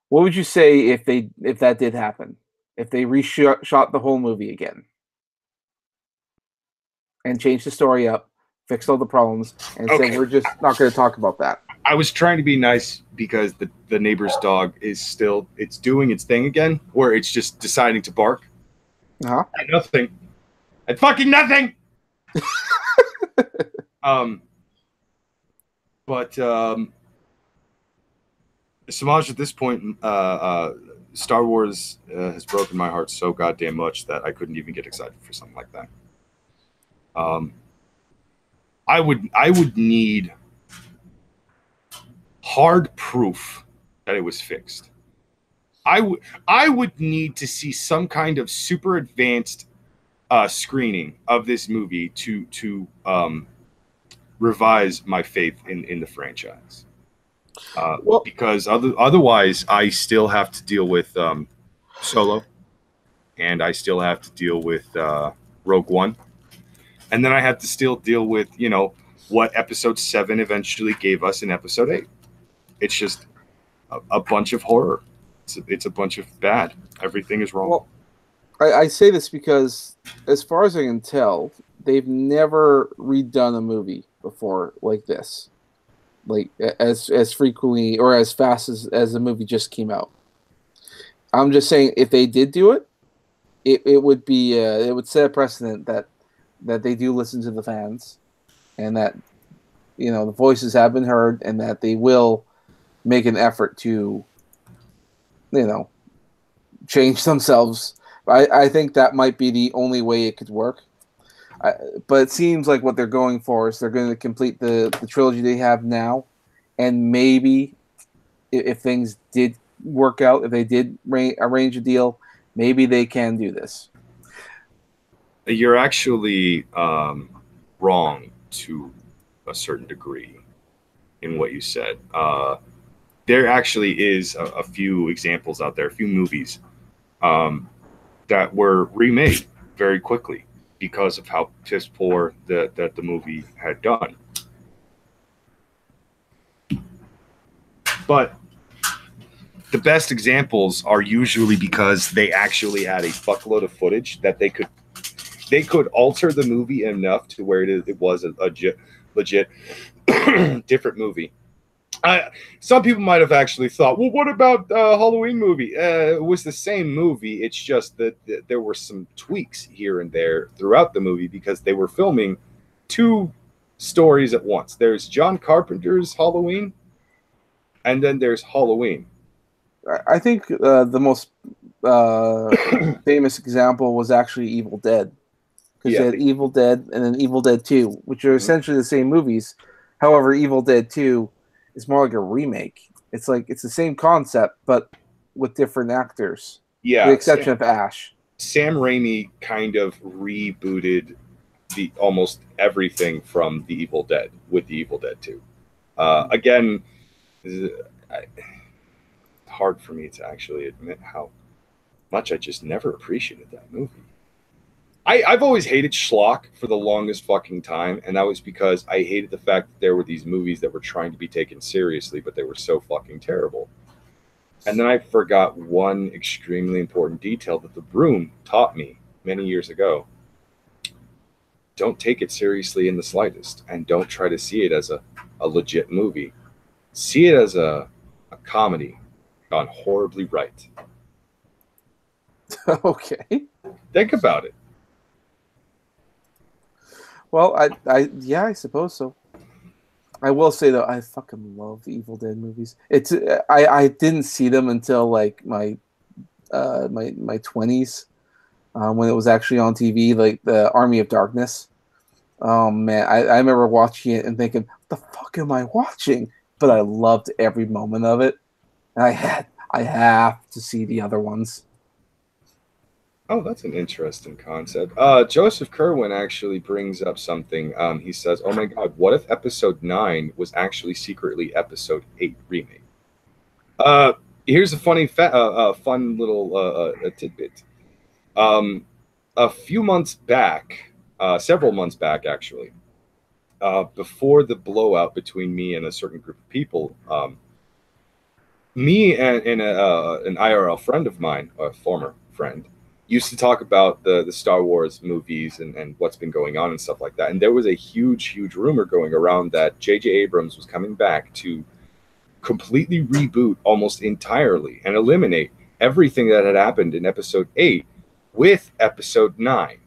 What would you say if that did happen? If they shot the whole movie again and changed the story up, fixed all the problems, and said we're just not going to talk about that? I was trying to be nice because the neighbor's dog is it's doing its thing again, where it's just deciding to bark. Uh-huh. At nothing. At fucking nothing. But Semaj, at this point, Star Wars has broken my heart so goddamn much that I couldn't even get excited for something like that. I would need hard proof that it was fixed. I would need to see some kind of super advanced screening of this movie to revise my faith in the franchise. Well, Because otherwise, I still have to deal with Solo, and I still have to deal with Rogue One, and then I have to still deal with, you know, what Episode 7 eventually gave us in Episode 8. It's just a bunch of horror. It's a bunch of bad. Everything is wrong. well, I say this because, as far as I can tell, they've never redone a movie before like this, like as frequently or as fast as the movie just came out. I'm just saying, if they did do it, it would be it would set a precedent that they do listen to the fans, and that, you know, the voices have been heard, and that they will make an effort to, you know, change themselves. I think that might be the only way it could work. But it seems like what they're going for is they're going to complete the trilogy they have now, and maybe if things did work out, if they did arrange a deal, maybe they can do this. You're actually wrong to a certain degree in what you said. There actually is a few examples out there, a few movies that were remade very quickly because of how piss poor that the movie had done. But the best examples are usually because they actually had a fuckload of footage that they could alter the movie enough to where it was a legit different movie. Some people might have actually thought, well, what about Halloween movie? It was the same movie. It's just that there were some tweaks here and there throughout the movie because they were filming two stories at once. There's John Carpenter's Halloween, and then there's Halloween. I think the most famous example was actually Evil Dead. Because you had Evil Dead and then Evil Dead 2, which are essentially the same movies. However, Evil Dead 2 is more like a remake. It's like it's the same concept, but with different actors. Yeah. With the exception of Ash. Sam Raimi kind of rebooted the almost everything from the Evil Dead with the Evil Dead 2. Again, hard for me to actually admit how much I just never appreciated that movie. I've always hated schlock for the longest fucking time, and that was because I hated the fact that there were these movies that were trying to be taken seriously, but they were so fucking terrible. And then I forgot one extremely important detail that The Broom taught me many years ago. Don't take it seriously in the slightest, and don't try to see it as a legit movie. See it as a comedy gone horribly right. Okay. Think about it. Well, I suppose so. I will say though, I fucking love the Evil Dead movies. It's I didn't see them until like my 20s, when it was actually on TV, like the Army of Darkness. Oh man, I remember watching it and thinking, "What the fuck am I watching?" But I loved every moment of it. And I have to see the other ones. Oh, that's an interesting concept. Joseph Kerwin actually brings up something. He says, "Oh my God, what if Episode 9 was actually secretly Episode 8 remake?" Here's a funny, fun little tidbit. A few months back, several months back actually, before the blowout between me and a certain group of people, me and an IRL friend of mine, a former friend, used to talk about the Star Wars movies and what's been going on and stuff like that. And there was a huge rumor going around that J.J. Abrams was coming back to completely reboot almost entirely and eliminate everything that had happened in Episode 8 with Episode 9.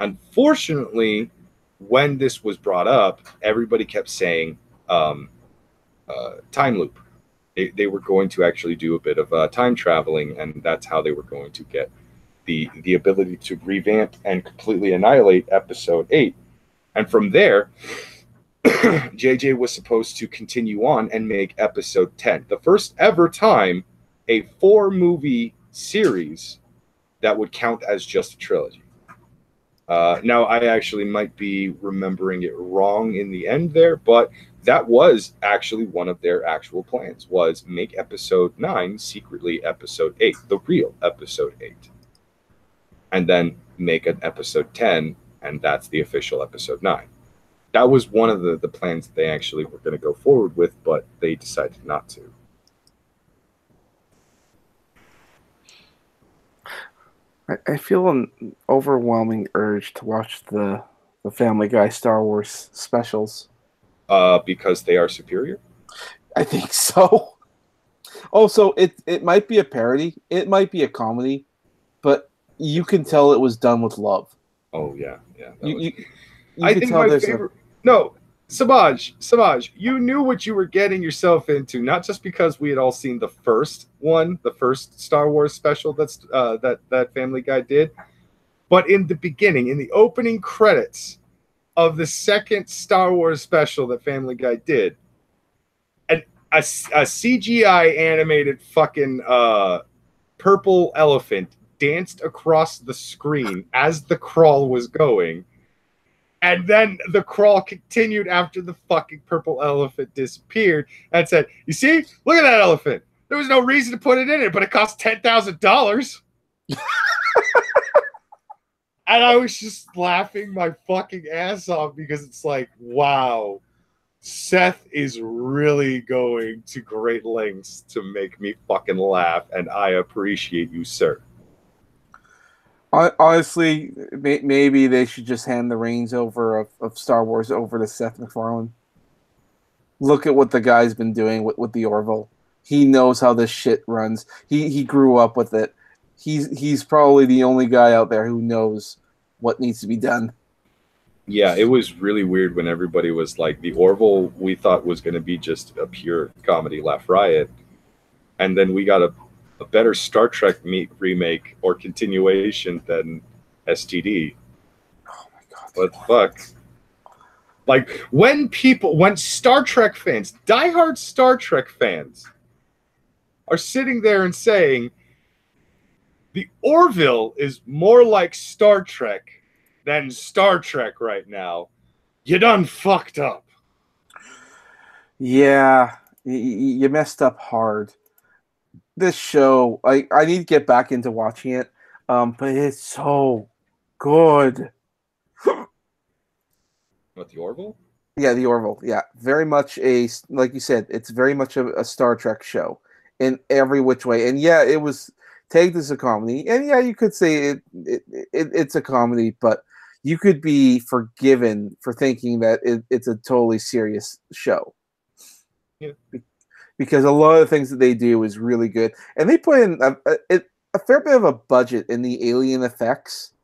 Unfortunately, when this was brought up, everybody kept saying time loop. They were going to actually do a bit of time traveling, and that's how they were going to get the ability to revamp and completely annihilate Episode 8. And from there, JJ was supposed to continue on and make episode 10, the first ever time a 4-movie series that would count as just a trilogy. Now, I actually might be remembering it wrong in the end there, but that was actually one of their actual plans, was make episode 9 secretly episode 8, the real episode 8. And then make an episode 10, and that's the official episode 9. That was one of the plans that they actually were going to go forward with, but they decided not to. I feel an overwhelming urge to watch the Family Guy Star Wars specials. Because they are superior? I think so. Also, it might be a parody. It might be a comedy, but you can tell it was done with love. Oh, yeah. Yeah. You I can think tell my there's favorite... No, Semaj, you knew what you were getting yourself into, not just because we had all seen the first one, the first Star Wars special that Family Guy did, but in the beginning, in the opening credits of the second Star Wars special that Family Guy did, a CGI animated fucking purple elephant danced across the screen as the crawl was going. And then the crawl continued after the fucking purple elephant disappeared and said, "You see? Look at that elephant. There was no reason to put it in it, but it cost $10,000. And I was just laughing my fucking ass off because it's like, wow, Seth is really going to great lengths to make me fucking laugh, and I appreciate you, sir. Honestly, maybe they should just hand the reins over of Star Wars over to Seth MacFarlane. Look at what the guy's been doing with the Orville. He knows how this shit runs. He grew up with it. He's probably the only guy out there who knows what needs to be done. Yeah, it was really weird when everybody was like, the Orville we thought was going to be just a pure comedy laugh riot. And then we got a better Star Trek remake or continuation than STD. Oh my god! What the fuck? Like, when Star Trek fans, diehard Star Trek fans, are sitting there and saying the Orville is more like Star Trek than Star Trek right now, you done fucked up. Yeah, you messed up hard. This show, I need to get back into watching it, but it's so good. What, the Orville? Yeah, the Orville. Yeah, very much like you said, it's very much a Star Trek show in every which way. And yeah, it was tagged as a comedy. And yeah, you could say it's a comedy, but you could be forgiven for thinking that it's a totally serious show. Yeah. Because a lot of the things that they do is really good, and they put in a fair bit of a budget in the alien effects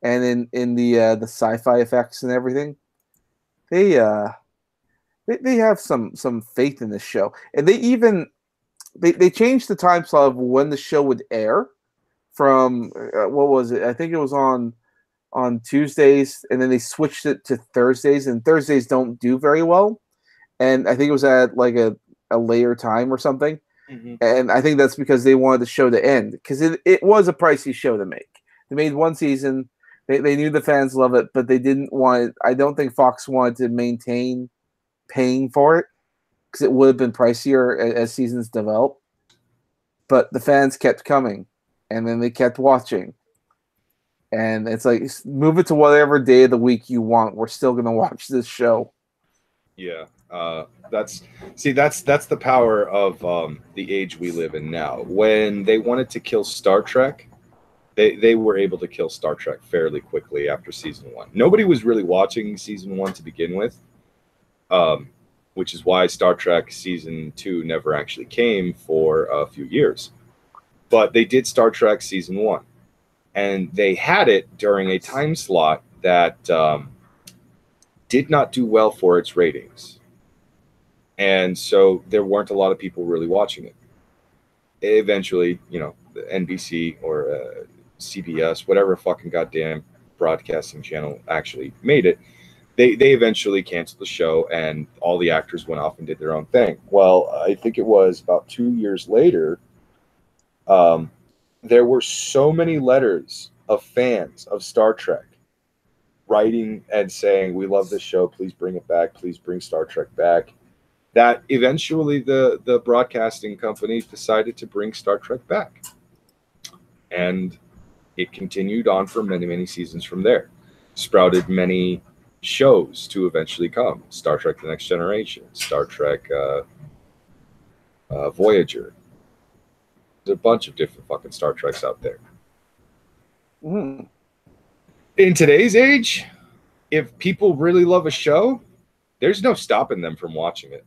and in the sci-fi effects and everything. They have some faith in this show, and they changed the time slot of when the show would air from what was it? I think it was on Tuesdays, and then they switched it to Thursdays, and Thursdays don't do very well, and I think it was at like a later time or something. Mm-hmm. And I think that's because they wanted the show to end, because it was a pricey show to make. They made one season. They knew the fans love it, but they didn't want it. I don't think Fox wanted to maintain paying for it, because it would have been pricier as seasons developed. But the fans kept coming, and then they kept watching. And it's like, move it to whatever day of the week you want. We're still going to watch this show. Yeah. That's the power of the age we live in now. When they wanted to kill Star Trek, they were able to kill Star Trek fairly quickly after season 1. Nobody was really watching season 1 to begin with, which is why Star Trek season 2 never actually came for a few years. But they did Star Trek season 1, and they had it during a time slot that did not do well for its ratings. And so there weren't a lot of people really watching it. Eventually, the NBC or CBS, whatever fucking goddamn broadcasting channel actually made it, they eventually canceled the show, and all the actors went off and did their own thing. Well, I think it was about 2 years later, there were so many letters of fans of Star Trek writing and saying, "We love this show. Please bring it back. Please bring Star Trek back." That eventually the broadcasting company decided to bring Star Trek back, and it continued on for many, many seasons from there. Sprouted many shows to eventually come: Star Trek: The Next Generation, Star Trek Voyager. There's a bunch of different fucking Star Treks out there. Mm. In today's age, if people really love a show, there's no stopping them from watching it.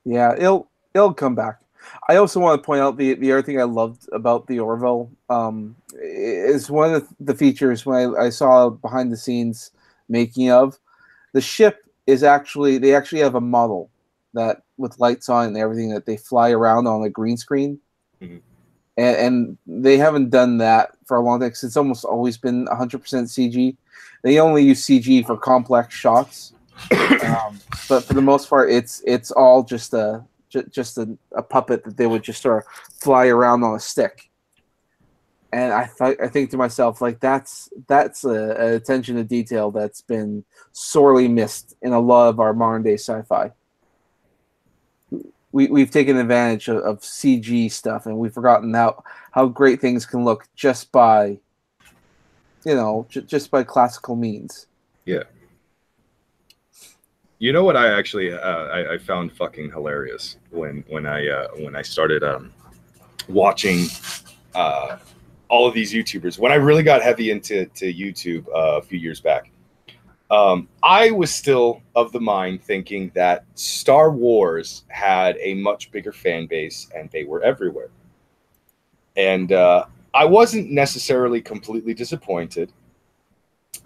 Yeah, it'll come back. I also want to point out the other thing I loved about the Orville is one of the features when I saw behind the scenes making of the ship is actually they actually have a model that with lights on and everything that they fly around on a green screen. Mhm. And they haven't done that for a long time because it's almost always been 100% CG. They only use CG for complex shots, but for the most part, it's all just a puppet that they would just sort of fly around on a stick. And I think to myself, like that's a attention to detail that's been sorely missed in a lot of our modern day sci-fi. We've taken advantage of CG stuff, and we've forgotten how great things can look just by, just by classical means. Yeah. You know what I actually I found fucking hilarious when I started watching all of these YouTubers, when I really got heavy into YouTube a few years back. I was still of the mind thinking that Star Wars had a much bigger fan base and they were everywhere. And I wasn't necessarily completely disappointed.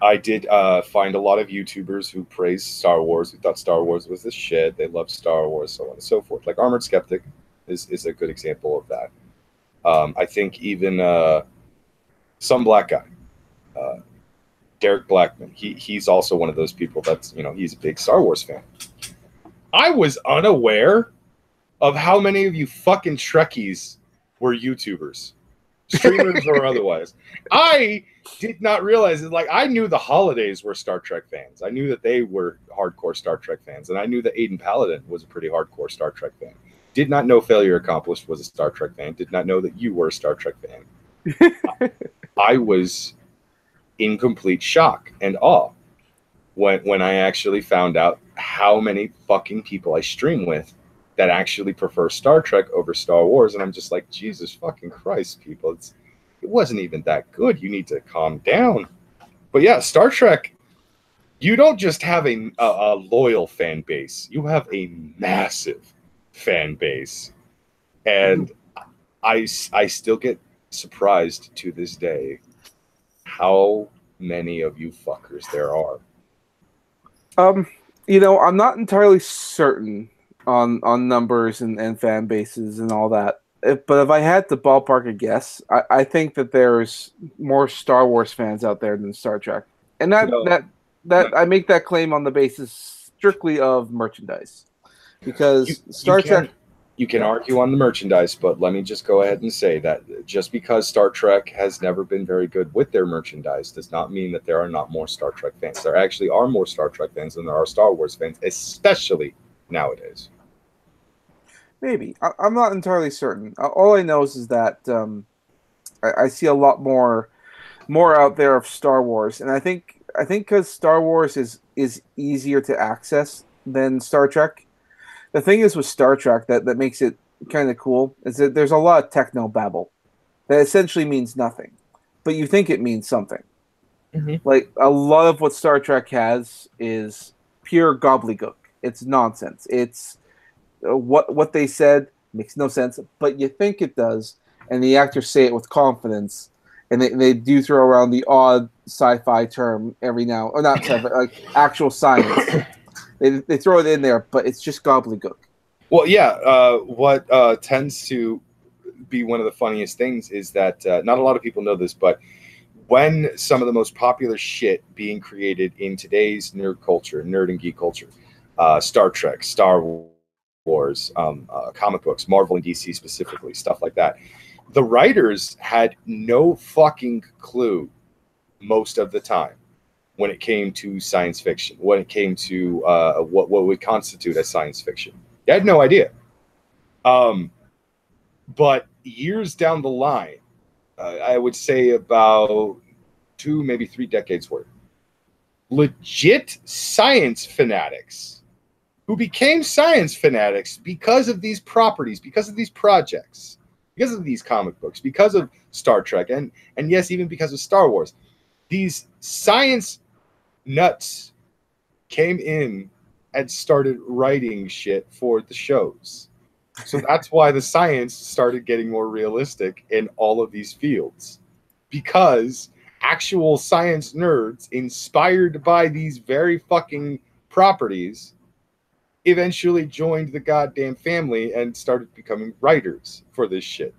I did find a lot of YouTubers who praised Star Wars, who thought Star Wars was the shit. They loved Star Wars, so on and so forth. Like Armored Skeptic is a good example of that. I think even some black guy, Derek Blackman, he's also one of those people that's, he's a big Star Wars fan. I was unaware of how many of you fucking Trekkies were YouTubers, streamers or otherwise. I did not realize it. Like, I knew the Holidays were Star Trek fans. I knew that they were hardcore Star Trek fans, and I knew that Aiden Paladin was a pretty hardcore Star Trek fan. Did not know Failure Accomplished was a Star Trek fan. Did not know that you were a Star Trek fan. I was in complete shock and awe when I actually found out how many fucking people I stream with that actually prefer Star Trek over Star Wars. And I'm just like, Jesus fucking Christ, people. It wasn't even that good. You need to calm down. But yeah, Star Trek, you don't just have a loyal fan base. You have a massive fan base. And I still get surprised to this day how many of you fuckers there are. I'm not entirely certain on numbers and fan bases and all that. But if I had to ballpark a guess, I think that there's more Star Wars fans out there than Star Trek. And that I make that claim on the basis strictly of merchandise. Because Star Trek... You can argue on the merchandise, but let me just go ahead and say that just because Star Trek has never been very good with their merchandise does not mean that there are not more Star Trek fans. There actually are more Star Trek fans than there are Star Wars fans, especially nowadays. Maybe. I'm not entirely certain. All I know is that I see a lot more out there of Star Wars, and I think because Star Wars is easier to access than Star Trek. The thing is with Star Trek that makes it kind of cool is that there's a lot of techno babble that essentially means nothing, but you think it means something. Mm-hmm. Like a lot of what Star Trek has is pure gobbledygook. It's nonsense. It's what they said makes no sense, but you think it does, and the actors say it with confidence, and they do throw around the odd sci-fi term every now, or not sci-fi, like actual science. They throw it in there, but it's just gobbledygook. Well, yeah. What tends to be one of the funniest things is that not a lot of people know this, but when some of the most popular shit being created in today's nerd culture, nerd and geek culture, Star Trek, Star Wars, comic books, Marvel and DC specifically, stuff like that, the writers had no fucking clue most of the time when it came to science fiction, when it came to what would constitute as science fiction. They had no idea. But years down the line, I would say about 2, maybe 3 decades worth, legit science fanatics who became science fanatics because of these properties, because of these projects, because of these comic books, because of Star Trek, and yes, even because of Star Wars. These science nuts came in and started writing shit for the shows. So that's why the science started getting more realistic in all of these fields, because actual science nerds inspired by these very fucking properties eventually joined the goddamn family and started becoming writers for this shit.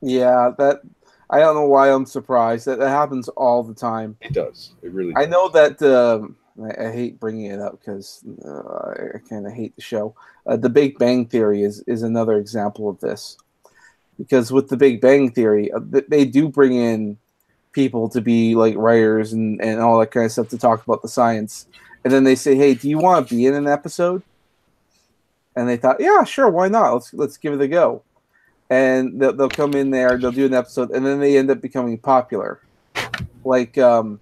Yeah, that I don't know why I'm surprised. That happens all the time. It does. It really does. I know that I hate bringing it up because I kind of hate the show. The Big Bang Theory is another example of this. Because with the Big Bang Theory, they do bring in people to be like writers and all that kind of stuff to talk about the science. And then they say, hey, do you want to be in an episode? And they thought, yeah, sure, why not? Let's give it a go. And they'll come in there, they'll do an episode, and then they end up becoming popular. Like a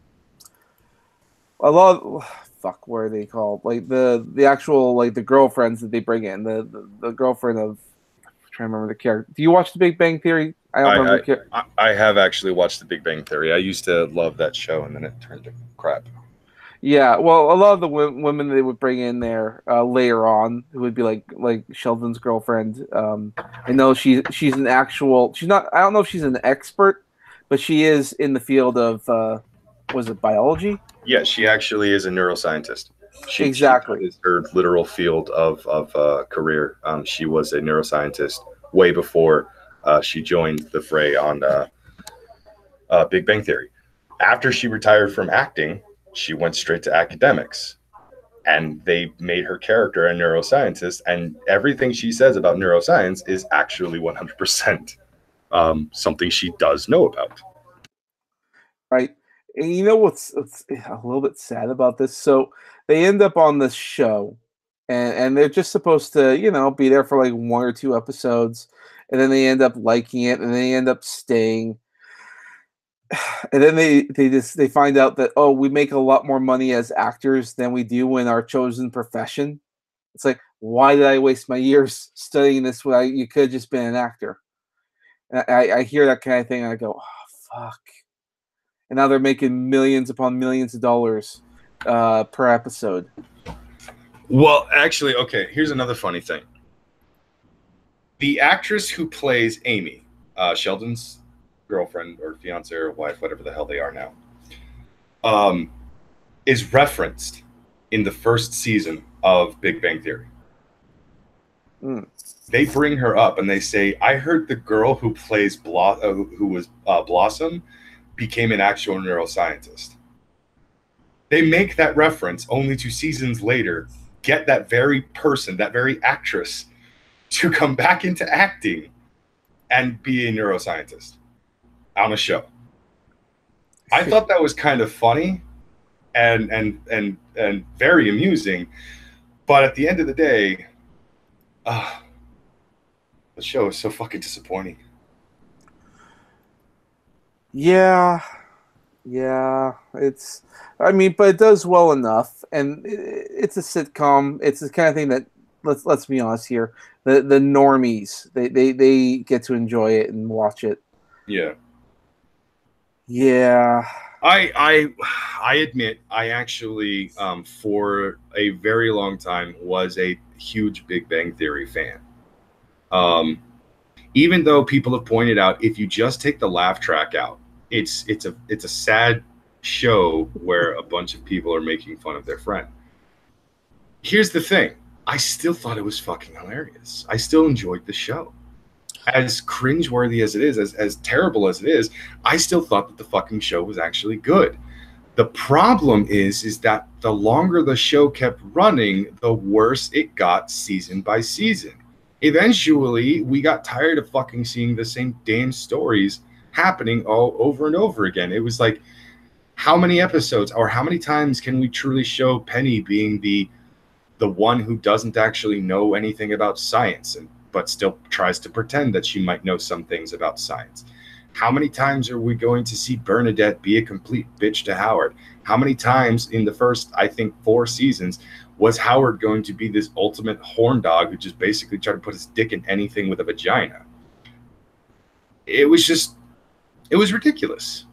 lot of, fuck, what are they called? Like the actual, like the girlfriends that they bring in, the girlfriend of, I'm trying to remember the character. Do you watch The Big Bang Theory? I don't remember. I have actually watched The Big Bang Theory. I used to love that show, and then it turned to crap. Yeah, well, a lot of the women they would bring in there later on, who would be like Sheldon's girlfriend. I know she's an actual. She's not. I don't know if she's an expert, but she is in the field of was it biology? Yeah, she actually is a neuroscientist. Exactly. She is her literal field of career. She was a neuroscientist way before she joined the fray on Big Bang Theory. After she retired from acting, she went straight to academics, and they made her character a neuroscientist, and everything she says about neuroscience is actually 100% something she does know about. Right. And you know what's a little bit sad about this? So they end up on this show, and they're just supposed to, be there for like 1 or 2 episodes, and then they end up liking it, and they end up staying. And then they find out that, oh, we make a lot more money as actors than we do in our chosen profession. It's like, why did I waste my years studying this when you could have just been an actor? And I hear that kind of thing, and I go, oh, fuck. And now they're making millions upon millions of dollars per episode. Well, actually, okay, here's another funny thing. The actress who plays Amy, Sheldon's girlfriend or fiance or wife, whatever the hell they are now, is referenced in the first season of Big Bang Theory. They bring her up and they say, I heard the girl who plays who was Blossom became an actual neuroscientist. They make that reference only to seasons later get that very person, that very actress, to come back into acting and be a neuroscientist on a show. I thought that was kind of funny and very amusing, but at the end of the day, the show is so fucking disappointing. Yeah, but it does well enough, and it's a sitcom. It's the kind of thing that let's be honest here, the normies they get to enjoy it and watch it. Yeah. I admit I actually for a very long time was a huge Big Bang Theory fan. Even though people have pointed out, if you just take the laugh track out, it's a sad show where a bunch of people are making fun of their friend. Here's the thing. I still thought it was fucking hilarious. I still enjoyed the show. as cringeworthy as it is, as terrible as it is, I still thought that the fucking show was actually good. The problem is that the longer the show kept running, the worse it got season by season. Eventually, we got tired of fucking seeing the same damn stories happening all over and over again. It was like, how many episodes or how many times can we truly show Penny being the one who doesn't actually know anything about science but still tries to pretend that she might know some things about science? How many times are we going to see Bernadette be a complete bitch to Howard? How many times in the first, I think, 4 seasons was Howard going to be this ultimate horn dog who just basically tried to put his dick in anything with a vagina? It was ridiculous.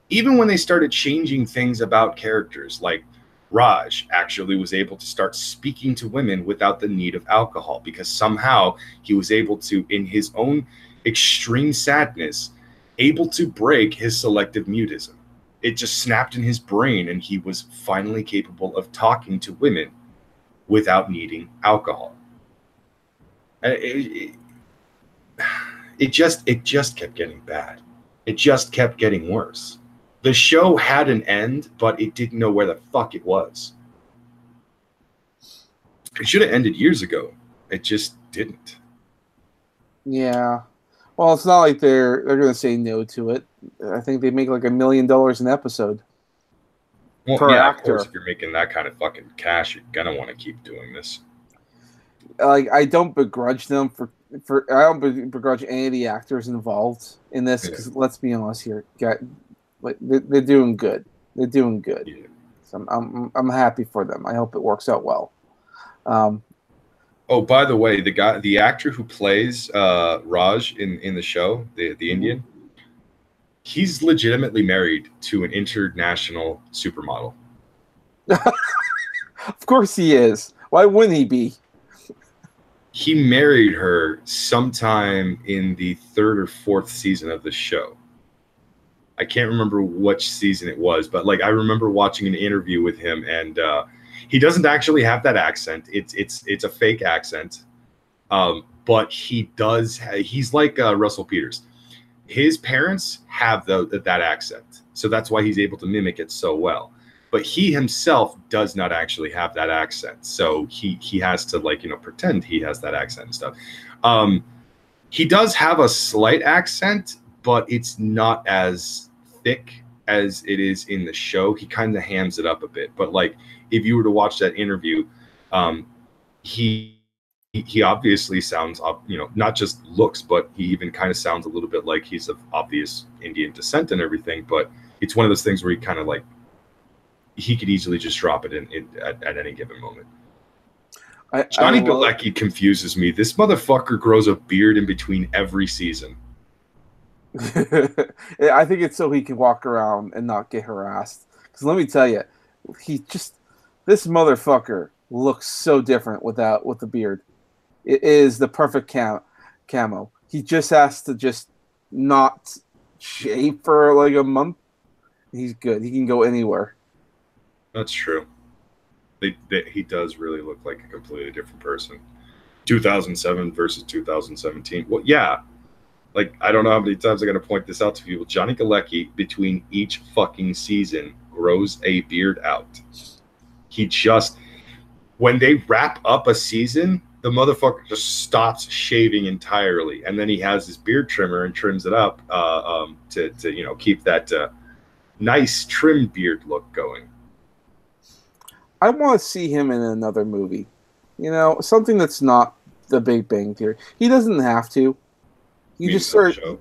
Even when they started changing things about characters, like Raj actually was able to start speaking to women without the need of alcohol, because somehow he was able to, in his own extreme sadness, able to break his selective mutism. It just snapped in his brain, and he was finally capable of talking to women without needing alcohol. It just kept getting bad. It just kept getting worse. The show had an end, but it didn't know where the fuck it was. It should have ended years ago. It just didn't. Yeah. Well, it's not like they're going to say no to it. I think they make like $1 million an episode per actor. Of course, if you're making that kind of fucking cash, you're gonna want to keep doing this. Like, I don't begrudge them I don't begrudge any of the actors involved in this, because let's be honest here, they're doing good. They're doing good. Yeah. So I'm happy for them. I hope it works out well. Oh, by the way, the actor who plays Raj in the show, the Indian, he's legitimately married to an international supermodel. Of course he is. Why wouldn't he be? He married her sometime in the 3rd or 4th season of the show. I can't remember which season it was, but like I remember watching an interview with him, and he doesn't actually have that accent. It's a fake accent, but he does. He's like Russell Peters. His parents have that accent, so that's why he's able to mimic it so well. But he himself does not actually have that accent, so he has to, like, you know, pretend he has that accent and stuff. He does have a slight accent, but it's not as thick as it is in the show. He kind of hams it up a bit. But like, if you were to watch that interview, he obviously sounds, you know, not just looks, but he even kind of sounds a little bit like he's of obvious Indian descent and everything. But it's one of those things where he kind of like, he could easily just drop it at any given moment. Johnny Galecki confuses me. This motherfucker grows a beard in between every season. I think it's so he can walk around and not get harassed. Because let me tell you, this motherfucker looks so different with the beard. It is the perfect camo. He just has to just not shave for like a month. He's good. He can go anywhere. That's true. He does really look like a completely different person. 2007 versus 2017. Well, yeah. Like, I don't know how many times I'm going to point this out to people. Johnny Galecki, between each fucking season, grows a beard out. He just, when they wrap up a season, the motherfucker just stops shaving entirely. And then he has his beard trimmer and trims it up to you know, keep that nice trim beard look going. I want to see him in another movie. You know, something that's not The Big Bang Theory. He doesn't have to. He just sort of,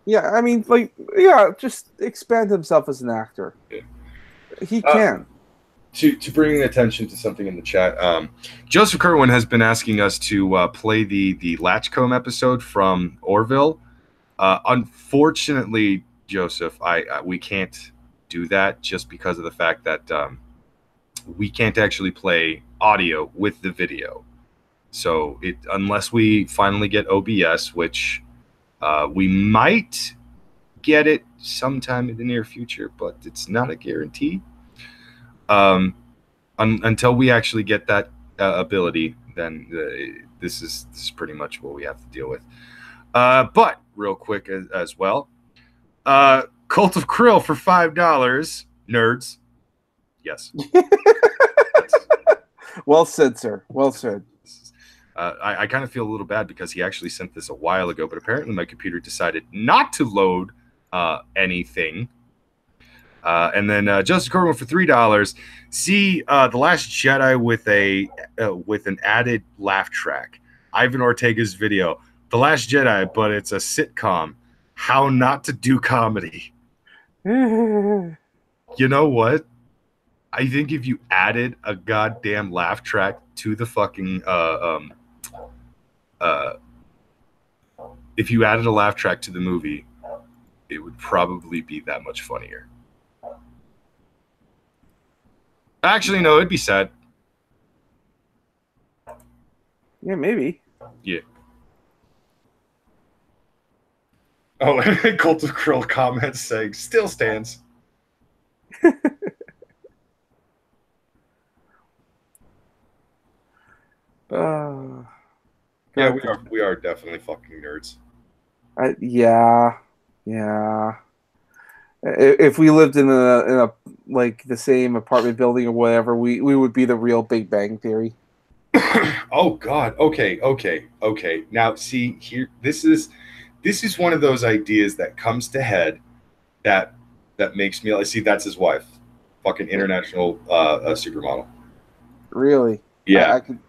yeah, I mean, like, yeah, just expand himself as an actor. Yeah. He can. To bring attention to something in the chat, Joseph Kerwin has been asking us to play the Latchcomb episode from Orville. Unfortunately, Joseph, we can't do that just because of the fact that we can't actually play audio with the video. So unless we finally get OBS, which we might get it sometime in the near future, but it's not a guarantee. Until we actually get that ability, then this is pretty much what we have to deal with. But real quick as well, Cult of Krill for $5. Nerds. Yes. Well said, sir. Well said. I kind of feel a little bad because he actually sent this a while ago, but apparently my computer decided not to load anything. And then Joseph Corbin for $3. See The Last Jedi with an added laugh track. Ivan Ortega's video, The Last Jedi, but it's a sitcom. How not to do comedy. You know what? I think if you added a goddamn laugh track to the fucking if you added a laugh track to the movie, it would probably be that much funnier. Actually, no, it'd be sad. Yeah, maybe. Yeah. Oh, and Cult of Krill comments saying, still stands. Yeah, we are definitely fucking nerds. Yeah. If we lived in a like the same apartment building or whatever, we would be the real Big Bang Theory. Oh God. Okay. Now see here, this is one of those ideas that comes to head that makes me see that's his wife, fucking international supermodel. Really? Yeah. I could.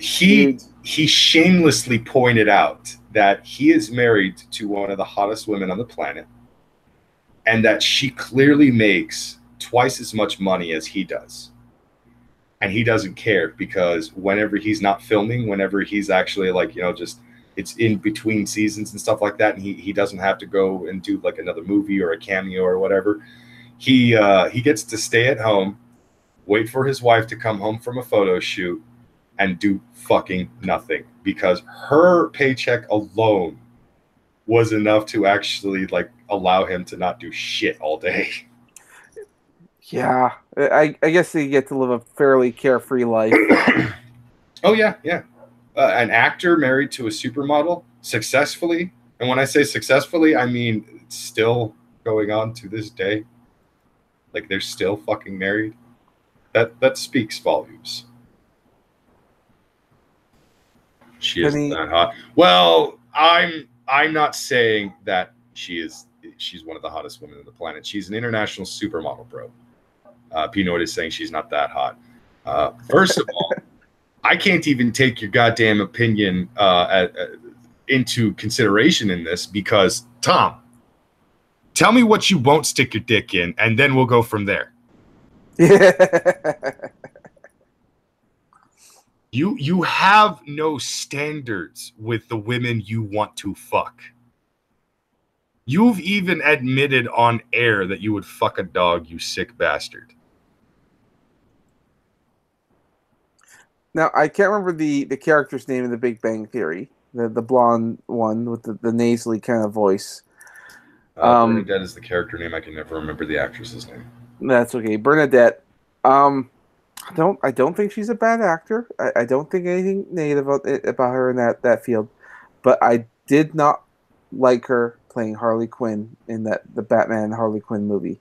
He shamelessly pointed out that he is married to one of the hottest women on the planet, and that she clearly makes twice as much money as he does. And he doesn't care because whenever he's not filming, whenever he's actually like, just it's in between seasons and stuff like that, and he doesn't have to go and do like another movie or a cameo or whatever, he gets to stay at home, wait for his wife to come home from a photo shoot, and do fucking nothing because her paycheck alone was enough to actually like allow him to not do shit all day. Yeah, I guess they get to live a fairly carefree life. Oh yeah. An actor married to a supermodel successfully, and when I say successfully, I mean it's still going on to this day. Like they're still fucking married. That speaks volumes. She isn't that hot. Well, I'm not saying that she's one of the hottest women on the planet. She's an international supermodel, bro. Pinoid is saying she's not that hot. First of all, I can't even take your goddamn opinion into consideration in this because, Tom, tell me what you won't stick your dick in, and then we'll go from there. You have no standards with the women you want to fuck. You've even admitted on air that you would fuck a dog, you sick bastard. Now, I can't remember the character's name in The Big Bang Theory, the blonde one with the nasally kind of voice. Bernadette is the character name. I can never remember the actress's name. That's okay. Bernadette. I don't think she's a bad actor. I don't think anything negative about her in that field. But I did not like her playing Harley Quinn in the Batman Harley Quinn movie.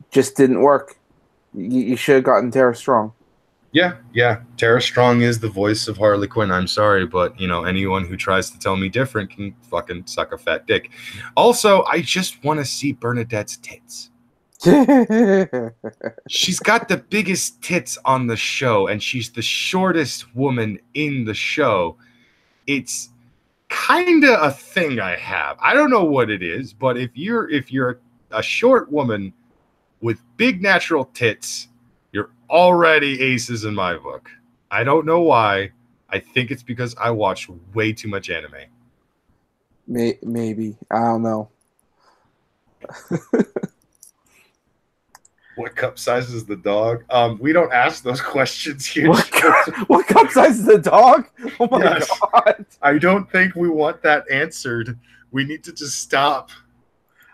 Just didn't work. You should have gotten Tara Strong. Yeah. Tara Strong is the voice of Harley Quinn. I'm sorry, but anyone who tries to tell me different can fucking suck a fat dick. Also, I just want to see Bernadette's tits. She's got the biggest tits on the show, and she's the shortest woman in the show. It's kind of a thing I have. I don't know what it is, but if you're a short woman with big natural tits, you're already aces in my book. I don't know why. I think it's because I watch way too much anime. Maybe. I don't know. What cup size is the dog? We don't ask those questions here. What cup size is the dog? Oh my God. I don't think we want that answered. We need to just stop.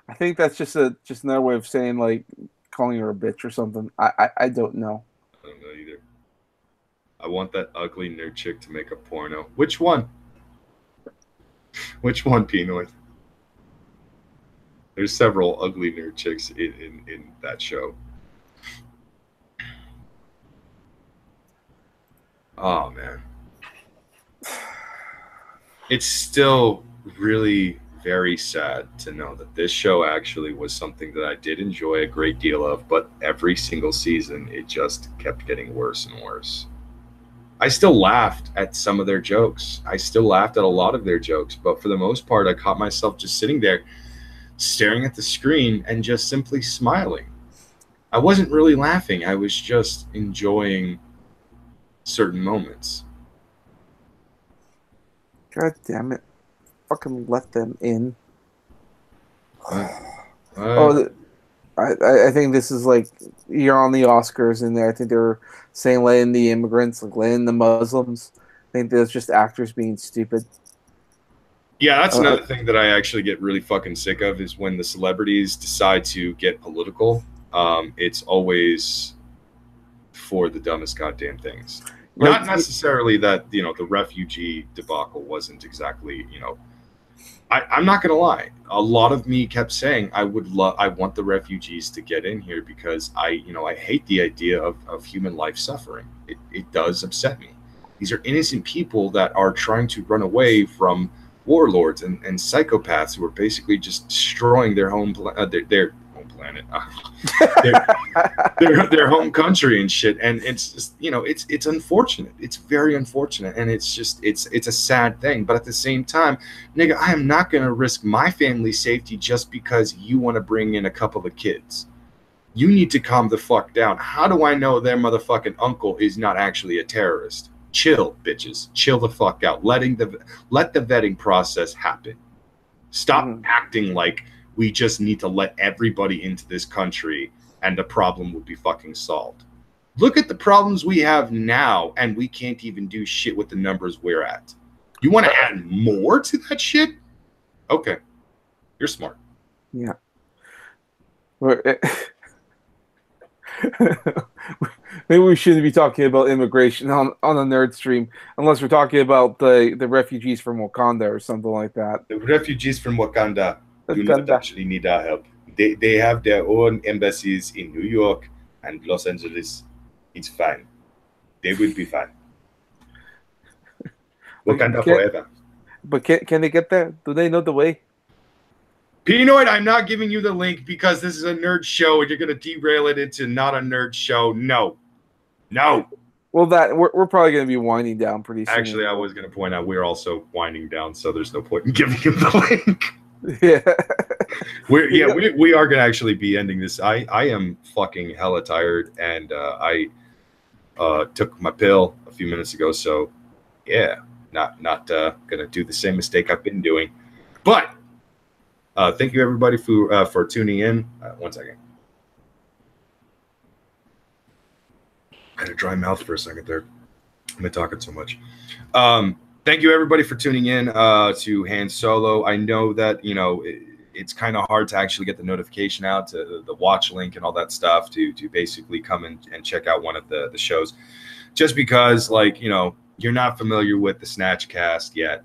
I think that's just another way of saying like calling her a bitch or something. I don't know. I don't know either. I want that ugly nerd chick to make a porno. Which one? Which one, Pinoy? There's several ugly nerd chicks in that show. Oh man, it's still really very sad to know that this show actually was something that I did enjoy a great deal of, but every single season it just kept getting worse and worse. I still laughed at some of their jokes. I still laughed at a lot of their jokes, but for the most part, I caught myself just sitting there staring at the screen and just simply smiling. I wasn't really laughing. I was just enjoying certain moments. God damn it. Fucking let them in. Oh, I think this is like, you're on the Oscars, and I think they're saying let in the immigrants, like let in the Muslims. I think that's just actors being stupid. yeah, that's another thing that I actually get really fucking sick of is when the celebrities decide to get political. It's always for the dumbest goddamn things. Like, Not necessarily that, the refugee debacle wasn't exactly, I'm not gonna lie. A lot of me kept saying I want the refugees to get in here because I hate the idea of human life suffering. It does upset me. These are innocent people that are trying to run away from warlords and psychopaths who are basically just destroying their their home planet, their home country and shit. And it's just, it's unfortunate. It's very unfortunate, and it's a sad thing. But at the same time, nigga, I am not gonna risk my family's safety just because you want to bring in a couple of kids. You need to calm the fuck down. How do I know their motherfucking uncle is not actually a terrorist? Chill, bitches. Chill the fuck out. Let the vetting process happen. Stop acting like we just need to let everybody into this country and the problem will be fucking solved. Look at the problems we have now, and we can't even do shit with the numbers we're at. You want to add more to that shit? Okay. You're smart. Yeah. Maybe we shouldn't be talking about immigration on a nerd stream unless we're talking about the refugees from Wakanda or something like that. The refugees from Wakanda do not actually need our help. They have their own embassies in New York and Los Angeles. It's fine. They will be fine. Wakanda forever. But can they get there? Do they know the way? Pinoid, I'm not giving you the link because this is a nerd show and you're going to derail it into not a nerd show. No. Well, we're probably going to be winding down pretty soon. Actually, I was going to point out we're also winding down, so there's no point in giving him the link. Yeah. we are going to actually be ending this. I am fucking hella tired, and I took my pill a few minutes ago, so yeah, not going to do the same mistake I've been doing. But thank you everybody for tuning in. One second. I had a dry mouth for a second there. I've been talking so much. Thank you everybody for tuning in to Han Solo. I know that it's kind of hard to actually get the notification out to the watch link and all that stuff to basically come and check out one of the shows, just because you're not familiar with the Snatchcast yet.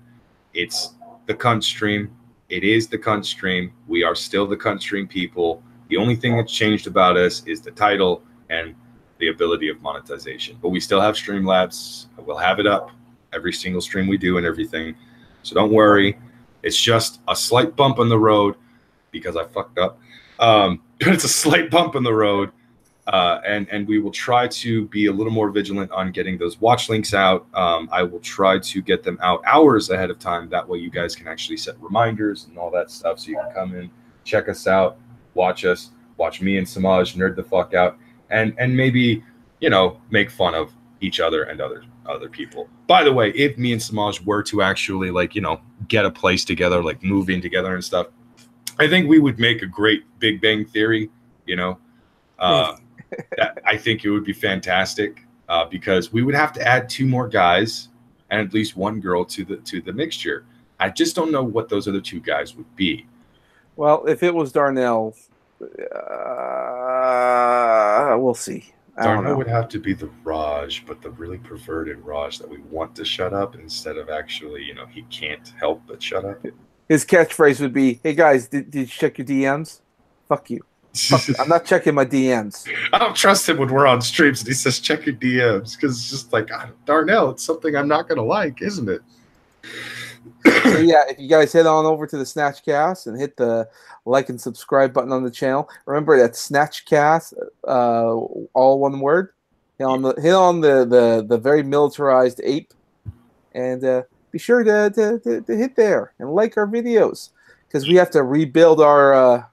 It's the cunt stream. It is the cunt stream. We are still the cunt stream people. The only thing that's changed about us is the title and the ability of monetization. But we still have Streamlabs. We'll have it up every single stream we do and everything. So don't worry. It's just a slight bump on the road because I fucked up. But it's a slight bump in the road. And we will try to be a little more vigilant on getting those watch links out. I will try to get them out hours ahead of time. That way you guys can actually set reminders and all that stuff, so you can come in, check us out, watch me and Semaj nerd the fuck out, and maybe make fun of each other and other people. By the way, if me and Semaj were to actually get a place together, like move in together and stuff, I think we would make a great Big Bang Theory. I think it would be fantastic because we would have to add 2 more guys and at least 1 girl to the mixture. I just don't know what those other 2 guys would be. Well, if it was Darnell, we'll see. Darnell would have to be the Raj, but the really perverted Raj that we want to shut up instead of actually, he can't help but shut up. His catchphrase would be, "Hey guys, did you check your DMs? Fuck you. Fuck you. I'm not checking my DMs." I don't trust him when we're on streams and he says check your DMs because it's just like, darnell, it's something I'm not gonna like, isn't it? So yeah, if you guys head on over to the Snatchcast and hit the like and subscribe button on the channel, remember that Snatchcast, all one word. Hit on the very militarized ape, and be sure to hit there and like our videos because we have to rebuild our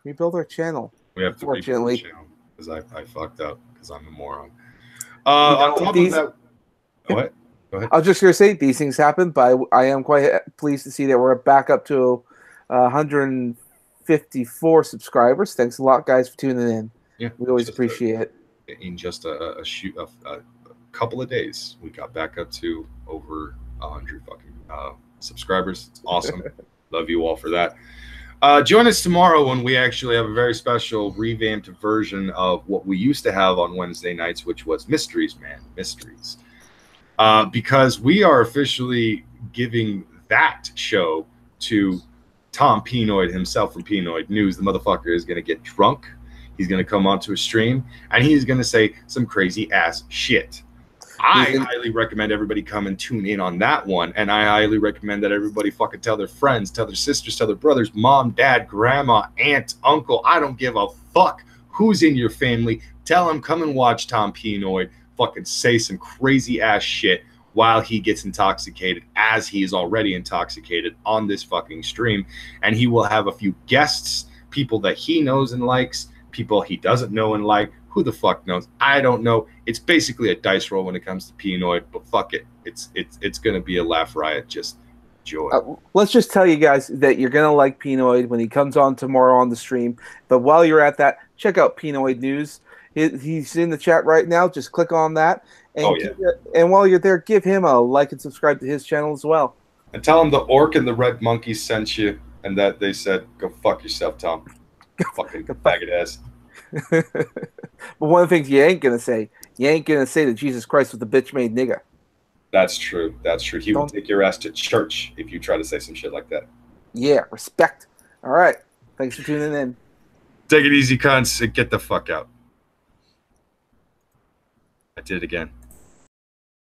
channel. We have to rebuild the channel because I fucked up because I'm a moron. On top of that, what? Go ahead. I was just going to say these things happen, but I am quite pleased to see that we're back up to 154 subscribers. Thanks a lot, guys, for tuning in. Yeah, we always appreciate it. In just a couple of days, we got back up to over 100 fucking subscribers. It's awesome. Love you all for that. Join us tomorrow when we actually have a very special revamped version of what we used to have on Wednesday nights, which was Mysteries, Man. Mysteries. Because we are officially giving that show to Tom Penoid himself from Penoid News. The motherfucker is going to get drunk. He's going to come onto a stream, and he's going to say some crazy-ass shit. I highly recommend everybody come and tune in on that one, and I highly recommend that everybody fucking tell their friends, tell their sisters, tell their brothers, mom, dad, grandma, aunt, uncle. I don't give a fuck who's in your family. Tell them, come and watch Tom Penoid fucking say some crazy ass shit while he gets intoxicated, as he is already intoxicated on this fucking stream. And he will have a few guests, people that he knows and likes, people he doesn't know and like. Who the fuck knows? I don't know. It's basically a dice roll when it comes to Penoid, but fuck it. It's gonna be a laugh riot. Just joy. Let's just tell you guys that you're gonna like Penoid when he comes on tomorrow on the stream. But while you're at that, check out Penoid News. He's in the chat right now. Just click on that. And, and while you're there, give him a like and subscribe to his channel as well. And tell him the orc and the red monkey sent you and that they said, go fuck yourself, Tom. Fucking faggot ass. But one of the things you ain't going to say that Jesus Christ was the bitch made nigga. That's true. That's true. He will take your ass to church if you try to say some shit like that. Yeah, respect. All right. Thanks for tuning in. Take it easy, cunts, and get the fuck out. I did it again.